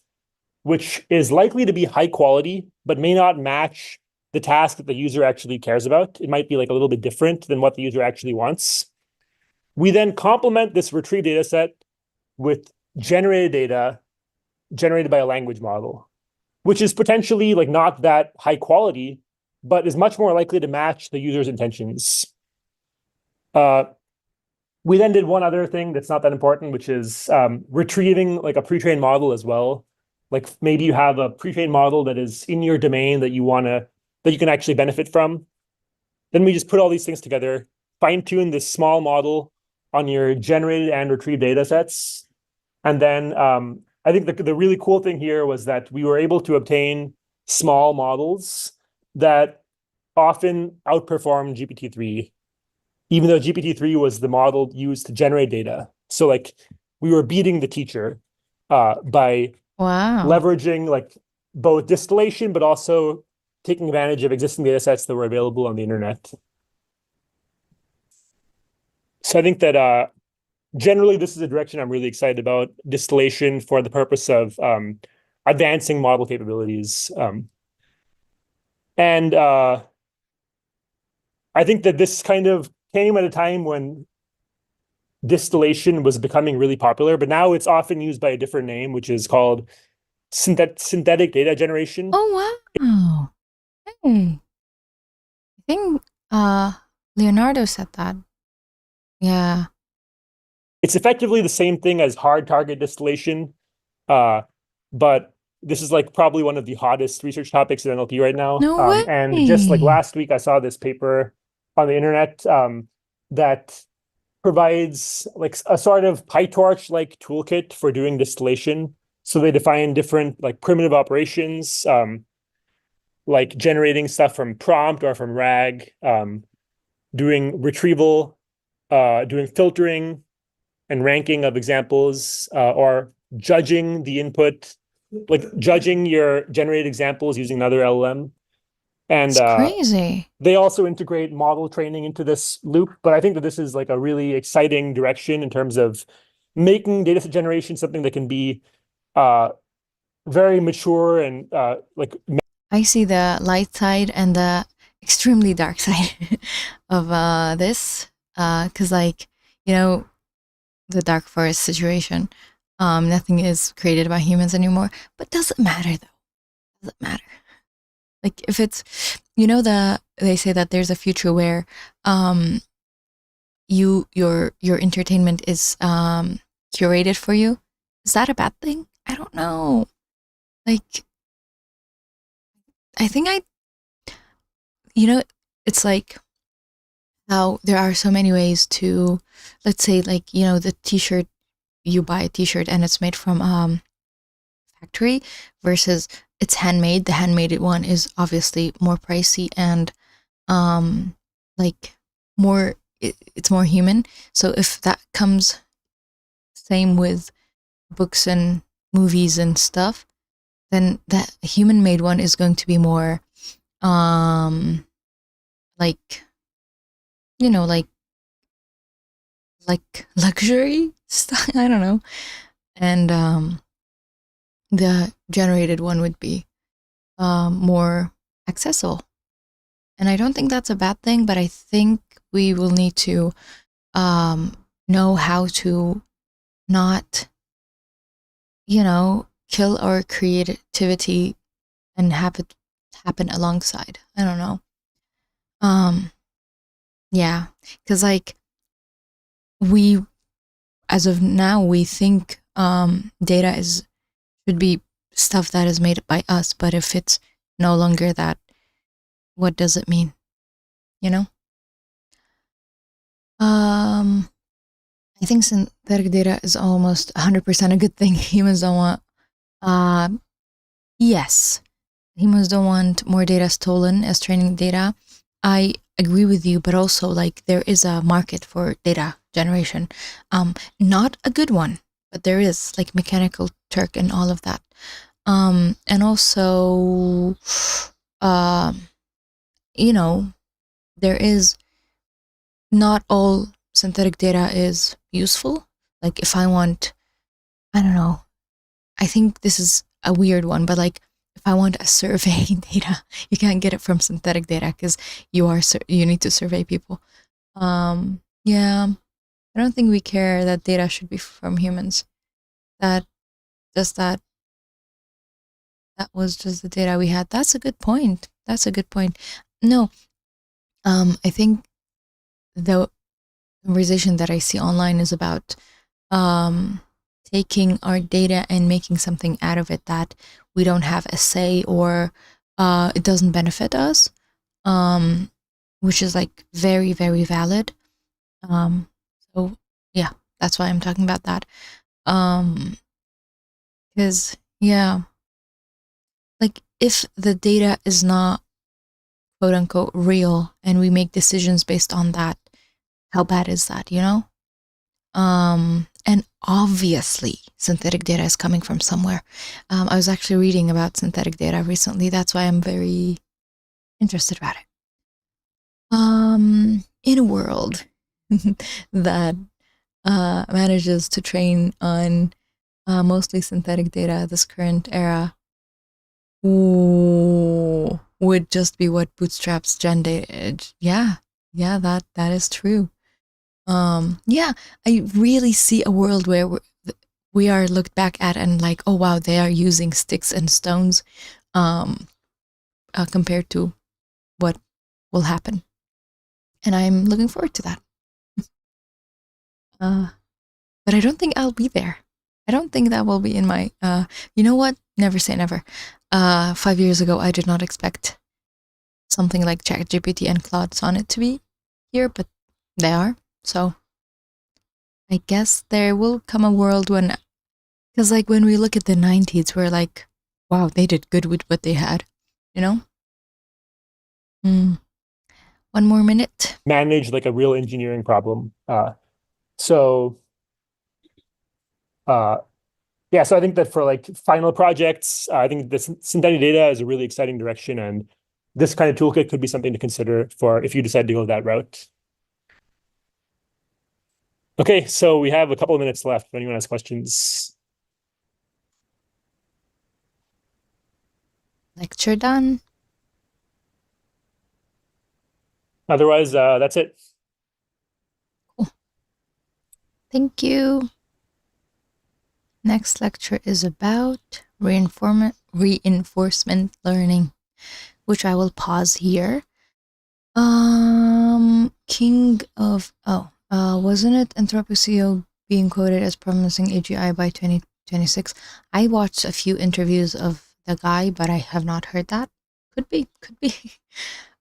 which is likely to be high quality, but may not match the task that the user actually cares about. It might be like a little bit different than what the user actually wants. We then complement this retrieved data set with generated data generated by a language model, which is potentially like not that high quality, but is much more likely to match the user's intentions. We then did one other thing that's not that important, which is retrieving like a pre-trained model as well. Like maybe you have a pre-trained model that is in your domain that you can actually benefit from. Then we just put all these things together, fine-tune this small model on your generated and retrieved data sets. And then I think the really cool thing here was that we were able to obtain small models that often outperform GPT-3, even though GPT-3 was the model used to generate data. So like we were beating the teacher by leveraging like both distillation, but also taking advantage of existing data sets that were available on the internet. So I think that generally this is a direction I'm really excited about, distillation for the purpose of advancing model capabilities. And I think that this kind of came at a time when distillation was becoming really popular, but now it's often used by a different name, which is called synthetic data generation. Oh, wow. Hey. I think Leonardo said that. Yeah. It's effectively the same thing as hard target distillation, but this is like probably one of the hottest research topics in NLP right now. No way. And just like last week, I saw this paper on the internet that provides like a sort of PyTorch-like toolkit for doing distillation. So they define different like primitive operations, like generating stuff from prompt or from RAG, doing retrieval, doing filtering and ranking of examples, or judging the input, like judging your generated examples using another LLM. And crazy. They also integrate model training into this loop. But I think that this is like a really exciting direction in terms of making data set generation something that can be very mature and like I see the light side and the extremely dark side of this, because like, you know, the dark forest situation, nothing is created by humans anymore, but doesn't matter though. Doesn't matter. Like if it's, you know, they say that there's a future where your entertainment is curated for you. Is that a bad thing? I don't know. Like, I think you know, it's like how there are so many ways to, let's say, like, you know, the t-shirt, you buy a t-shirt and it's made from factory versus it's handmade. The handmade one is obviously more pricey and like more, it's more human. So if that comes same with books and movies and stuff, then that human made one is going to be more like, you know, like luxury stuff. I don't know. And the generated one would be more accessible. And I don't think that's a bad thing, but I think we will need to know how to not, you know, kill our creativity and have it happen alongside. I don't know. Yeah, because like we, as of now, we think data should be stuff that is made by us, but if it's no longer that, what does it mean? You know? I think synthetic data is almost 100% a good thing. Humans don't want, yes, humans don't want more data stolen as training data. I agree with you, but also like there is a market for data generation. Not a good one, but there is, like Mechanical Turk and all of that. And also, you know, there is, not all synthetic data is useful. Like if I want, I don't know, I think this is a weird one, but like if I want a survey data, you can't get it from synthetic data because you need to survey people. Yeah, I don't think we care that data should be from humans. That was just the data we had. That's a good point. That's a good point. No, I think the conversation that I see online is about taking our data and making something out of it that we don't have a say or it doesn't benefit us, which is like very, very valid. So yeah, that's why I'm talking about that. Because yeah, like if the data is not quote unquote real and we make decisions based on that, how bad is that, you know? And obviously synthetic data is coming from somewhere. I was actually reading about synthetic data recently. That's why I'm very interested about it. In a world that manages to train on mostly synthetic data, this current era would just be what bootstraps gen data. Yeah, that is true. Yeah, I really see a world where we are looked back at and like, oh wow, they are using sticks and stones compared to what will happen. And I'm looking forward to that. But I don't think I'll be there. I don't think that will be in my, you know what? Never say never. 5 years ago, I did not expect something like ChatGPT and Claude Sonnet to be here, but they are. So I guess there will come a world when, because like when we look at the 90s, we're like, wow, they did good with what they had, you know? 1 more minute. Manage like a real engineering problem. Yeah, so I think that for like final projects, I think the synthetic data is a really exciting direction, and this kind of toolkit could be something to consider for if you decide to go that route. Okay, so we have a couple of minutes left if anyone has questions. lecture done. Otherwise, that's it. Thank you. Next lecture is about reinforcement learning, which I will pause here. Wasn't it Anthropic CEO being quoted as promising AGI by 2026? I watched a few interviews of the guy, but I have not heard that. Could be.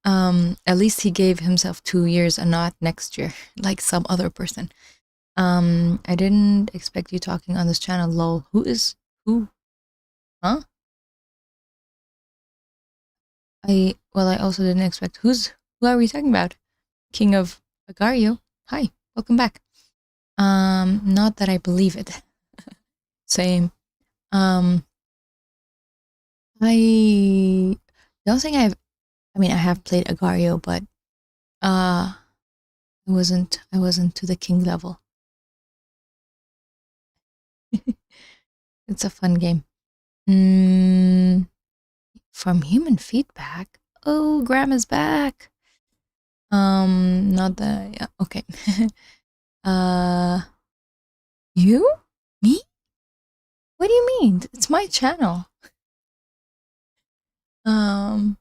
At least he gave himself 2 years and not next year, like some other person. I didn't expect you talking on this channel, lol. Who? Huh? I also didn't expect who are we talking about? King of Agario. Hi, welcome back. Not that I believe it. Same. I don't think I have played Agario, but I wasn't to the king level. It's a fun game. From human feedback. Oh, Grandma's back. Not the, yeah, okay. You? Me? What do you mean? It's my channel. Am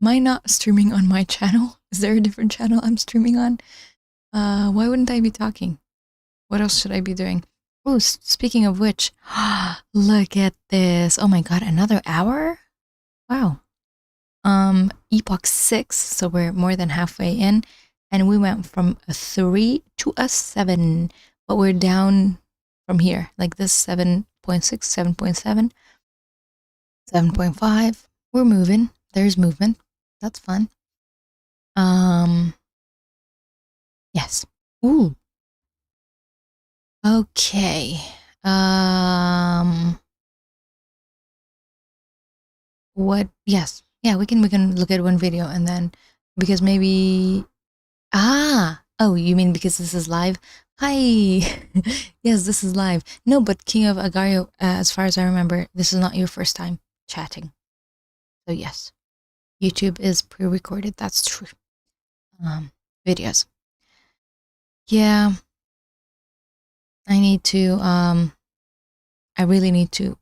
I not streaming on my channel? Is there a different channel I'm streaming on? Why wouldn't I be talking? What else should I be doing? Oh, speaking of which, look at this. Oh my god, another hour? Wow. Epoch 6, so we're more than halfway in, and we went from a 3 to a 7, but we're down from here, like this 7.6, 7.7, 7.5. We're moving. There's movement. That's fun. Yes. Ooh. Okay. What? Yes. Yeah, we can look at one video and then, because maybe, oh, you mean because this is live? Hi. Yes, this is live. No, but King of Agario, as far as I remember, this is not your first time chatting. So yes, YouTube is pre-recorded. That's true. Videos. Yeah. I need to, I really need to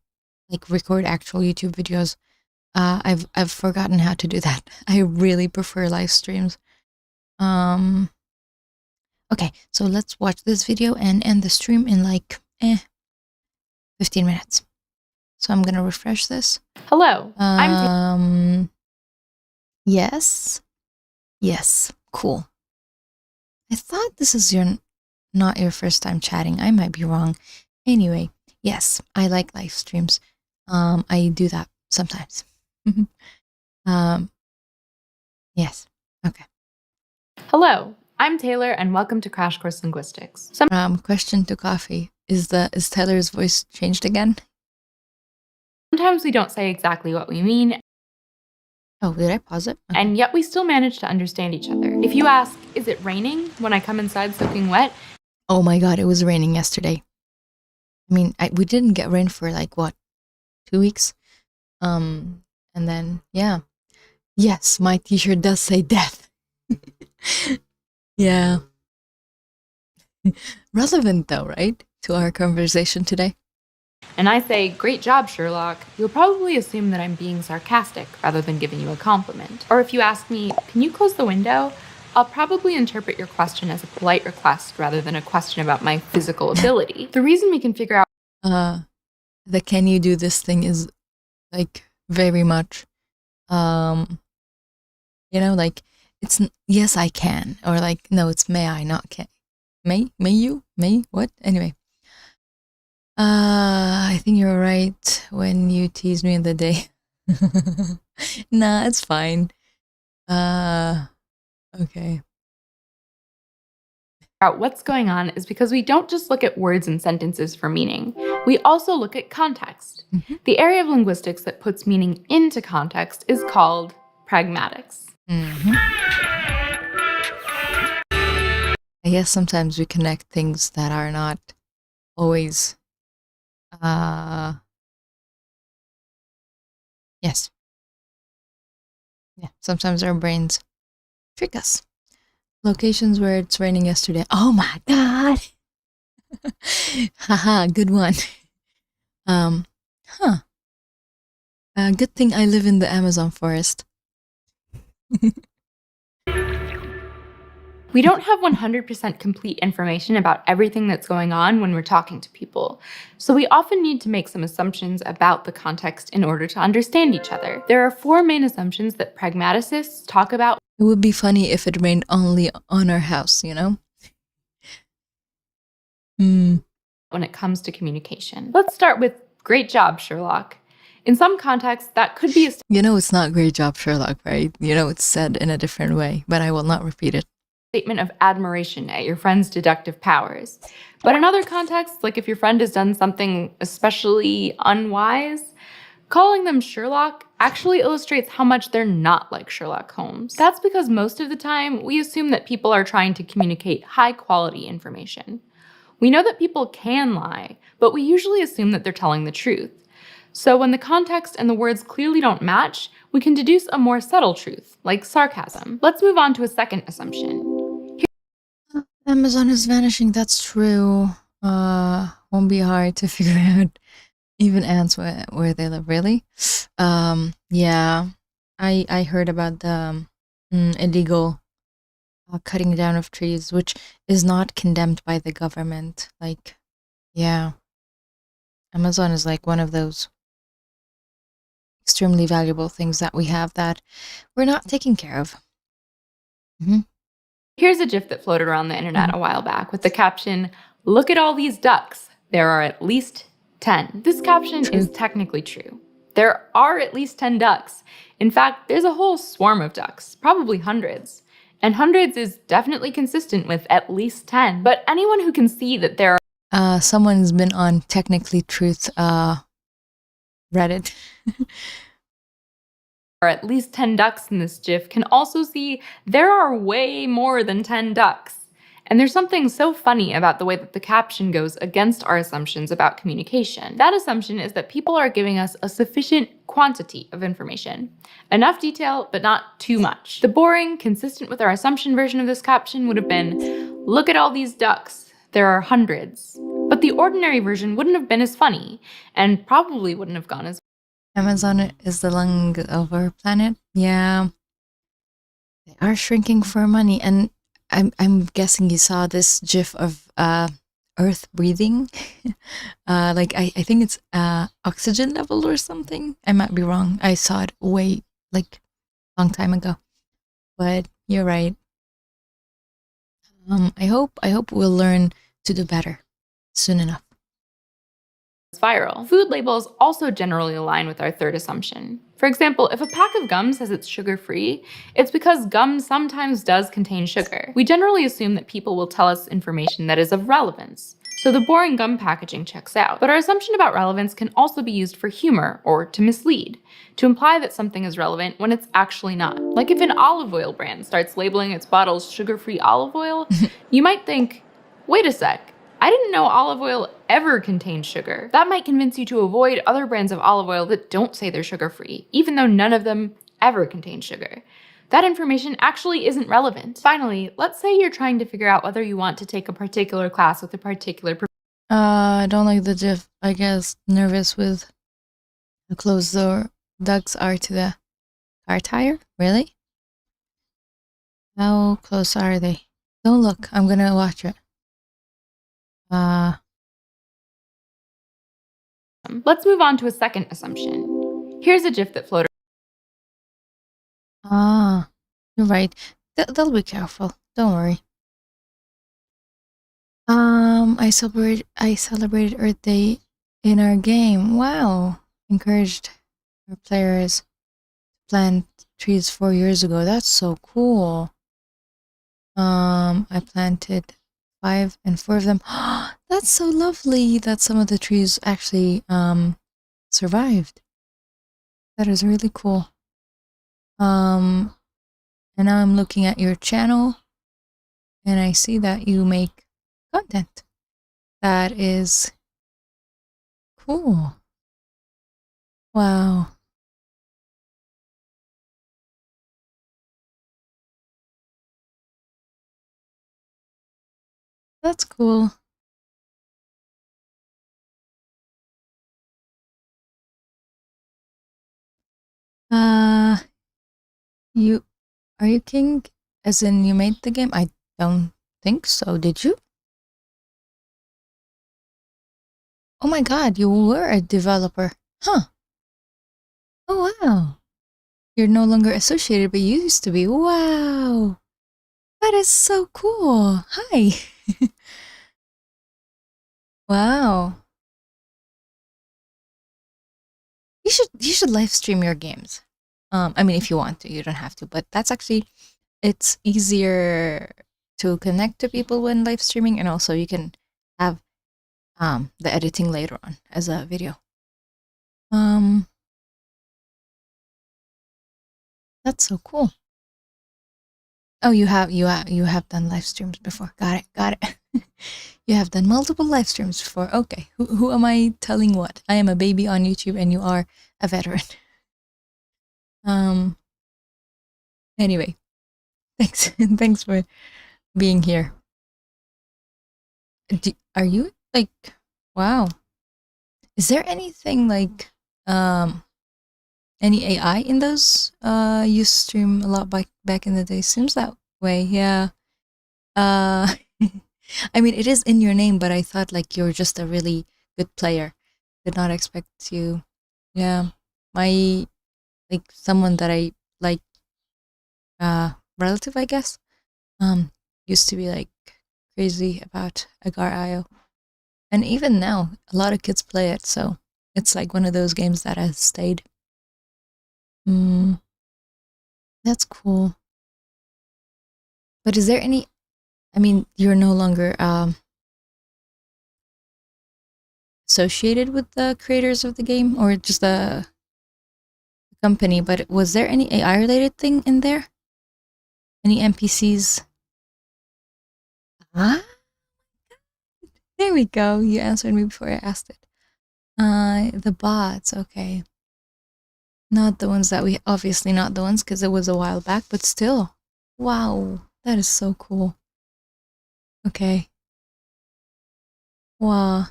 like record actual YouTube videos. I've forgotten how to do that. I really prefer live streams. Okay, so let's watch this video and end the stream in like 15 minutes. So I'm gonna refresh this. Hello. Yes. Yes. Cool. I thought this is not your first time chatting. I might be wrong. Anyway, yes, I like live streams. I do that sometimes. Yes. Okay. Hello. I'm Taylor, and welcome to Crash Course Linguistics. Question to coffee. Is Taylor's voice changed again? Sometimes we don't say exactly what we mean. Oh, did I pause it? Okay. And yet we still manage to understand each other. If you ask, is it raining when I come inside soaking wet? Oh my god, it was raining yesterday. I mean, we didn't get rain for like, what, 2 weeks? And then, yeah. Yes, my t-shirt does say death. Yeah. Relevant though, right? To our conversation today. And I say, great job, Sherlock. You'll probably assume that I'm being sarcastic rather than giving you a compliment. Or if you ask me, can you close the window? I'll probably interpret your question as a polite request rather than a question about my physical ability. The reason we can figure out the can you do this thing is like very much like it's yes I can, or like no, it's may I not can. May you? May what? Anyway. I think you're right when you tease me in the day. Nah, it's fine. Okay. out what's going on is because we don't just look at words and sentences for meaning. We also look at context. Mm-hmm. The area of linguistics that puts meaning into context is called pragmatics. Mm-hmm. I guess sometimes we connect things that are not always Yes. Yeah, sometimes our brains trick us. Locations where it's raining yesterday. Oh my god! Haha, good one. Huh. Good thing I live in the Amazon forest. We don't have 100% complete information about everything that's going on when we're talking to people, so we often need to make some assumptions about the context in order to understand each other. There are 4 main assumptions that pragmaticists talk about. It would be funny if it rained only on our house, you know? When it comes to communication. Let's start with great job, Sherlock. In some contexts, that could be a You know it's not great job, Sherlock, right? You know it's said in a different way, but I will not repeat it. Statement of admiration at your friend's deductive powers. But in other contexts, like if your friend has done something especially unwise, calling them Sherlock actually illustrates how much they're not like Sherlock Holmes. That's because most of the time, we assume that people are trying to communicate high-quality information. We know that people can lie, but we usually assume that they're telling the truth. So when the context and the words clearly don't match, we can deduce a more subtle truth, like sarcasm. Let's move on to a second assumption. Amazon is vanishing, that's true. Won't be hard to figure out even ants where they live, really. Yeah, I heard about the illegal cutting down of trees, which is not condemned by the government. Like, yeah, Amazon is like one of those extremely valuable things that we have that we're not taking care of. Here's a GIF that floated around the internet a while back with the caption, "Look at all these ducks. There are at least 10. This caption is technically true. There are at least 10 ducks. In fact, there's a whole swarm of ducks, probably hundreds. And hundreds is definitely consistent with at least 10. But anyone who can see that there are Someone's been on Technically Truth Reddit. are at least 10 ducks in this GIF can also see there are way more than 10 ducks. And there's something so funny about the way that the caption goes against our assumptions about communication. That assumption is that people are giving us a sufficient quantity of information. Enough detail, but not too much. The boring, consistent with our assumption version of this caption would have been, "Look at all these ducks. There are hundreds." But the ordinary version wouldn't have been as funny, and probably wouldn't have gone as Amazon is the lung of our planet. Yeah. They are shrinking for money. And I'm guessing you saw this GIF of Earth breathing. Like I think it's oxygen level or something. I might be wrong. I saw it way like long time ago. But you're right. I hope we'll learn to do better soon enough. viral. Food labels also generally align with our third assumption. For example, if a pack of gum says it's sugar-free, it's because gum sometimes does contain sugar. We generally assume that people will tell us information that is of relevance. So the boring gum packaging checks out. But our assumption about relevance can also be used for humor or to mislead, to imply that something is relevant when it's actually not. Like if an olive oil brand starts labeling its bottles sugar-free olive oil, you might think, wait a sec, I didn't know olive oil ever contained sugar. That might convince you to avoid other brands of olive oil that don't say they're sugar-free, even though none of them ever contain sugar. That information actually isn't relevant. Finally, let's say you're trying to figure out whether you want to take a particular class with a particular I don't like the GIF. I guess nervous with how close the ducks are to the car tire. Really? How close are they? Don't look. I'm gonna watch it. Let's move on to a second assumption. Here's a GIF that floated. You're right. They'll be careful. Don't worry. I celebrated Earth Day in our game. Wow. Encouraged our players to plant trees 4 years ago. That's so cool. I planted 5 and 4 of them. That's so lovely that some of the trees actually survived. That is really cool. And now I'm looking at your channel and I see that you make content. That is cool. cool. Wow. That's cool. You are you king? As in you made the game? I don't think so. Did you? Oh my god, you were a developer. Huh. Oh wow. You're no longer associated, but you used to be. Wow. That is so cool. Hi. Wow. You should live stream your games. I mean if you want to, you don't have to, but that's actually it's easier to connect to people when live streaming, and also you can have the editing later on as a video. That's so cool. Oh, you have done live streams before. Got it. You have done multiple live streams before. Okay, who am I telling what? I am a baby on YouTube, and you are a veteran. Anyway, thanks thanks for being here. Are you like, wow? Is there anything like any AI in those? You stream a lot back in the day. Seems that way, yeah. I mean, it is in your name, but I thought like you're just a really good player. Did not expect you. Yeah, my like someone that I like, relative, I guess, used to be like crazy about Agar.io, and even now, a lot of kids play it. So it's like one of those games that has stayed. That's cool. But is there any? I mean, you're no longer associated with the creators of the game, or just the company, but was there any AI related thing in there? Any NPCs? Ah, there we go. You answered me before I asked it. The bots, okay. Not the ones that obviously not the ones, because it was a while back, but still. Wow, that is so cool. Okay. Wow.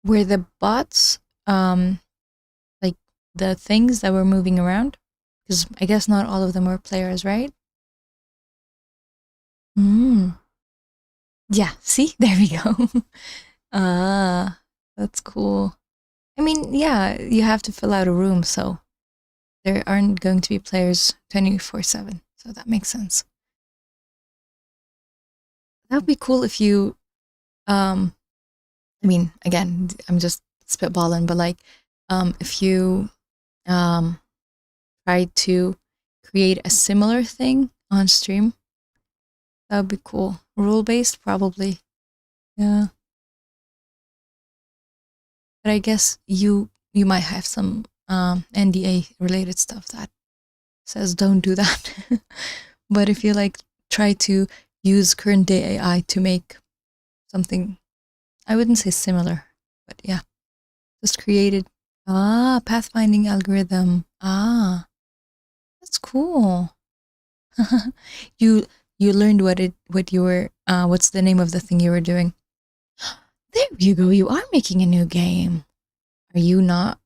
Were the bots, like the things that were moving around? Because I guess not all of them were players, right? Yeah, see? There we go. Ah, that's cool. I mean, yeah, you have to fill out a room, so there aren't going to be players 24/7, so that makes sense. That would be cool if you, I mean, again, I'm just spitballing, but like, if you try to create a similar thing on stream, that would be cool. Rule-based, probably. Yeah. But I guess you might have some NDA related stuff that says don't do that. But if you like try to use current day AI to make something, I wouldn't say similar, but yeah, just created. Pathfinding algorithm. That's cool. You learned what you were what's the name of the thing you were doing? There you go. You are making a new game. Are you not?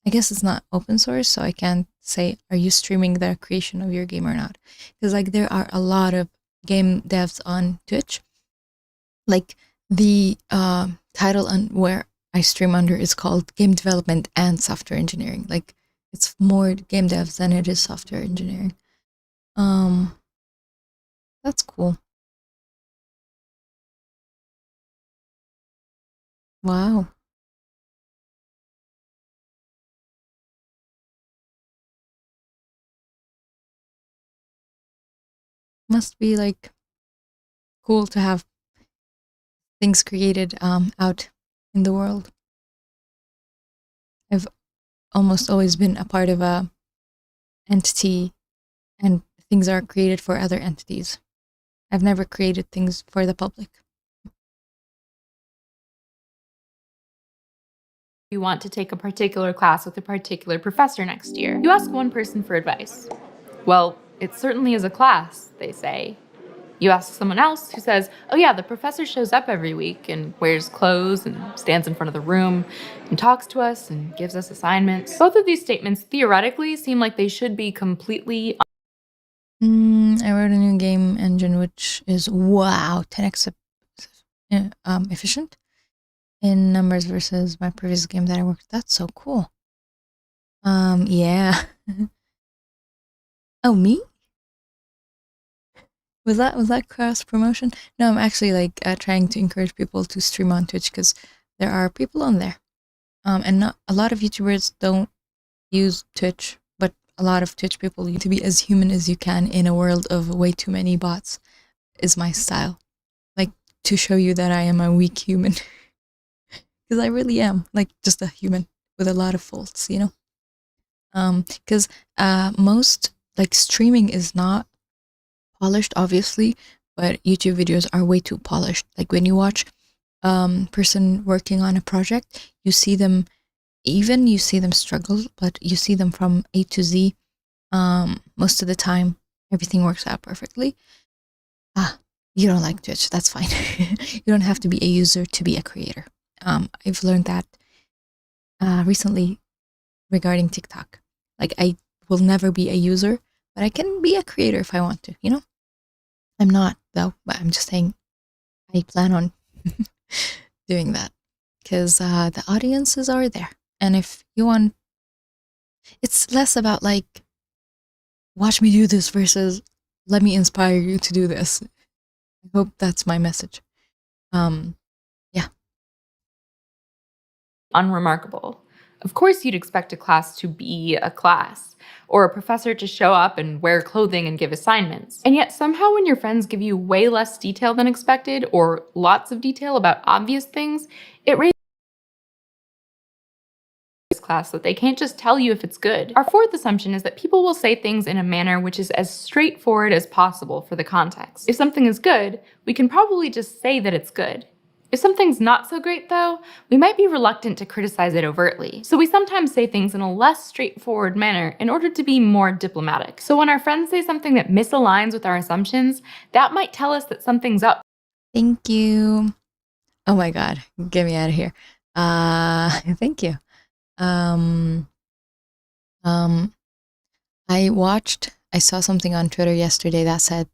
I guess it's not open source, so I can't say are you streaming the creation of your game or not. Because like there are a lot of game devs on Twitch. Like the title on where I stream under is called Game Development and Software Engineering. Like it's more game devs than it is software engineering. That's cool. Wow. Must be like cool to have things created out in the world. I've almost always been a part of a entity, and things are created for other entities. I've never created things for the public. you want to take a particular class with a particular professor next year. You ask one person for advice. Well, it certainly is a class, they say. You ask someone else who says, oh yeah, the professor shows up every week and wears clothes and stands in front of the room and talks to us and gives us assignments. Both of these statements theoretically seem like they should be completely I wrote a new game engine which is, wow, 10x efficient in numbers versus my previous game that I worked. That's so cool. Yeah. Oh, me? Was that cross promotion? No, I'm actually like trying to encourage people to stream on Twitch because there are people on there. And not a lot of YouTubers don't use Twitch, but a lot of Twitch people need to be as human as you can in a world of way too many bots is my style. Like to show you that I am a weak human. Because I really am, like just a human with a lot of faults, you know? Because most like streaming is not polished, obviously, but YouTube videos are way too polished. Like when you watch person working on a project, you see them struggle, but you see them from A to Z. Most of the time, everything works out perfectly. You don't like Twitch, that's fine. You don't have to be a user to be a creator. I've learned that recently regarding TikTok. Like I will never be a user, but I can be a creator if I want to, you know? I'm not though, but I'm just saying I plan on doing that because the audiences are there. And if you want, it's less about like, watch me do this versus let me inspire you to do this. I hope that's my message. unremarkable. Of course, you'd expect a class to be a class, or a professor to show up and wear clothing and give assignments. And yet somehow when your friends give you way less detail than expected, or lots of detail about obvious things, it raises class that they can't just tell you if it's good. Our fourth assumption is that people will say things in a manner which is as straightforward as possible for the context. If something is good, we can probably just say that it's good. If something's not so great though, we might be reluctant to criticize it overtly. So we sometimes say things in a less straightforward manner in order to be more diplomatic. So when our friends say something that misaligns with our assumptions, that might tell us that something's up. Thank you. Oh my God, get me out of here. Thank you. I saw something on Twitter yesterday that said,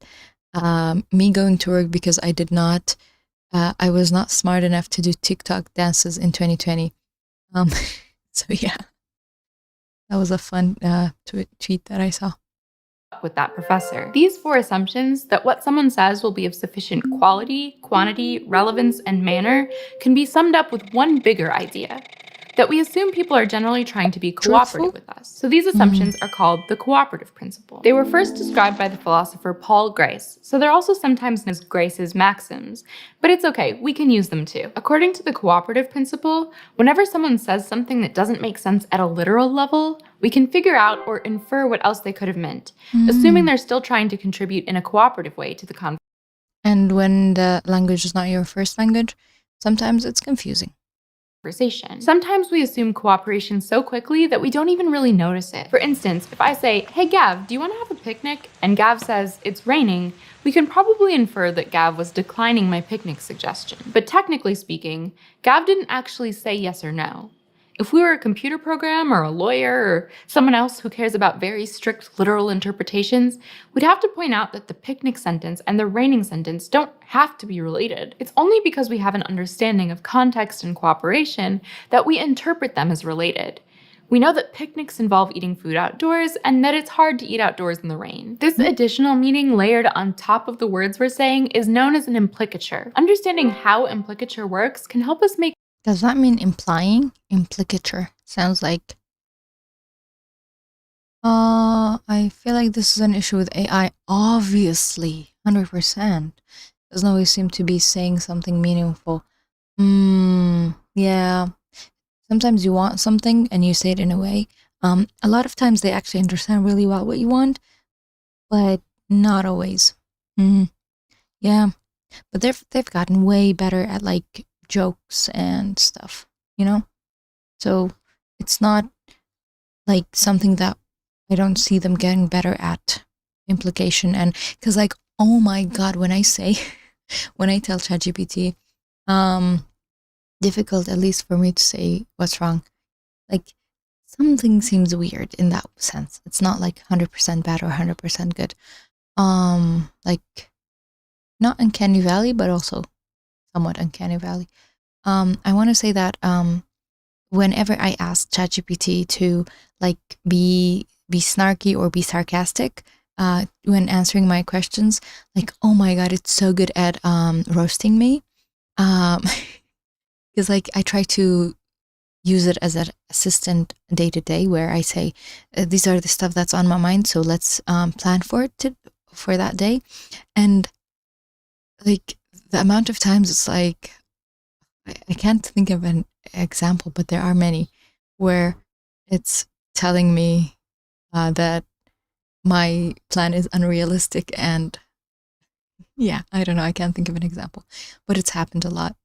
me going to work because I was not smart enough to do TikTok dances in 2020. So yeah, that was a fun tweet that I saw. With that professor. These four assumptions that what someone says will be of sufficient quality, quantity, relevance, and manner can be summed up with one bigger idea. That we assume people are generally trying to be cooperative with us. So these assumptions are called the cooperative principle. They were first described by the philosopher Paul Grice, so they're also sometimes known as Grice's maxims, but it's okay, we can use them too. According to the cooperative principle, whenever someone says something that doesn't make sense at a literal level, we can figure out or infer what else they could have meant, assuming they're still trying to contribute in a cooperative way to the conversation. And when the language is not your first language, sometimes it's confusing. Sometimes we assume cooperation so quickly that we don't even really notice it. For instance, if I say, hey Gav, do you want to have a picnic? And Gav says, it's raining, we can probably infer that Gav was declining my picnic suggestion. But technically speaking, Gav didn't actually say yes or no. If we were a computer program or a lawyer or someone else who cares about very strict literal interpretations, we'd have to point out that the picnic sentence and the raining sentence don't have to be related. It's only because we have an understanding of context and cooperation that we interpret them as related. We know that picnics involve eating food outdoors and that it's hard to eat outdoors in the rain. This additional meaning layered on top of the words we're saying is known as an implicature. Understanding how implicature works can help us make. Does that mean implying? Implicature sounds like. I feel like this is an issue with AI. Obviously, 100%. Doesn't always seem to be saying something meaningful. Yeah. Sometimes you want something and you say it in a way. A lot of times they actually understand really well what you want, but not always. Yeah. But they've gotten way better at like jokes and stuff, you know? So it's not like something that I don't see them getting better at implication. And because like, oh my God, when I tell ChatGPT, difficult at least for me to say what's wrong. Like something seems weird in that sense. It's not like 100% bad or 100% good. Like not uncanny valley, but also somewhat uncanny valley. I want to say that whenever I ask ChatGPT to like be snarky or be sarcastic when answering my questions, like, oh my God, it's so good at roasting me. Because like I try to use it as an assistant day to day, where I say, these are the stuff that's on my mind, so let's plan for that day. And like the amount of times it's like, I can't think of an example, but there are many where it's telling me that my plan is unrealistic, and yeah, I don't know, I can't think of an example, but it's happened a lot.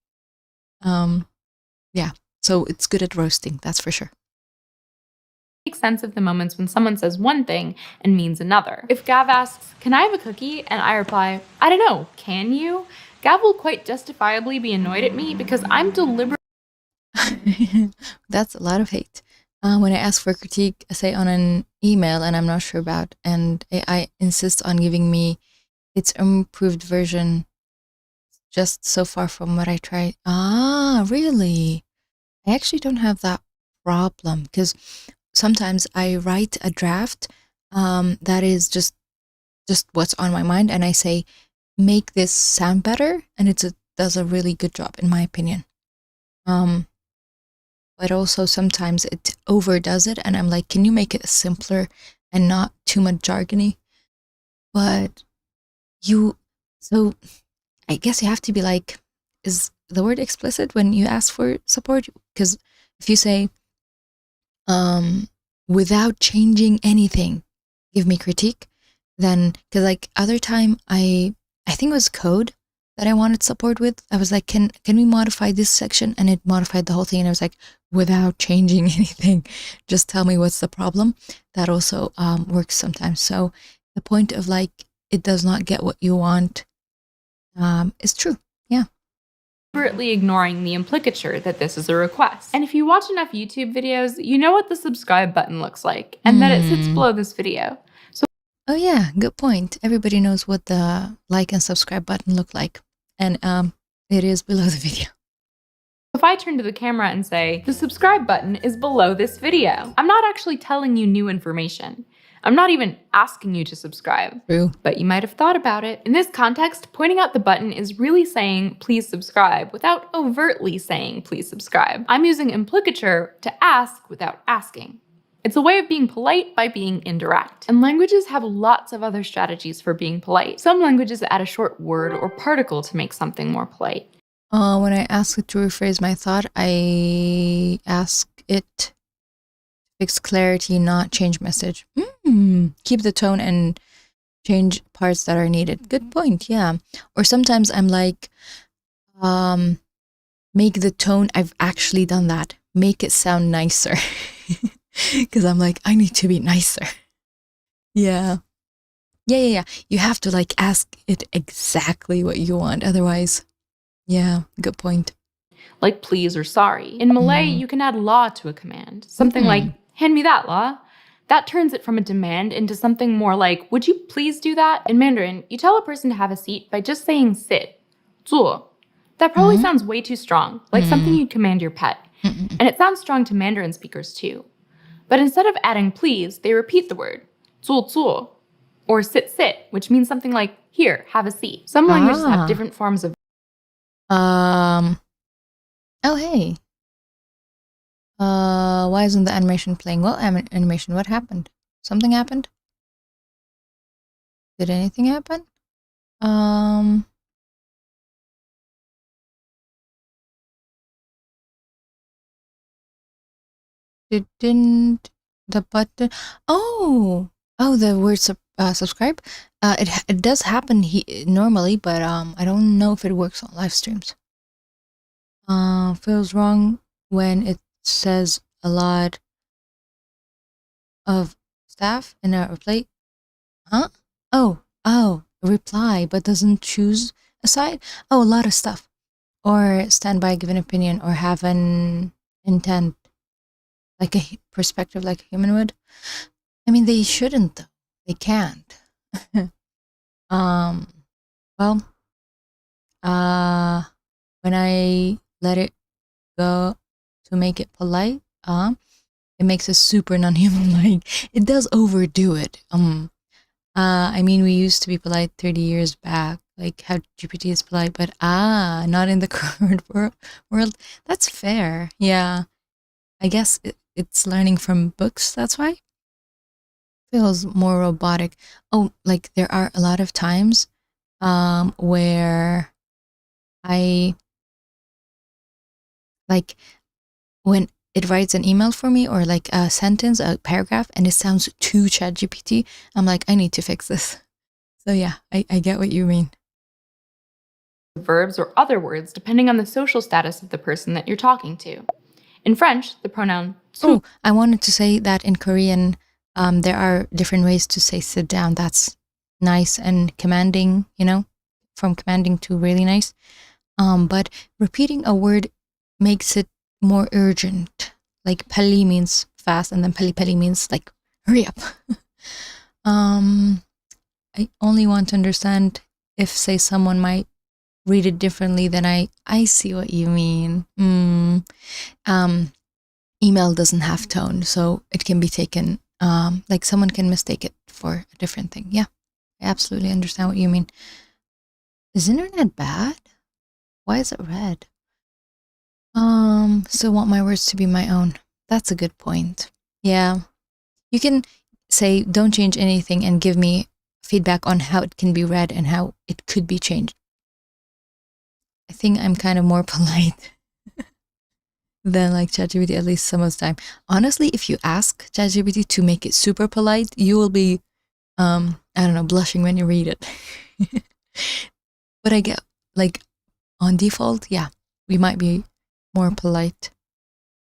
Yeah, so it's good at roasting, that's for sure. Make sense of the moments when someone says one thing and means another. If Gav asks, "Can I have a cookie?" and I reply, "I don't know, can you?" Gav will quite justifiably be annoyed at me because I'm deliberately That's a lot of hate. When I ask for critique, say on an email and I'm not sure about, and AI insists on giving me its improved version just so far from what I tried. Ah, really? I actually don't have that problem, because sometimes I write a draft that is just what's on my mind, and I say, make this sound better, and it does a really good job in my opinion. But also sometimes it overdoes it, and I'm like, can you make it simpler and not too much jargony? But so I guess you have to be like, is the word explicit when you ask for support? Because if you say, without changing anything, give me critique, then, because like other time I think it was code that I wanted support with. I was like, can we modify this section? And it modified the whole thing. And I was like, without changing anything, just tell me what's the problem. That also works sometimes. So the point of like, it does not get what you want is true. Yeah. deliberately ignoring the implicature that this is a request. And if you watch enough YouTube videos, you know what the subscribe button looks like, and that it sits below this video. So, oh yeah, good point. Everybody knows what the like and subscribe button look like, and it is below the video. if I turn to the camera and say, the subscribe button is below this video, I'm not actually telling you new information. I'm not even asking you to subscribe. True. But you might have thought about it. In this context, pointing out the button is really saying, please subscribe, without overtly saying, please subscribe. I'm using implicature to ask without asking. It's a way of being polite by being indirect. And languages have lots of other strategies for being polite. Some languages add a short word or particle to make something more polite. When I ask it to rephrase my thought, I ask it to fix clarity, not change message. Keep the tone and change parts that are needed. Good point, yeah. Or sometimes I'm like, make the tone, I've actually done that. Make it sound nicer. Because I'm like, I need to be nicer. Yeah. You have to like ask it exactly what you want. Otherwise, yeah, good point. Like please or sorry. In Malay, you can add law to a command. Something like, hand me that law. That turns it from a demand into something more like, would you please do that? In Mandarin, you tell a person to have a seat by just saying sit, 坐. That probably sounds way too strong, like something you'd command your pet. And it sounds strong to Mandarin speakers too. But instead of adding please, they repeat the word, 坐坐, or sit sit, which means something like, here, have a seat. Some languages have different forms of Oh, hey. Why isn't the animation playing? Well, animation, what happened? Something happened? Did anything happen? Didn't the button? Oh, the word subscribe. It does happen normally, but I don't know if it works on live streams. Feels wrong when it says a lot of stuff in a reply. Huh? Oh, reply, but doesn't choose a side. Oh, a lot of stuff. Or stand by, give an opinion, or have an intent, like a perspective, like a human would. I mean, they shouldn't, though. They can't. Well, when I let it go to make it polite, it makes it super non-human like. It does overdo it. I mean, we used to be polite 30 years back, like how GPT is polite, but not in the current world. That's fair. Yeah. I guess it's learning from books, that's why. Feels more robotic. Oh, like there are a lot of times where I, like, when it writes an email for me or like a sentence, a paragraph, and it sounds too ChatGPT, I'm like, I need to fix this. So yeah, I get what you mean. Verbs or other words depending on the social status of the person that you're talking to. In French, the pronoun Oh, I wanted to say that in Korean, there are different ways to say sit down. That's nice and commanding, you know, from commanding to really nice. But repeating a word makes it more urgent. Like pali means fast, and then pali means like hurry up. I only want to understand if, say, someone might read it differently, then I see what you mean. Email doesn't have tone, so it can be taken, like someone can mistake it for a different thing. Yeah, I absolutely understand what you mean. Is internet bad? Why is it red? Still want my words to be my own. That's a good point. Yeah, you can say don't change anything and give me feedback on how it can be read and how it could be changed. I think I'm kind of more polite than like ChatGPT, at least some of the time. Honestly, if you ask ChatGPT to make it super polite, you will be, I don't know, blushing when you read it. But I get, like, on default, yeah, we might be more polite.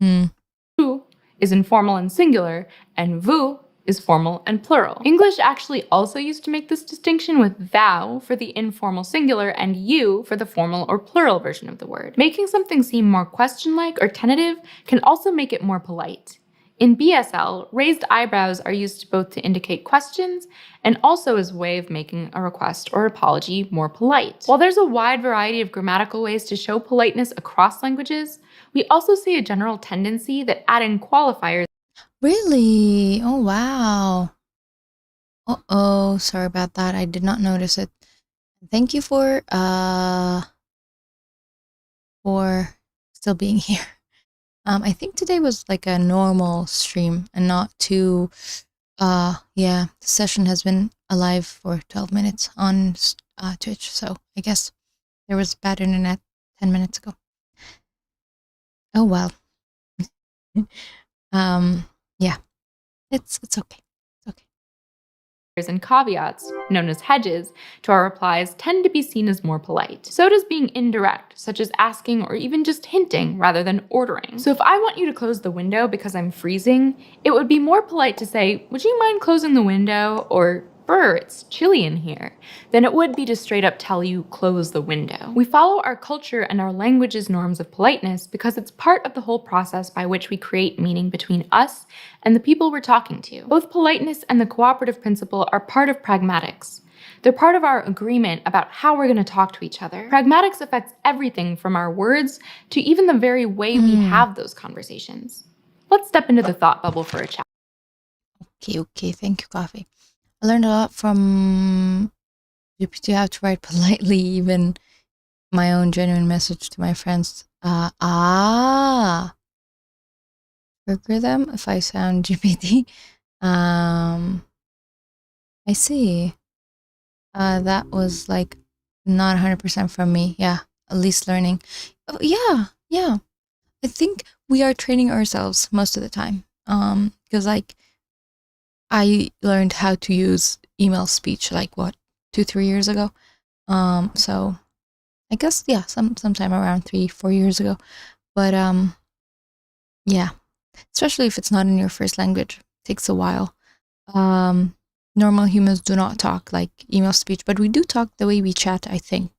Tu is informal and singular, and vous is formal and plural. English actually also used to make this distinction with thou for the informal singular and you for the formal or plural version of the word. Making something seem more question-like or tentative can also make it more polite. In BSL, raised eyebrows are used both to indicate questions and also as a way of making a request or apology more polite. While there's a wide variety of grammatical ways to show politeness across languages, we also see a general tendency that adding qualifiers. Really? Oh, wow. Uh-oh, sorry about that. I did not notice it. Thank you for still being here. I think today was like a normal stream and not too, yeah, the session has been alive for 12 minutes on Twitch, so I guess there was bad internet 10 minutes ago. Oh, well. Yeah, it's okay. And caveats, known as hedges, to our replies tend to be seen as more polite. So does being indirect, such as asking or even just hinting rather than ordering. So if I want you to close the window because I'm freezing, it would be more polite to say, would you mind closing the window? Or, brr, it's chilly in here, than it would be to straight up tell you, close the window. We follow our culture and our language's norms of politeness because it's part of the whole process by which we create meaning between us and the people we're talking to. Both politeness and the cooperative principle are part of pragmatics. They're part of our agreement about how we're going to talk to each other. Pragmatics affects everything from our words to even the very way we have those conversations. Let's step into the thought bubble for a chat. Okay, thank you, Coffee. I learned a lot from GPT how to write politely, even my own genuine message to my friends. Trigger them if I sound GPT. I see. That was like not 100% from me. Yeah, at least learning. Oh, yeah. I think we are training ourselves most of the time. Because like I learned how to use email speech like what, 2-3 years ago. So I guess yeah, sometime around 3-4 years ago. But yeah, especially if it's not in your first language. It takes a while. Normal humans do not talk like email speech, but we do talk the way we chat, I think.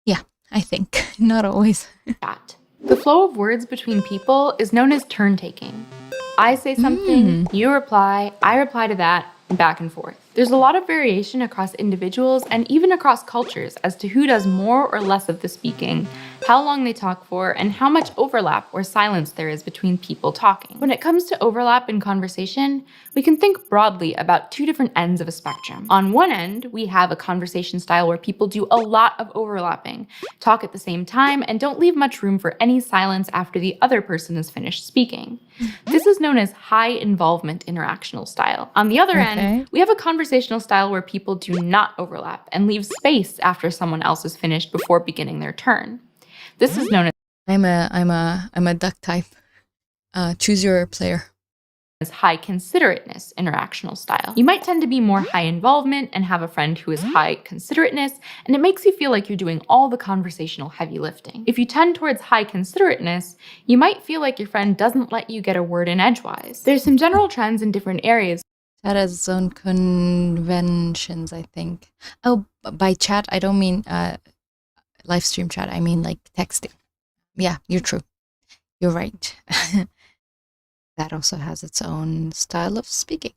Yeah, I think. Not always. Chat. The flow of words between people is known as turn taking. I say something, you reply, I reply to that, and back and forth. There's a lot of variation across individuals and even across cultures as to who does more or less of the speaking, how long they talk for, and how much overlap or silence there is between people talking. When it comes to overlap in conversation, we can think broadly about two different ends of a spectrum. On one end, we have a conversation style where people do a lot of overlapping, talk at the same time, and don't leave much room for any silence after the other person is finished speaking. This is known as high involvement interactional style. On the other end, we have a conversational style where people do not overlap and leave space after someone else is finished before beginning their turn. This is known as I'm a duck type. Choose your player. As high considerateness interactional style. You might tend to be more high involvement and have a friend who is high considerateness, and it makes you feel like you're doing all the conversational heavy lifting. If you tend towards high considerateness, you might feel like your friend doesn't let you get a word in edgewise. There's some general trends in different areas. Chat has its own conventions, I think. Oh, by chat, I don't mean live stream chat. I mean like texting. Yeah, you're true. You're right. That also has its own style of speaking.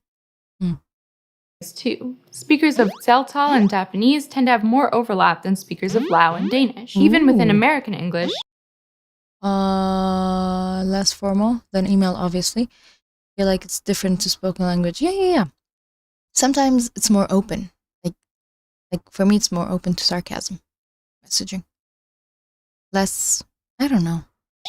Too. Speakers of Tseltal and Japanese tend to have more overlap than speakers of Lao and Danish. Even within American English, less formal than email, obviously. I feel like it's different to spoken language. Yeah. Sometimes it's more open. Like for me, it's more open to sarcasm messaging. Less, I don't know.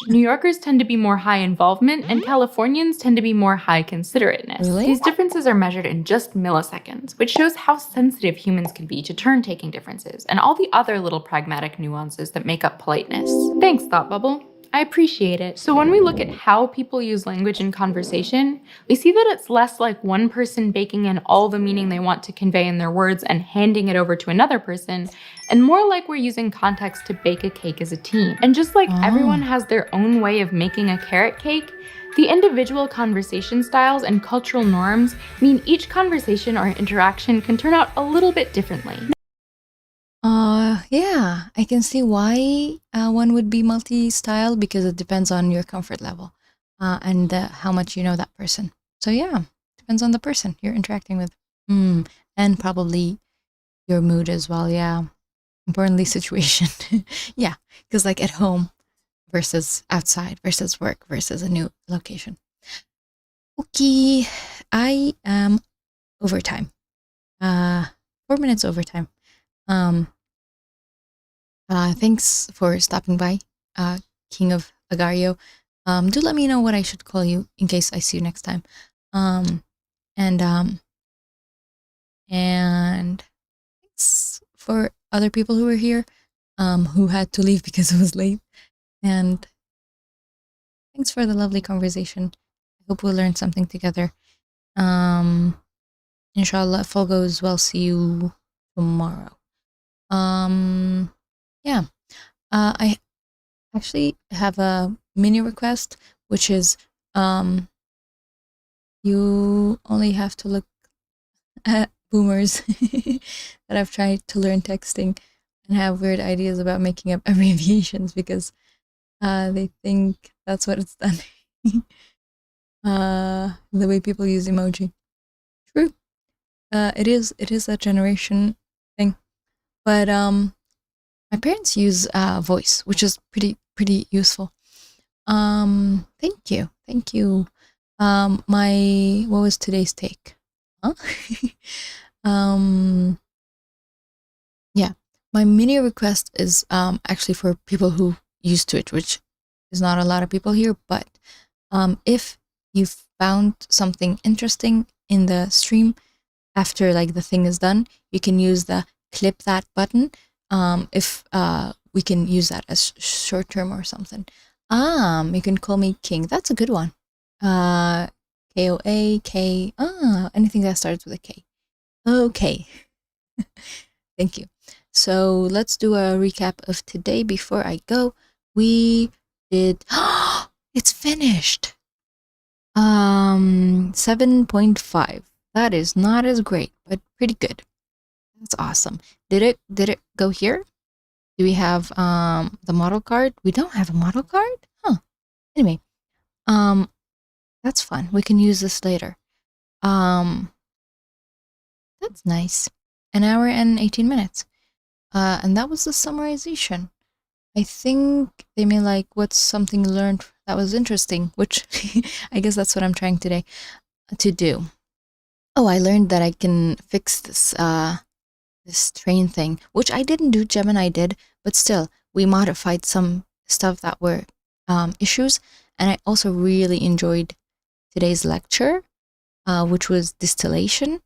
New Yorkers tend to be more high involvement, and Californians tend to be more high considerateness. Really? These differences are measured in just milliseconds, which shows how sensitive humans can be to turn-taking differences and all the other little pragmatic nuances that make up politeness. Thanks, Thought Bubble. I appreciate it. So when we look at how people use language in conversation, we see that it's less like one person baking in all the meaning they want to convey in their words and handing it over to another person, and more like we're using context to bake a cake as a team. And just like everyone has their own way of making a carrot cake, the individual conversation styles and cultural norms mean each conversation or interaction can turn out a little bit differently. Yeah, I can see why one would be multi-style, because it depends on your comfort level and how much you know that person. So yeah, depends on the person you're interacting with. And probably your mood as well, yeah. Importantly, situation. Yeah, because like at home versus outside versus work versus a new location. Okay, I am overtime. 4 minutes overtime. Thanks for stopping by, King of Agario. Do let me know what I should call you in case I see you next time. And thanks for other people who were here, who had to leave because it was late. And thanks for the lovely conversation. I hope we'll learn something together. Inshallah, if all goes well, see you tomorrow. Yeah. I actually have a mini request, which is you only have to look at boomers that have tried to learn texting and have weird ideas about making up abbreviations because they think that's what it's done. The way people use emoji. True. It is a generation thing. But my parents use voice, which is pretty useful. Thank you. What was today's take? Huh? Yeah, my mini request is actually for people who use Twitch, which is not a lot of people here, but if you found something interesting in the stream after like the thing is done, you can use the clip that button. If we can use that as short term or something. You can call me King. That's a good one. K-O-A-K. Anything that starts with a K. Okay. Thank you. So let's do a recap of today before I go. We did It's finished. 7.5. That is not as great, but pretty good. That's awesome. Did it go here? Do we have the model card? We don't have a model card? Huh. Anyway, that's fun. We can use this later. That's nice. An hour and 18 minutes. And that was the summarization. I think they may like, what's something learned that was interesting, which I guess that's what I'm trying today to do. Oh, I learned that I can fix this this train thing, which I didn't do, Gemini did, but still, we modified some stuff that were issues. And I also really enjoyed today's lecture, which was distillation,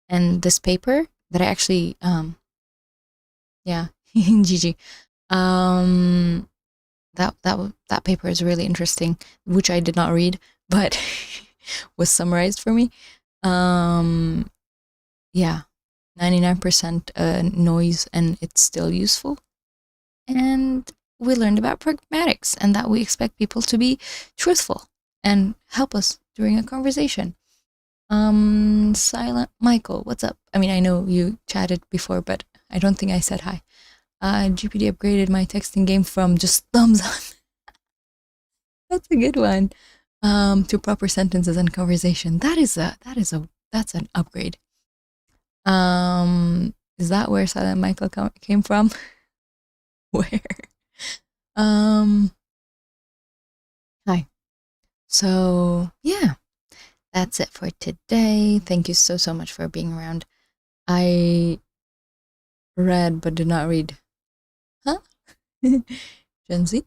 and this paper that I actually, yeah, GG. That paper is really interesting, which I did not read, but was summarized for me. Yeah, 99% noise, and it's still useful. And we learned about pragmatics, and that we expect people to be truthful and help us during a conversation. Silent Michael, what's up? I mean, I know you chatted before, but I don't think I said hi. GPT upgraded my texting game from just thumbs up. That's a good one. To proper sentences and conversation. That's an upgrade. Is that where Silent Michael came from? Where? Hi. So yeah, that's it for today. Thank you so much for being around. I read but did not read. Huh? Gen Z?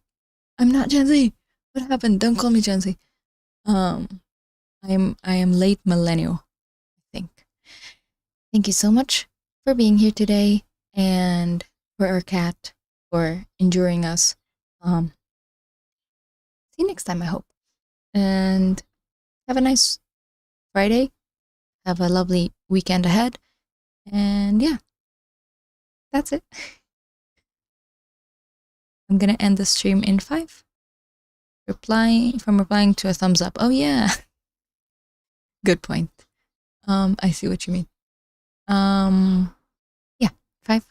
I'm not Gen Z. What happened? Don't call me Gen Z. I am late millennial, I think. Thank you so much for being here today, and for our cat for enduring us. See you next time, I hope. And have a nice Friday. Have a lovely weekend ahead. And yeah, that's it. I'm gonna end the stream in 5. Replying to a thumbs up. Oh yeah. Good point. I see what you mean. Yeah, 5,